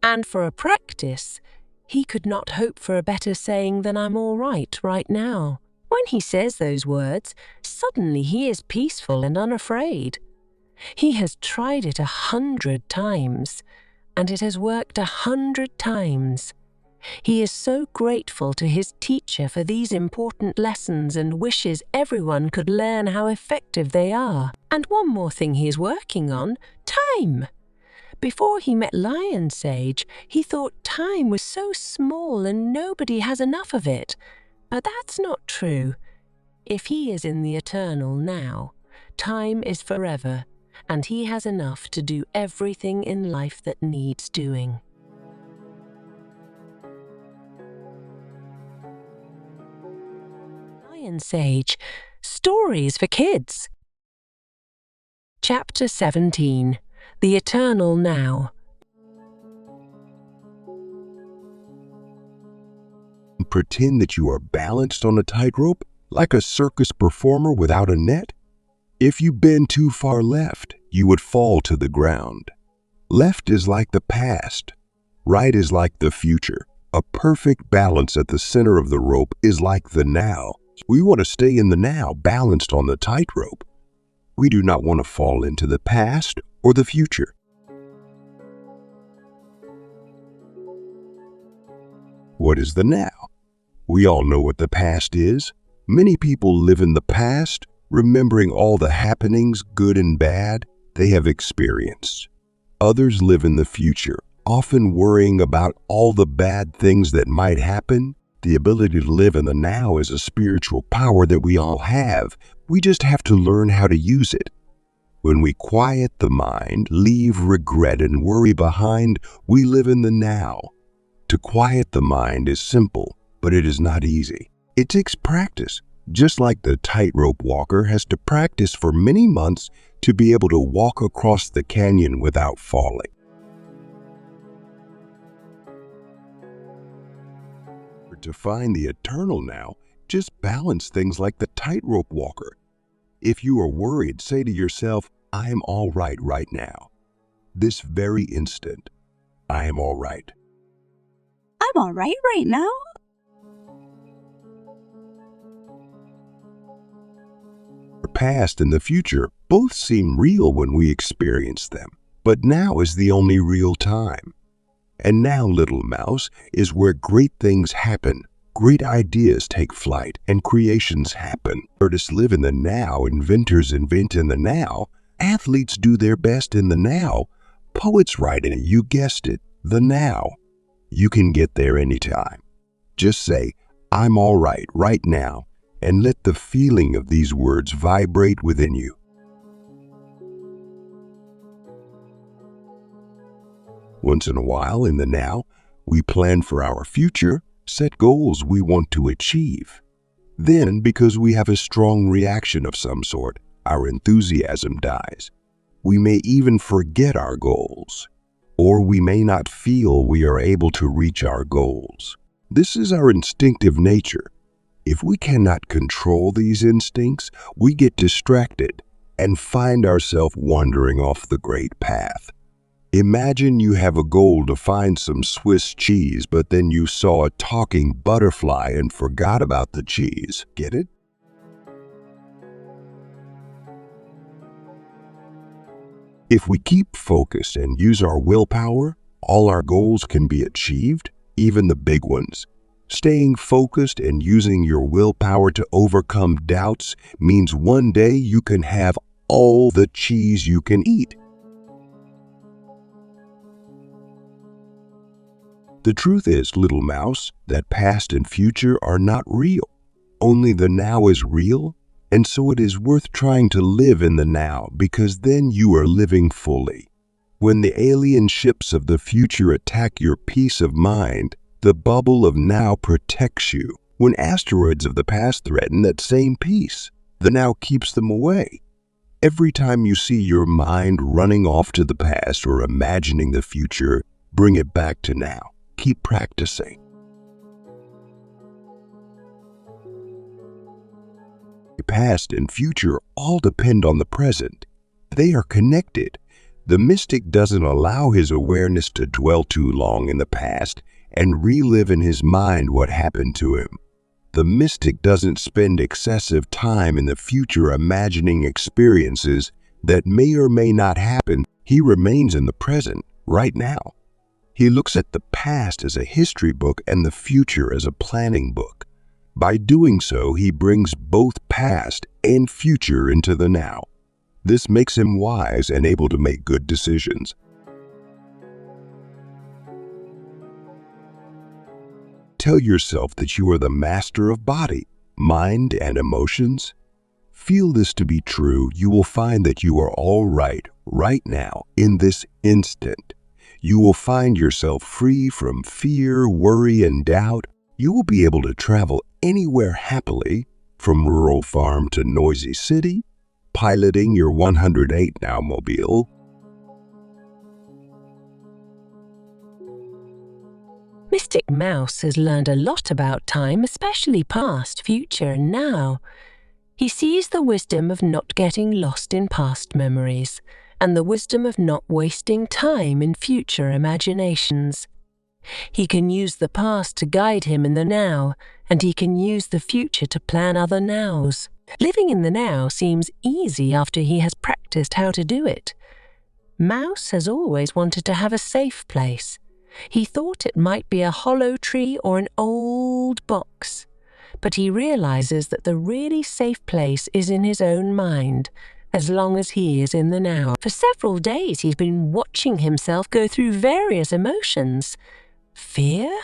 And for a practice, he could not hope for a better saying than "I'm all right now." When he says those words, suddenly he is peaceful and unafraid. He has tried it 100 times, and it has worked 100 times. He is so grateful to his teacher for these important lessons and wishes everyone could learn how effective they are. And one more thing he is working on: time. Before he met Lion Sage, he thought time was so small and nobody has enough of it. But that's not true. If he is in the eternal now, time is forever, and he has enough to do everything in life that needs doing. Lion Sage, Stories for Kids. Chapter 17, The Eternal Now. Pretend that you are balanced on a tightrope like a circus performer without a net. If you bend too far left, you would fall to the ground. Left is like the past. Right is like the future. A perfect balance at the center of the rope is like the now. We want to stay in the now, balanced on the tightrope. We do not want to fall into the past or the future. What is the now? We all know what the past is. Many people live in the past, remembering all the happenings, good and bad, they have experienced. Others live in the future, often worrying about all the bad things that might happen. The ability to live in the now is a spiritual power that we all have. We just have to learn how to use it. When we quiet the mind, leave regret and worry behind, we live in the now. To quiet the mind is simple, but it is not easy. It takes practice, just like the tightrope walker has to practice for many months to be able to walk across the canyon without falling. To find the eternal now, just balance things like the tightrope walker. If you are worried, say to yourself, "I am all right now." this very instant. I am all right. I'm all right now. The past and the future both seem real when we experience them, but now is the only real time. And now, little mouse, is where great things happen. Great ideas take flight and creations happen. Artists live in the now, inventors invent in the now, athletes do their best in the now, poets write in, you guessed it, the now. You can get there anytime. Just say, I'm all right now, and let the feeling of these words vibrate within you. Once in a while, in the now, we plan for our future, set goals we want to achieve. Then, because we have a strong reaction of some sort, our enthusiasm dies. We may even forget our goals, or we may not feel we are able to reach our goals. This is our instinctive nature. If we cannot control these instincts, we get distracted and find ourselves wandering off the great path. Imagine you have a goal to find some Swiss cheese, but then you saw a talking butterfly and forgot about the cheese. Get it? If we keep focused and use our willpower, all our goals can be achieved, even the big ones. Staying focused and using your willpower to overcome doubts means one day you can have all the cheese you can eat. The truth is, little mouse, that past and future are not real. Only the now is real, and so it is worth trying to live in the now, because then you are living fully. When the alien ships of the future attack your peace of mind, the bubble of now protects you. When asteroids of the past threaten that same peace, the now keeps them away. Every time you see your mind running off to the past or imagining the future, bring it back to now. Keep practicing. The past and future all depend on the present. They are connected. The mystic doesn't allow his awareness to dwell too long in the past and relive in his mind what happened to him. The mystic doesn't spend excessive time in the future imagining experiences that may or may not happen. He remains in the present, right now. He looks at the past as a history book and the future as a planning book. By doing so, he brings both past and future into the now. This makes him wise and able to make good decisions. Tell yourself that you are the master of body, mind, and emotions. Feel this to be true. You will find that you are all right now, in this instant. You will find yourself free from fear, worry, and doubt. You will be able to travel anywhere happily, from rural farm to noisy city, piloting your 108 now mobile. Mystic Mouse has learned a lot about time, especially past, future, and now. He sees the wisdom of not getting lost in past memories, and the wisdom of not wasting time in future imaginations. He can use the past to guide him in the now, and he can use the future to plan other nows. Living in the now seems easy after he has practiced how to do it. Mouse has always wanted to have a safe place. He thought it might be a hollow tree or an old box, but he realizes that the really safe place is in his own mind, as long as he is in the now. For several days he's been watching himself go through various emotions: fear,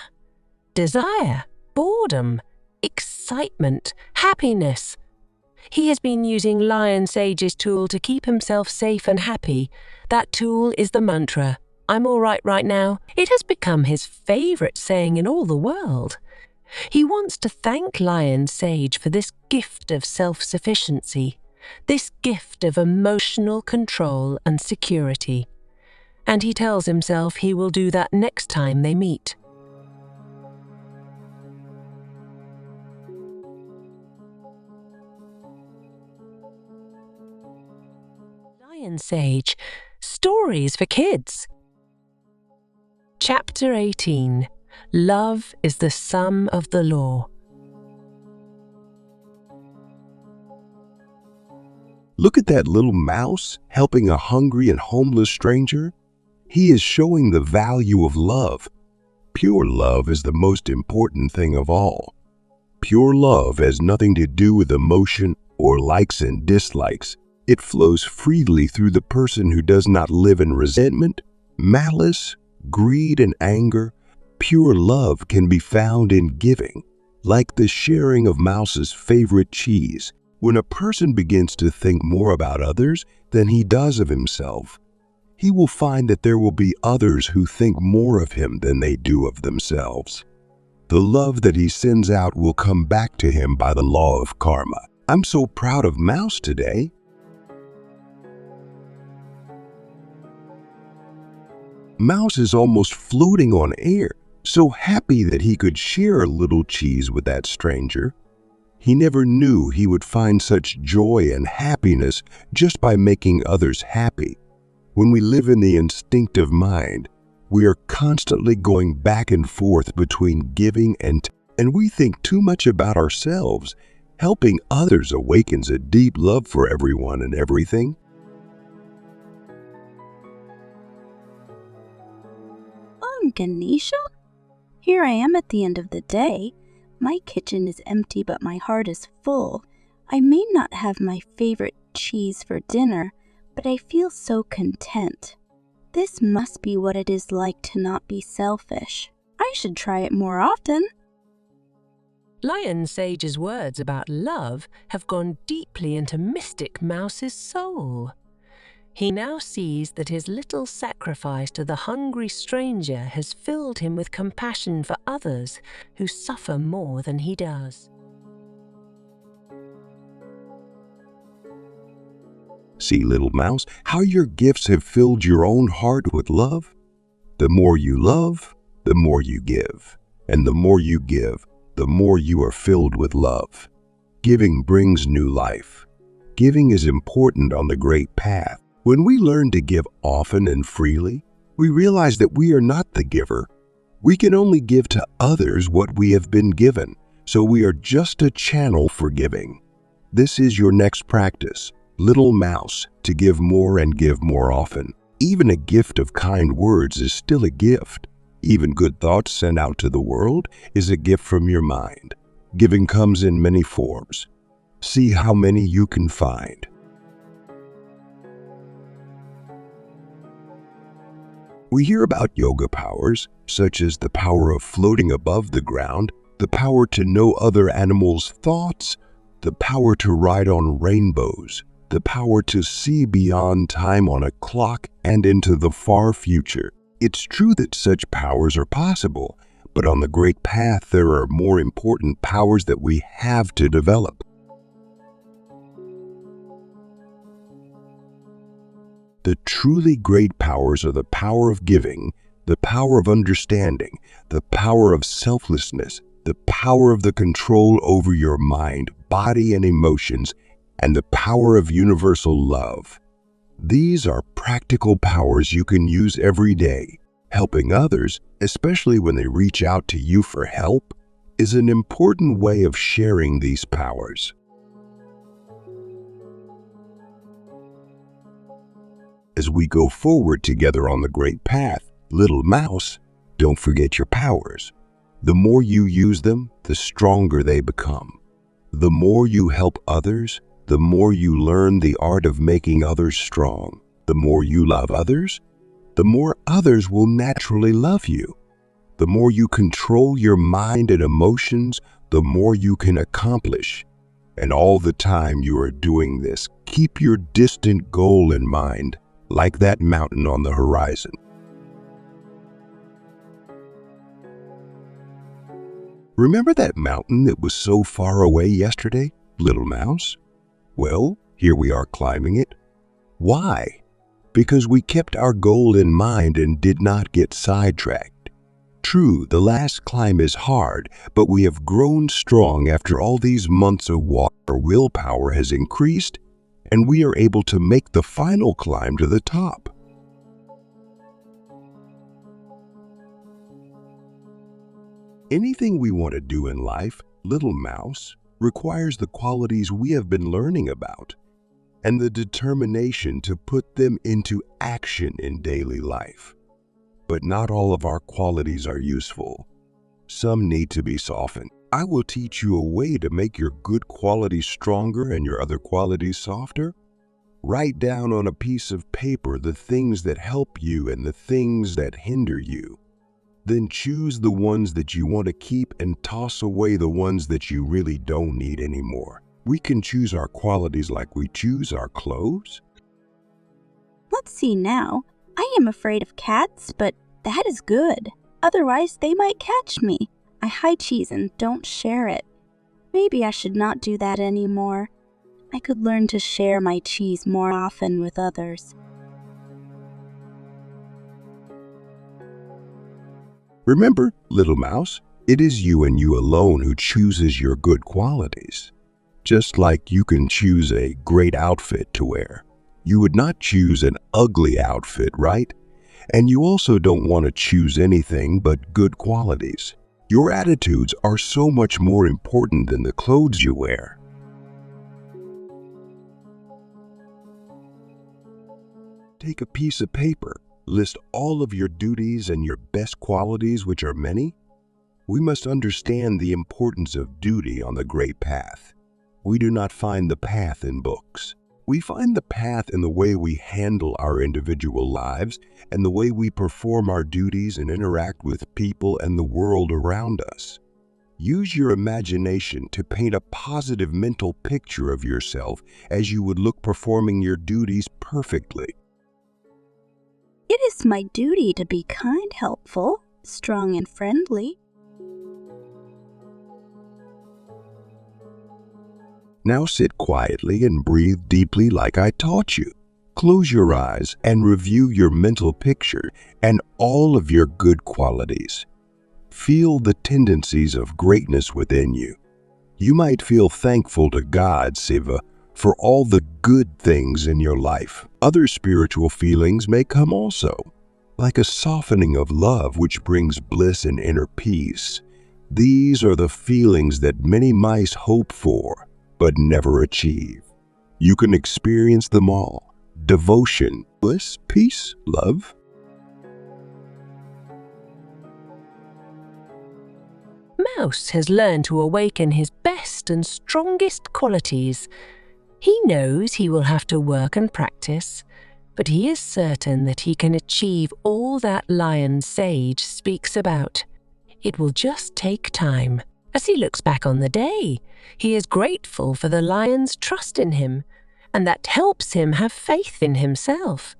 desire, boredom, excitement, happiness. He has been using Lion Sage's tool to keep himself safe and happy. That tool is the mantra, "I'm all right now." It has become his favorite saying in all the world. He wants to thank Lion Sage for this gift of self-sufficiency, this gift of emotional control and security. And he tells himself he will do that next time they meet. Lion Sage stories for kids. Chapter 18. Love is the sum of the law. Look at that little mouse helping a hungry and homeless stranger. He is showing the value of love. Pure love is the most important thing of all. Pure love has nothing to do with emotion or likes and dislikes. It flows freely through the person who does not live in resentment, malice, greed, and anger. Pure love can be found in giving, like the sharing of Mouse's favorite cheese. When a person begins to think more about others than he does of himself, he will find that there will be others who think more of him than they do of themselves. The love that he sends out will come back to him by the law of karma. I'm so proud of Mouse today. Mouse is almost floating on air, so happy that he could share a little cheese with that stranger. He never knew he would find such joy and happiness just by making others happy. When we live in the instinctive mind, we are constantly going back and forth between giving and we think too much about ourselves. Helping others awakens a deep love for everyone and everything. Ganesha? Here I am at the end of the day. My kitchen is empty, but my heart is full. I may not have my favorite cheese for dinner, but I feel so content. This must be what it is like to not be selfish. I should try it more often. Lion Sage's words about love have gone deeply into Mystic Mouse's soul. He now sees that his little sacrifice to the hungry stranger has filled him with compassion for others who suffer more than he does. See, little mouse, how your gifts have filled your own heart with love? The more you love, the more you give. And the more you give, the more you are filled with love. Giving brings new life. Giving is important on the great path. When we learn to give often and freely, we realize that we are not the giver. We can only give to others what we have been given, so we are just a channel for giving. This is your next practice, little mouse, to give more and give more often. Even a gift of kind words is still a gift. Even good thoughts sent out to the world is a gift from your mind. Giving comes in many forms. See how many you can find. We hear about yoga powers, such as the power of floating above the ground, the power to know other animals' thoughts, the power to ride on rainbows, the power to see beyond time on a clock and into the far future. It's true that such powers are possible, but on the great path there are more important powers that we have to develop. The truly great powers are the power of giving, the power of understanding, the power of selflessness, the power of the control over your mind, body, and emotions, and the power of universal love. These are practical powers you can use every day. Helping others, especially when they reach out to you for help, is an important way of sharing these powers. As we go forward together on the great path, little mouse, don't forget your powers. The more you use them, the stronger they become. The more you help others, the more you learn the art of making others strong. The more you love others, the more others will naturally love you. The more you control your mind and emotions, the more you can accomplish. And all the time you are doing this, keep your distant goal in mind, like that mountain on the horizon. Remember that mountain that was so far away yesterday, little mouse? Well, here we are climbing it. Why? Because we kept our goal in mind and did not get sidetracked. True, the last climb is hard, but we have grown strong after all these months of walk. Our willpower has increased, and we are able to make the final climb to the top. Anything we want to do in life, little mouse, requires the qualities we have been learning about and the determination to put them into action in daily life. But not all of our qualities are useful. Some need to be softened. I will teach you a way to make your good qualities stronger and your other qualities softer. Write down on a piece of paper the things that help you and the things that hinder you. Then choose the ones that you want to keep and toss away the ones that you really don't need anymore. We can choose our qualities like we choose our clothes. Let's see now. I am afraid of cats, but that is good. Otherwise, they might catch me. I hide cheese and don't share it. Maybe I should not do that anymore. I could learn to share my cheese more often with others. Remember, little mouse, it is you and you alone who chooses your good qualities. Just like you can choose a great outfit to wear, you would not choose an ugly outfit, right? And you also don't want to choose anything but good qualities. Your attitudes are so much more important than the clothes you wear. Take a piece of paper. List all of your duties and your best qualities, which are many. We must understand the importance of duty on the great path. We do not find the path in books. We find the path in the way we handle our individual lives and the way we perform our duties and interact with people and the world around us. Use your imagination to paint a positive mental picture of yourself as you would look performing your duties perfectly. It is my duty to be kind, helpful, strong, and friendly. Now sit quietly and breathe deeply like I taught you. Close your eyes and review your mental picture and all of your good qualities. Feel the tendencies of greatness within you. You might feel thankful to God, Siva, for all the good things in your life. Other spiritual feelings may come also, like a softening of love which brings bliss and inner peace. These are the feelings that many mice hope for, but never achieve. You can experience them all: devotion, bliss, peace, love. Mouse has learned to awaken his best and strongest qualities. He knows he will have to work and practice, but he is certain that he can achieve all that Lion Sage speaks about. It will just take time. As he looks back on the day, he is grateful for the lion's trust in him, and that helps him have faith in himself.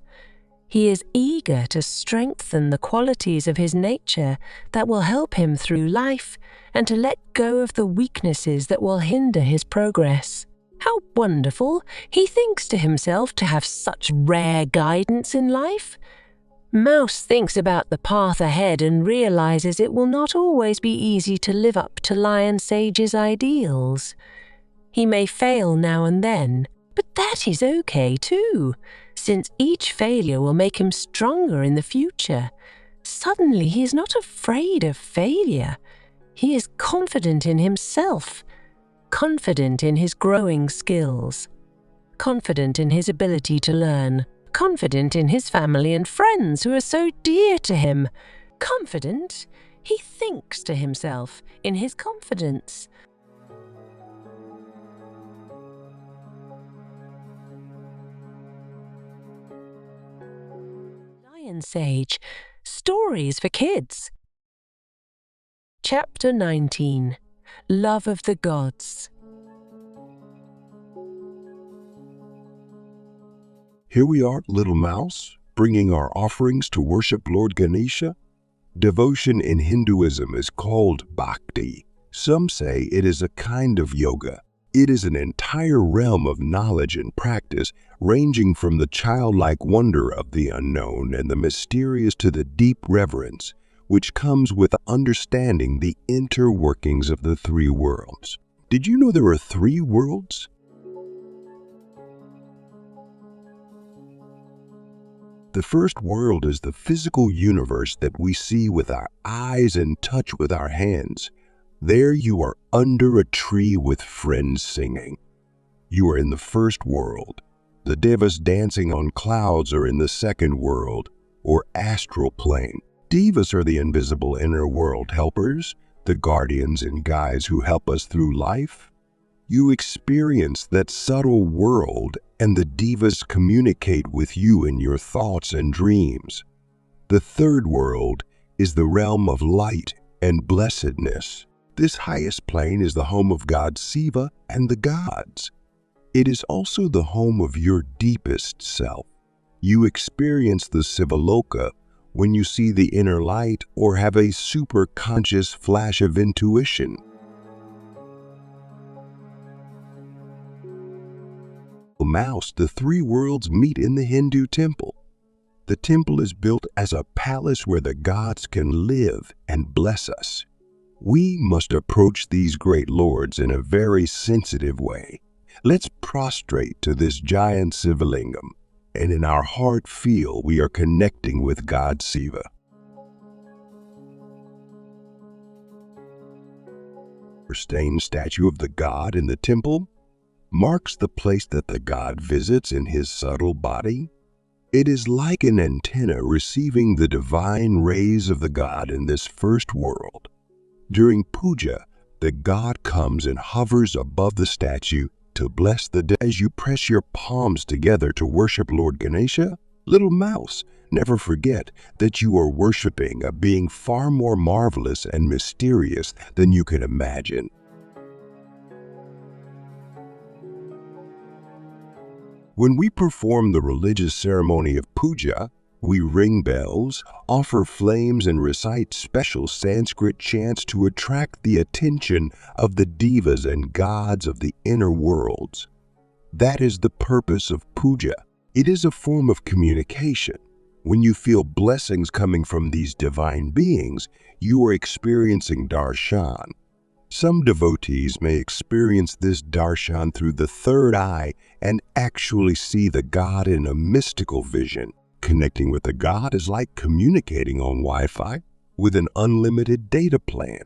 He is eager to strengthen the qualities of his nature that will help him through life and to let go of the weaknesses that will hinder his progress. How wonderful, he thinks to himself, to have such rare guidance in life. Mouse thinks about the path ahead and realizes it will not always be easy to live up to Lion Sage's ideals. He may fail now and then, but that is okay too, since each failure will make him stronger in the future. Suddenly he is not afraid of failure. He is confident in himself, confident in his growing skills, confident in his ability to learn, confident in his family and friends who are so dear to him. Confident, he thinks to himself in his confidence. Lion Sage, Stories for Kids. Chapter 19. Love of the Gods. Here we are, little mouse, bringing our offerings to worship Lord Ganesha. Devotion in Hinduism is called bhakti. Some say it is a kind of yoga. It is an entire realm of knowledge and practice, ranging from the childlike wonder of the unknown and the mysterious to the deep reverence, which comes with understanding the interworkings of the three worlds. Did you know there are three worlds? The first world is the physical universe that we see with our eyes and touch with our hands. There you are under a tree with friends singing. You are in the first world. The devas dancing on clouds are in the second world, or astral plane. Devas are the invisible inner world helpers, the guardians and guides who help us through life. You experience that subtle world, and the devas communicate with you in your thoughts and dreams. The third world is the realm of light and blessedness. This highest plane is the home of God Siva and the gods. It is also the home of your deepest self. You experience the Sivaloka when you see the inner light or have a super-conscious flash of intuition. Mouse, the three worlds meet in the Hindu temple. The temple is built as a palace where the gods can live and bless us. We must approach these great lords in a very sensitive way. Let's prostrate to this giant Sivalingam, and in our heart feel we are connecting with God Siva. The stained statue of the god in the temple marks the place that the god visits in his subtle body. It is like an antenna receiving the divine rays of the god in this first world. During puja, the god comes and hovers above the statue to bless the day. As you press your palms together to worship Lord Ganesha, little mouse, never forget that you are worshiping a being far more marvelous and mysterious than you can imagine. When we perform the religious ceremony of puja, we ring bells, offer flames, and recite special Sanskrit chants to attract the attention of the devas and gods of the inner worlds. That is the purpose of puja. It is a form of communication. When you feel blessings coming from these divine beings, you are experiencing darshan. Some devotees may experience this darshan through the third eye and actually see the god in a mystical vision. Connecting with the god is like communicating on Wi-Fi with an unlimited data plan.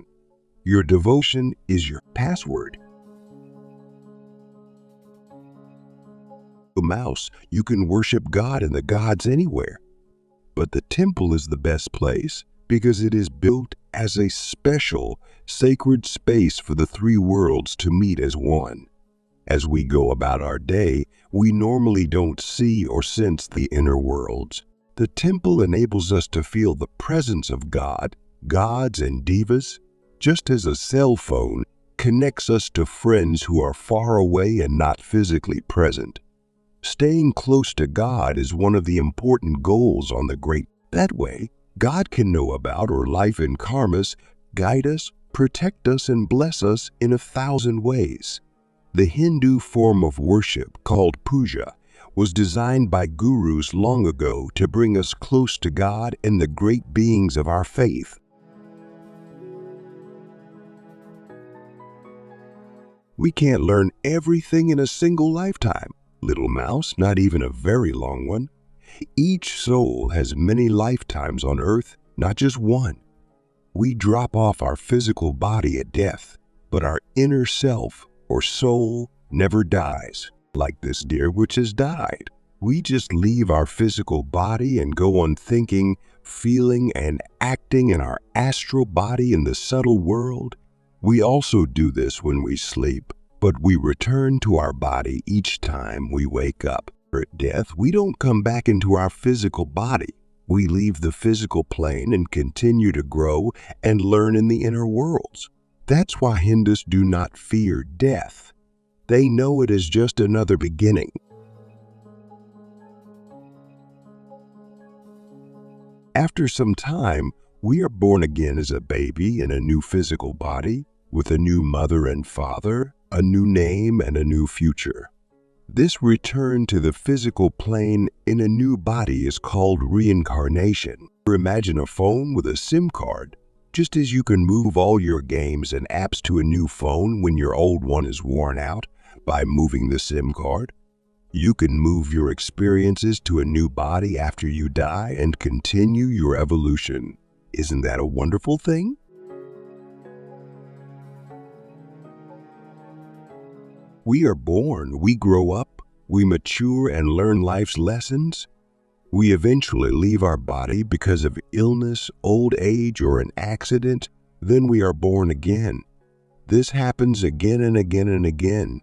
Your devotion is your password. The mouse, you can worship God and the gods anywhere. But the temple is the best place because it is built as a special, sacred space for the three worlds to meet as one. As we go about our day, we normally don't see or sense the inner worlds. The temple enables us to feel the presence of God, gods, and devas, just as a cell phone connects us to friends who are far away and not physically present. Staying close to God is one of the important goals on the Great. That way, God can know about our life in karmas, guide us, protect us, and bless us in 1,000 ways. The Hindu form of worship called puja was designed by gurus long ago to bring us close to God and the great beings of our faith. We can't learn everything in a single lifetime, little mouse, not even a very long one. Each soul has many lifetimes on earth, not just one. We drop off our physical body at death, but our inner self or soul never dies, like this deer which has died. We just leave our physical body and go on thinking, feeling, and acting in our astral body in the subtle world. We also do this when we sleep, but we return to our body each time we wake up. At death, we don't come back into our physical body. We leave the physical plane and continue to grow and learn in the inner worlds. That's why Hindus do not fear death. They know it is just another beginning. After some time, we are born again as a baby in a new physical body, with a new mother and father, a new name, and a new future. This return to the physical plane in a new body is called reincarnation. Imagine a phone with a SIM card. Just as you can move all your games and apps to a new phone when your old one is worn out by moving the SIM card, You can move your experiences to a new body after you die and continue your evolution. Isn't that a wonderful thing? We are born, we grow up, we mature and learn life's lessons. We eventually leave our body because of illness, old age, or an accident. Then we are born again. This happens again and again and again.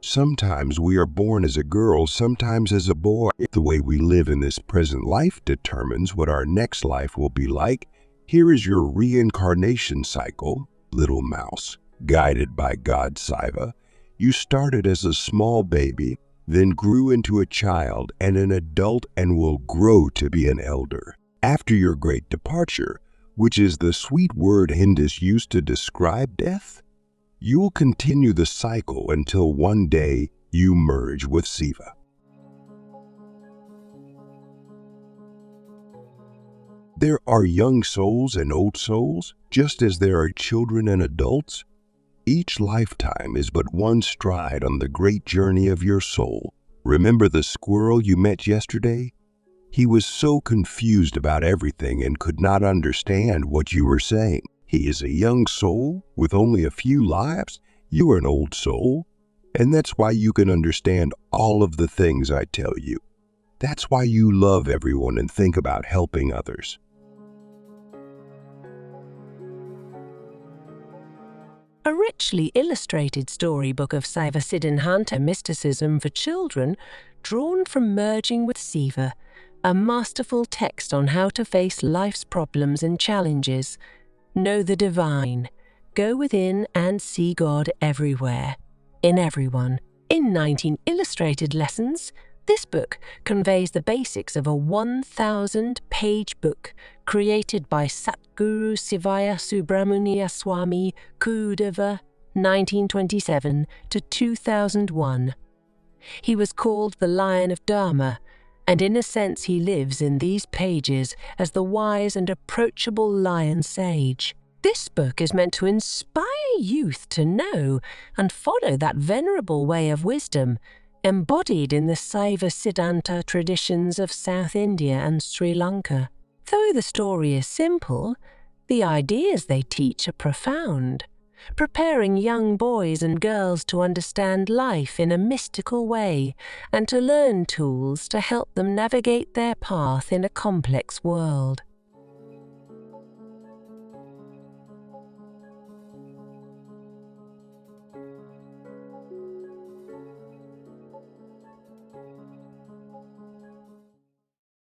Sometimes we are born as a girl, sometimes as a boy. The way we live in this present life determines what our next life will be like. Here is your reincarnation cycle, little mouse, guided by God Saiva. You started as a small baby, then grew into a child and an adult and will grow to be an elder. After your great departure, which is the sweet word Hindus used to describe death, you will continue the cycle until one day you merge with Siva. There are young souls and old souls, just as there are children and adults. Each lifetime is but one stride on the great journey of your soul. Remember the squirrel you met yesterday? He was so confused about everything and could not understand what you were saying. He is a young soul with only a few lives. You are an old soul, and that's why you can understand all of the things I tell you. That's why you love everyone and think about helping others. A richly illustrated storybook of Saiva Siddhanta mysticism for children, drawn from merging with Siva, a masterful text on how to face life's problems and challenges. Know the divine. Go within and see God everywhere, in everyone. In 19 illustrated lessons, this book conveys the basics of a 1,000-page book created by Satguru Sivaya Subramaniya Swami Kudava, 1927 to 2001. He was called the Lion of Dharma, and in a sense he lives in these pages as the wise and approachable lion sage. This book is meant to inspire youth to know and follow that venerable way of wisdom embodied in the Saiva Siddhanta traditions of South India and Sri Lanka. Though the story is simple, the ideas they teach are profound, preparing young boys and girls to understand life in a mystical way and to learn tools to help them navigate their path in a complex world.